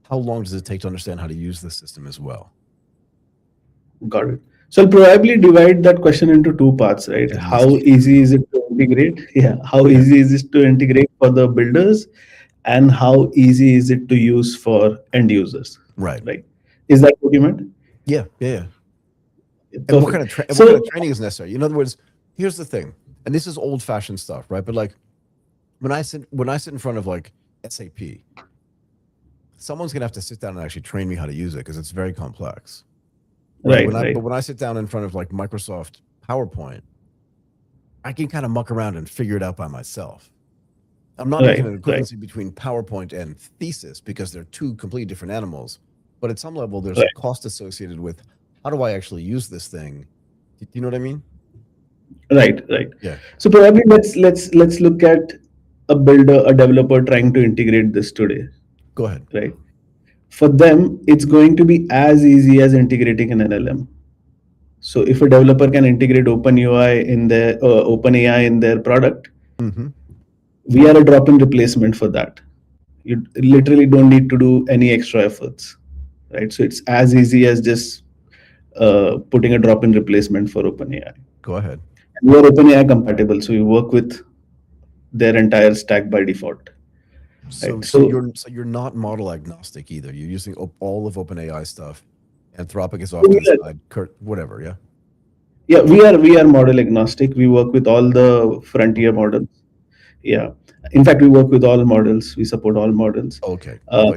How long does it take to understand how to use the system as well? Got it. So I'll probably divide that question into two parts, right? How easy is it to integrate? Yeah. How easy is it to integrate for the builders, and how easy is it to use for end users? Right. Right. Is that what you meant? Yeah. And what kind of training is necessary? In other words, here's the thing, and this is old-fashioned stuff, right? But like when I sit in front of like SAP, someone's gonna have to sit down and actually train me how to use it because it's very complex. Right. But when I sit down in front of like Microsoft PowerPoint, I can kind of muck around and figure it out by myself. I'm not making an equivalency between PowerPoint and Thesis because they're two completely different animals. But at some level, there's a cost associated with how do I actually use this thing? Do you know what I mean? Right. Yeah. So probably let's look at a developer trying to integrate this today. Go ahead. Right. For them, it's going to be as easy as integrating an LLM. So if a developer can integrate OpenAI in their product, we are a drop-in replacement for that. You literally don't need to do any extra efforts, right? So it's as easy as just putting a drop-in replacement for OpenAI. Go ahead. And we are OpenAI compatible, so we work with their entire stack by default. So, right? so you're not model agnostic either. You're using all of OpenAI stuff. Anthropic is off to the side. Whatever, yeah. Yeah, we are model agnostic. We work with all the frontier models. Yeah. In fact, we work with all models. We support all models. Okay. I'm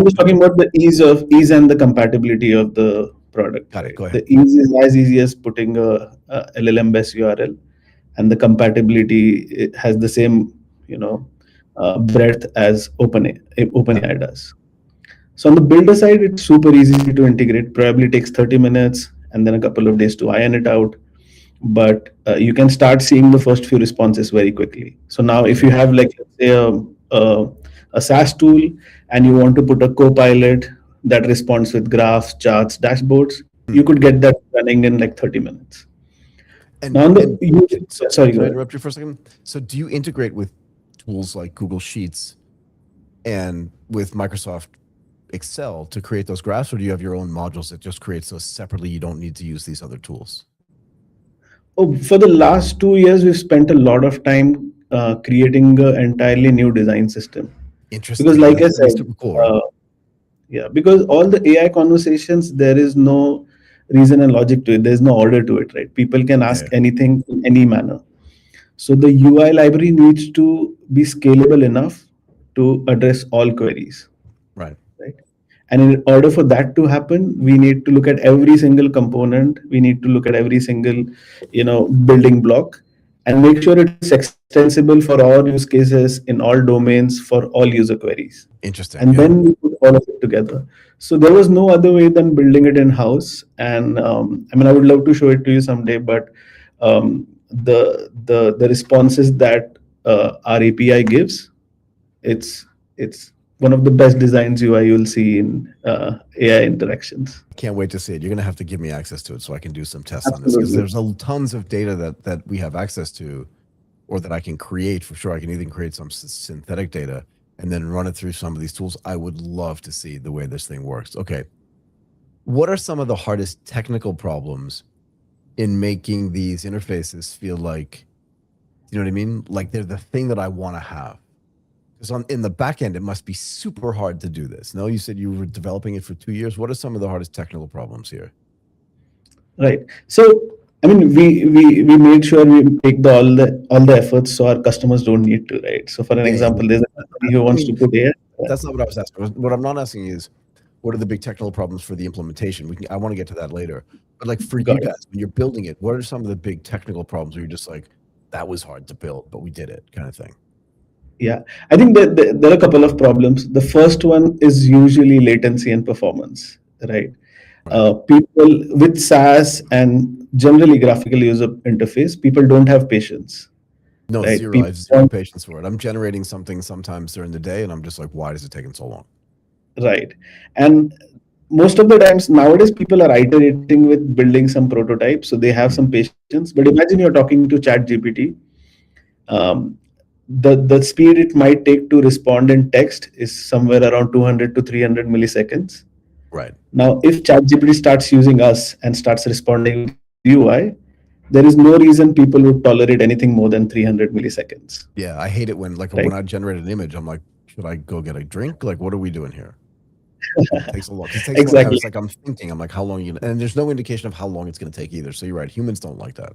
just talking about the ease and the compatibility of the product. Got it. Go ahead. The ease is as easy as putting a LLM based URL, and the compatibility has the same, breadth as OpenAI does. So on the builder side, it's super easy to integrate. Probably takes 30 minutes and then a couple of days to iron it out. But you can start seeing the first few responses very quickly. So now if you have like, let's say a SaaS tool and you want to put a co-pilot that responds with graphs, charts, dashboards, you could get that running in like 30 minutes. Sorry, can I interrupt you for a second? So do you integrate with tools like Google Sheets and with Microsoft Excel to create those graphs, or do you have your own modules that just creates those separately? You don't need to use these other tools. Oh, for the last 2 years, we've spent a lot of time creating an entirely new design system. Interesting. Because like I said, super cool. Because all the AI conversations, there is no reason and logic to it. There's no order to it, right? People can ask anything in any manner. So the UI library needs to be scalable enough to address all queries. Right. And in order for that to happen, we need to look at every single component. We need to look at every single, building block and make sure it's extensible for all use cases in all domains for all user queries. Interesting. And then we put all of it together. So there was no other way than building it in-house. And I would love to show it to you someday, but the responses that our API gives, it's one of the best designs UI you'll see in AI interactions. Can't wait to see it. You're going to have to give me access to it so I can do some tests on this, because there's tons of data that we have access to, or that I can create for sure. I can even create some synthetic data and then run it through some of these tools. I would love to see the way this thing works. Okay. What are some of the hardest technical problems in making these interfaces feel like, you know what I mean? Like they're the thing that I want to have. Because in the back end, it must be super hard to do this. No, you said you were developing it for 2 years. What are some of the hardest technical problems here? Right. So, we made sure we take all the efforts so our customers don't need to, right? So for an example, there's a company who wants to put AI. That's not what I was asking. What I'm not asking is, what are the big technical problems for the implementation? I want to get to that later. But like for you guys, when you're building it, what are some of the big technical problems where you're just like, that was hard to build, but we did it, kind of thing. Yeah, I think that there are a couple of problems. The first one is usually latency and performance, right? People with SaaS and generally graphical user interface, people don't have patience. No, right? zero. I People have zero don't- patience for it. I'm generating something sometimes during the day, and I'm just like, why is it taking so long? Right. And most of the times nowadays, people are iterating with building some prototype, so they have some patience. But imagine you're talking to ChatGPT. The speed it might take to respond in text is somewhere around 200 to 300 milliseconds. Right. Now, if ChatGPT starts using us and starts responding with UI, there is no reason people would tolerate anything more than 300 milliseconds. Yeah, I hate it when when I generate an image, I'm like, should I go get a drink? Like, what are we doing here? It takes a long. It takes a long time. It's like I'm thinking. I'm like, how long and there's no indication of how long it's going to take either. So you're right. Humans don't like that.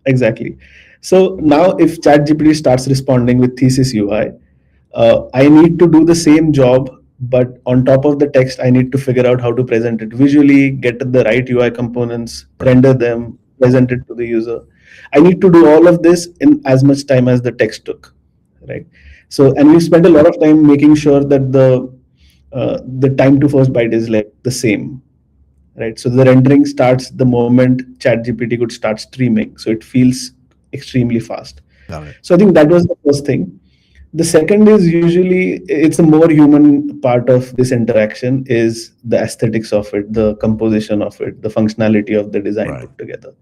Exactly. So now if ChatGPT starts responding with thesis UI, I need to do the same job, but on top of the text, I need to figure out how to present it visually, get the right UI components, render them, present it to the user. I need to do all of this in as much time as the text took, right? So, and we spend a lot of time making sure that the time to first byte is like the same, right? So the rendering starts the moment ChatGPT could start streaming, so it feels extremely fast. Got it. So I think that was the first thing. The second is usually it's a more human part of this interaction is the aesthetics of it, the composition of it, the functionality of the design put together.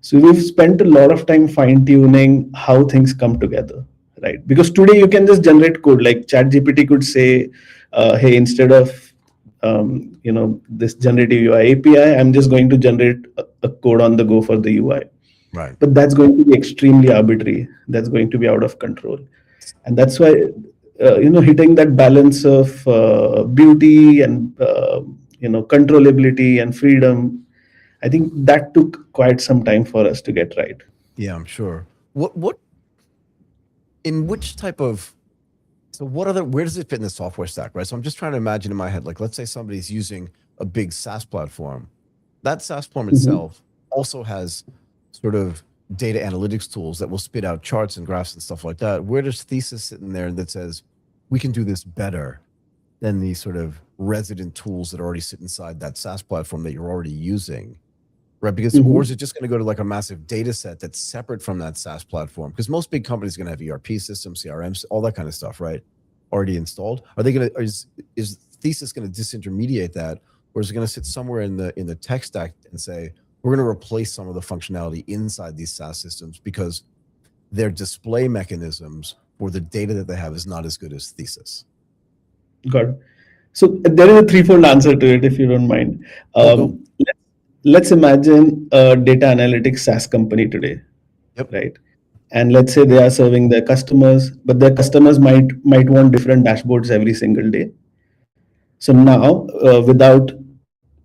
So we've spent a lot of time fine tuning how things come together, right? Because today you can just generate code. Like ChatGPT could say, "Hey, instead of this generative UI API, I'm just going to generate a code on the go for the UI." Right. But that's going to be extremely arbitrary. That's going to be out of control. And that's why, hitting that balance of beauty and, controllability and freedom, I think that took quite some time for us to get right. Yeah, I'm sure. In which type of, where does it fit in the software stack, right? So I'm just trying to imagine in my head, like, let's say somebody's using a big SaaS platform. That SaaS platform itself also has sort of data analytics tools that will spit out charts and graphs and stuff like that. Where does thesis sit in there that says we can do this better than the sort of resident tools that already sit inside that SaaS platform that you're already using, right? Because or is it just going to go to like a massive data set that's separate from that SaaS platform? Because most big companies are going to have ERP systems, CRMs, all that kind of stuff, right? Already installed. Are they going to is thesis going to disintermediate that, or is it going to sit somewhere in the tech stack and say, we're going to replace some of the functionality inside these SaaS systems because their display mechanisms or the data that they have is not as good as thesis? Got it. So there is a threefold answer to it, if you don't mind. Let's imagine a data analytics SaaS company today, right? And let's say they are serving their customers, but their customers might want different dashboards every single day. So now, without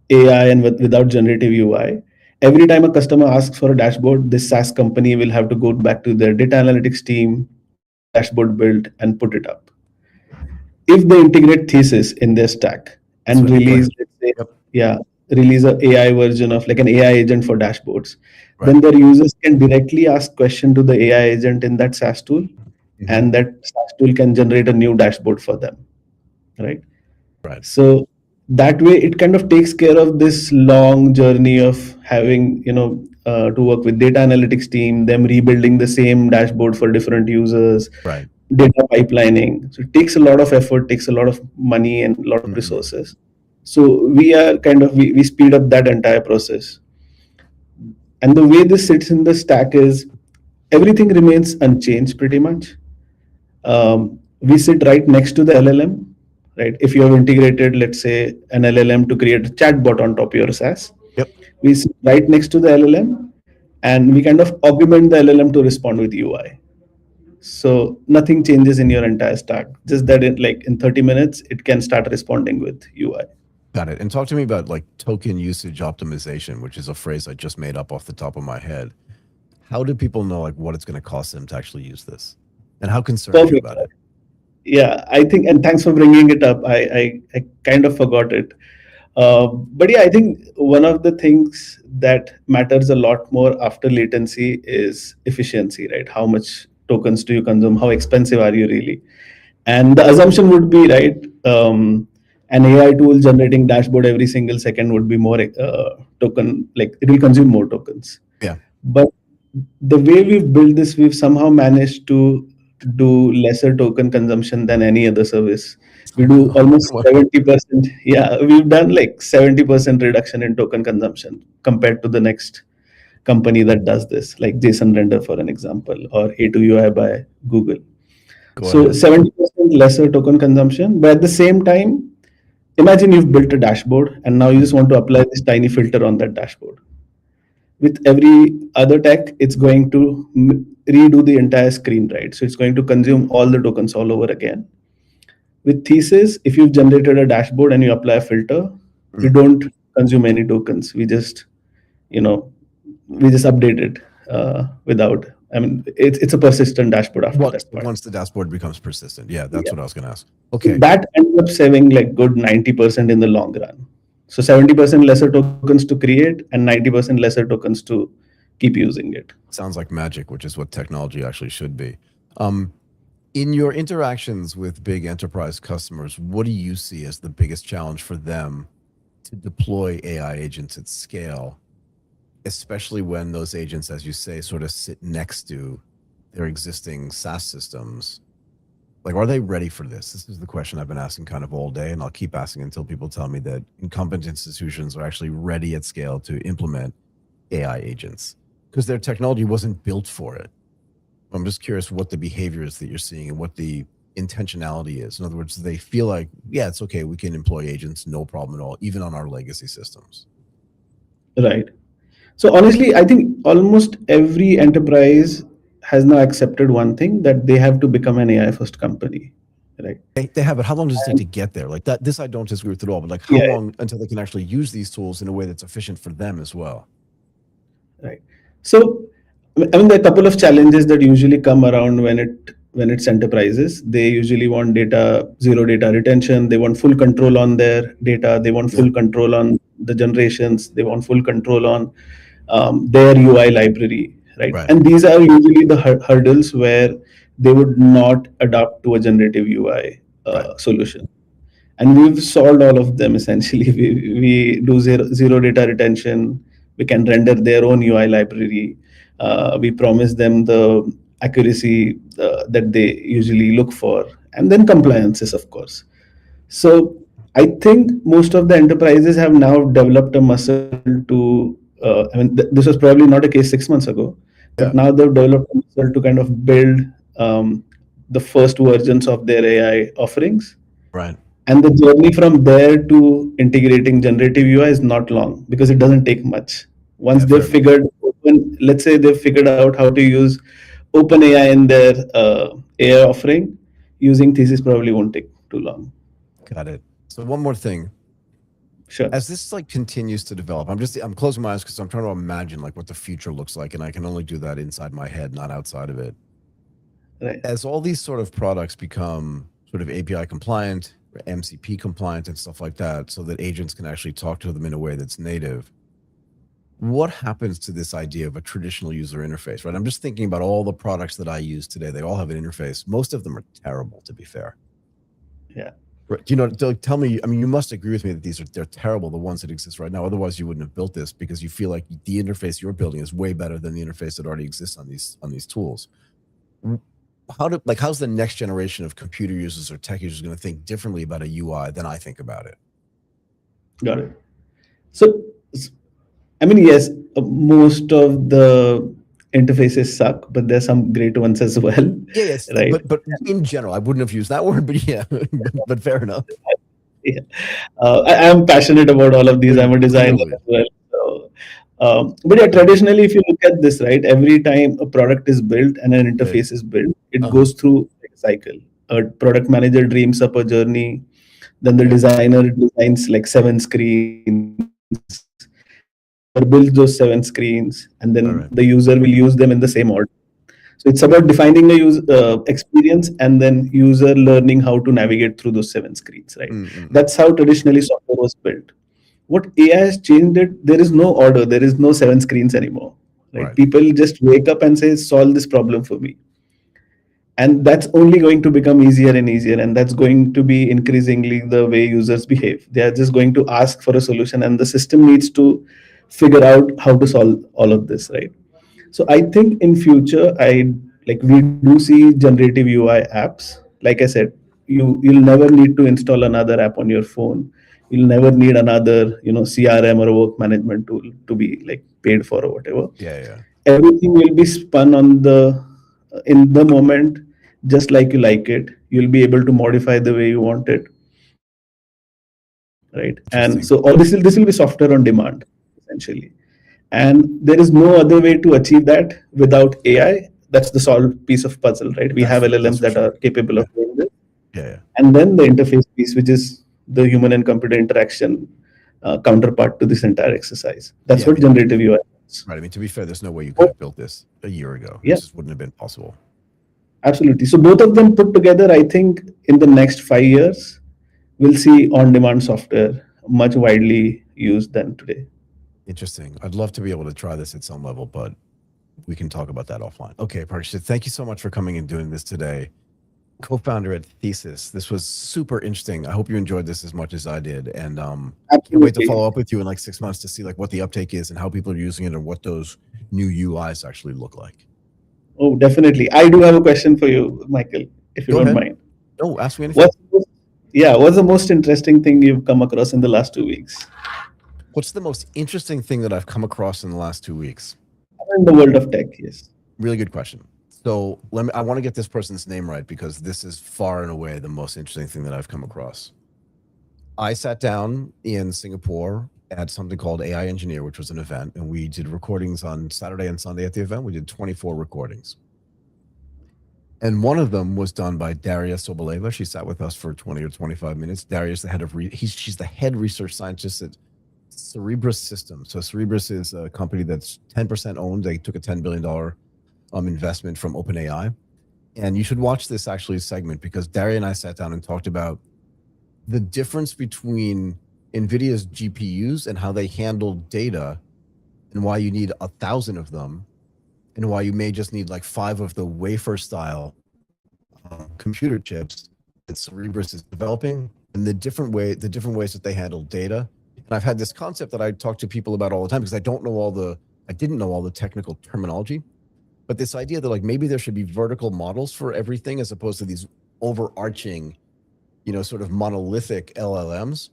AI and without generative UI, every time a customer asks for a dashboard, this SaaS company will have to go back to their data analytics team, dashboard build, and put it up. If they integrate thesis in their stack and release, release an AI version of like an AI agent for dashboards, then their users can directly ask question to the AI agent in that SaaS tool, and that SaaS tool can generate a new dashboard for them, right? So that way it kind of takes care of this long journey of having, to work with data analytics team, them rebuilding the same dashboard for different users, data pipelining. So it takes a lot of effort, takes a lot of money and a lot of resources. So we are we speed up that entire process. And the way this sits in the stack is everything remains unchanged pretty much. We sit right next to the LLM, right? If you have integrated, let's say, an LLM to create a chatbot on top of your SaaS, we sit right next to the LLM and we kind of augment the LLM to respond with UI. So nothing changes in your entire stack, just that in 30 minutes, it can start responding with UI. Got it. And talk to me about like token usage optimization, which is a phrase I just made up off the top of my head. How do people know like what it's going to cost them to actually use this? And how concerned are you about it? Yeah, I think, and thanks for bringing it up. I kind of forgot it. But yeah, I think one of the things that matters a lot more after latency is efficiency, right? How much tokens do you consume? How expensive are you really? And the assumption would be, right, an AI tool generating dashboard every single second would be more token, like it will consume more tokens. Yeah. But the way we've built this, we've somehow managed to do lesser token consumption than any other service. We do almost 70%. Yeah, we've done like 70% reduction in token consumption compared to the next company that does this, like JSON Render, for an example, or A2UI by Google. So 70% lesser token consumption, but at the same time, imagine you've built a dashboard and now you just want to apply this tiny filter on that dashboard. With every other tech, it's going to redo the entire screen, right? So it's going to consume all the tokens all over again. With Thesis, if you've generated a dashboard and you apply a filter, we don't consume any tokens. We just, update it without. I mean, it's a persistent dashboard after that point. Once the dashboard becomes persistent. Yeah, that's what I was going to ask. Okay. That ends up saving like good 90% in the long run. So 70% lesser tokens to create and 90% lesser tokens to keep using it. Sounds like magic, which is what technology actually should be. In your interactions with big enterprise customers, what do you see as the biggest challenge for them to deploy AI agents at scale, especially when those agents, as you say, sort of sit next to their existing SaaS systems? Like, are they ready for this? This is the question I've been asking kind of all day, and I'll keep asking until people tell me that incumbent institutions are actually ready at scale to implement AI agents because their technology wasn't built for it. I'm just curious what the behavior is that you're seeing and what the intentionality is. In other words, they feel like, yeah, it's okay, we can employ agents, no problem at all, even on our legacy systems. Right. So honestly, I think almost every enterprise has now accepted one thing, that they have to become an AI first company, right? They have, but how long does it take to get there? Like that, this I don't disagree with at all, but like how long until they can actually use these tools in a way that's efficient for them as well? Right. So, I mean, there are a couple of challenges that usually come around when it's enterprises. They usually want zero data retention. They want full control on their data. They want full control on the generations. They want full control on their UI library, right? And these are usually the hurdles where they would not adapt to a generative UI solution. And we've solved all of them essentially. We do zero data retention. We can render their own UI library. We promise them the accuracy that they usually look for, and then compliances, of course. So I think most of the enterprises have now developed a muscle to, this was probably not a case 6 months ago, but now they've developed a muscle to kind of build the first versions of their AI offerings. Right. And the journey from there to integrating generative UI is not long because it doesn't take much. Once they've figured let's say they've figured out how to use OpenAI in their AI offering, using Thesis probably won't take too long. Got it. So one more thing. Sure. As this like continues to develop, I'm closing my eyes because I'm trying to imagine like what the future looks like, and I can only do that inside my head, not outside of it. Right. As all these sort of products become sort of API compliant, MCP compliant and stuff like that, so that agents can actually talk to them in a way that's native, what happens to this idea of a traditional user interface, right? I'm just thinking about all the products that I use today. They all have an interface. Most of them are terrible, to be fair. Yeah. Tell me, I mean, you must agree with me that they're terrible, the ones that exist right now. Otherwise, you wouldn't have built this because you feel like the interface you're building is way better than the interface that already exists on these tools. How's the next generation of computer users or tech users going to think differently about a UI than I think about it? Got it. So, I mean, yes, most of the interfaces suck, but there's some great ones as well. Yes, right. But in general, I wouldn't have used that word, but yeah, but fair enough. Yeah, I am passionate about all of these. I'm a designer as well. So, but yeah, traditionally, if you look at this, right, every time a product is built and an interface is built, it goes through a cycle. A product manager dreams up a journey, then the designer designs like 7 screens, or builds those 7 screens, and then the user will use them in the same order. So it's about defining the user experience and then user learning how to navigate through those 7 screens, right? That's how traditionally software was built. What AI has changed it, there is no order, there is no 7 screens anymore. Right? People just wake up and say, solve this problem for me. And that's only going to become easier and easier. And that's going to be increasingly the way users behave. They are just going to ask for a solution, and the system needs to figure out how to solve all of this, right? So I think in future, we do see generative UI apps. Like I said, you'll never need to install another app on your phone. You'll never need another, CRM or a work management tool to be like paid for or whatever. Yeah. Everything will be spun in the moment, just like you like it. You'll be able to modify the way you want it, right? And so all this will be software on demand, essentially. And there is no other way to achieve that without AI. That's the solved piece of puzzle, right? We have LLMs that are capable of doing this. Yeah. And then the interface piece, which is the human and computer interaction counterpart to this entire exercise. That's what generative UI is. Right. I mean, to be fair, there's no way you could have built this a year ago. It just wouldn't have been possible. Absolutely. So both of them put together, I think in the next 5 years, we'll see on-demand software much widely used than today. Interesting. I'd love to be able to try this at some level, but we can talk about that offline. Okay, Parikshit, thank you so much for coming and doing this today. Co-founder at Thesis. This was super interesting. I hope you enjoyed this as much as I did. And can't wait to follow up with you in like 6 months to see like what the uptake is and how people are using it and what those new UIs actually look like. Oh, definitely. I do have a question for you, Michael, if you don't mind. No, ask me anything. What's the most interesting thing you've come across in the last 2 weeks? What's the most interesting thing that I've come across in the last 2 weeks? In the world of tech, yes. Really good question. So I want to get this person's name right because this is far and away the most interesting thing that I've come across. I sat down in Singapore at something called AI Engineer, which was an event, and we did recordings on Saturday and Sunday at the event. We did 24 recordings. And one of them was done by Daria Soboleva. She sat with us for 20 or 25 minutes. Daria's the head of, she's the head research scientist at Cerebras Systems. So Cerebras is a company that's 10% owned. They took a $10 billion investment from OpenAI. And you should watch this actually segment because Daria and I sat down and talked about the difference between NVIDIA's GPUs and how they handle data and why you need 1,000 of them and why you may just need like 5 of the wafer style computer chips that Cerebras is developing and the different ways that they handle data. And I've had this concept that I talk to people about all the time because I didn't know all the technical terminology, but this idea that like maybe there should be vertical models for everything as opposed to these overarching, sort of monolithic LLMs.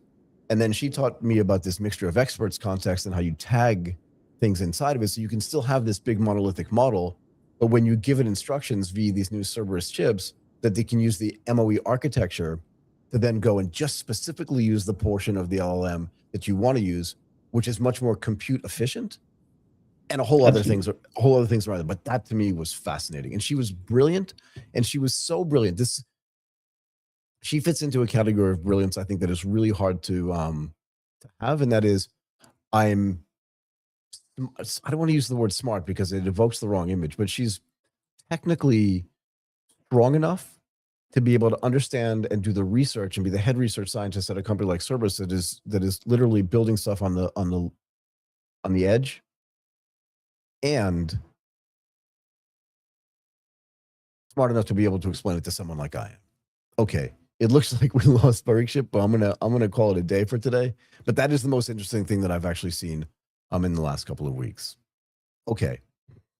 And then she taught me about this mixture of experts context and how you tag things inside of it. So you can still have this big monolithic model, but when you give it instructions via these new Cerberus chips, that they can use the MOE architecture to then go and just specifically use the portion of the LLM that you want to use, which is much more compute efficient and a whole other things around it. But that to me was fascinating. And she was brilliant. And she was so brilliant. She fits into a category of brilliance, I think, that is really hard to have. And that is, I don't want to use the word smart because it evokes the wrong image, but she's technically strong enough to be able to understand and do the research and be the head research scientist at a company like Cerberus that is literally building stuff on the edge, and smart enough to be able to explain it to someone like I am. Okay, it looks like we lost Parikshit, but I'm gonna call it a day for today. But that is the most interesting thing that I've actually seen in the last couple of weeks. Okay.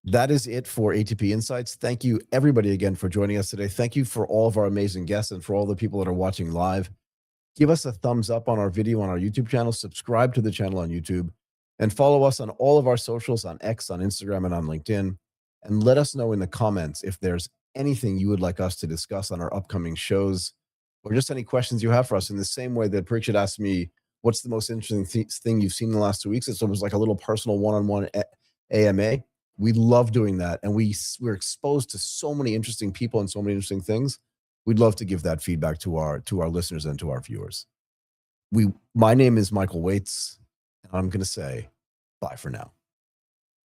That is it for ATP Insights. Thank you, everybody, again, for joining us today. Thank you for all of our amazing guests and for all the people that are watching live. Give us a thumbs up on our video on our YouTube channel. Subscribe to the channel on YouTube. And follow us on all of our socials on X, on Instagram, and on LinkedIn. And let us know in the comments if there's anything you would like us to discuss on our upcoming shows or just any questions you have for us in the same way that Parikshit asked me, what's the most interesting thing you've seen in the last 2 weeks? It's almost like a little personal one-on-one AMA. We love doing that. And we're exposed to so many interesting people and so many interesting things. We'd love to give that feedback to our listeners and to our viewers. My name is Michael Waitz, and I'm going to say bye for now.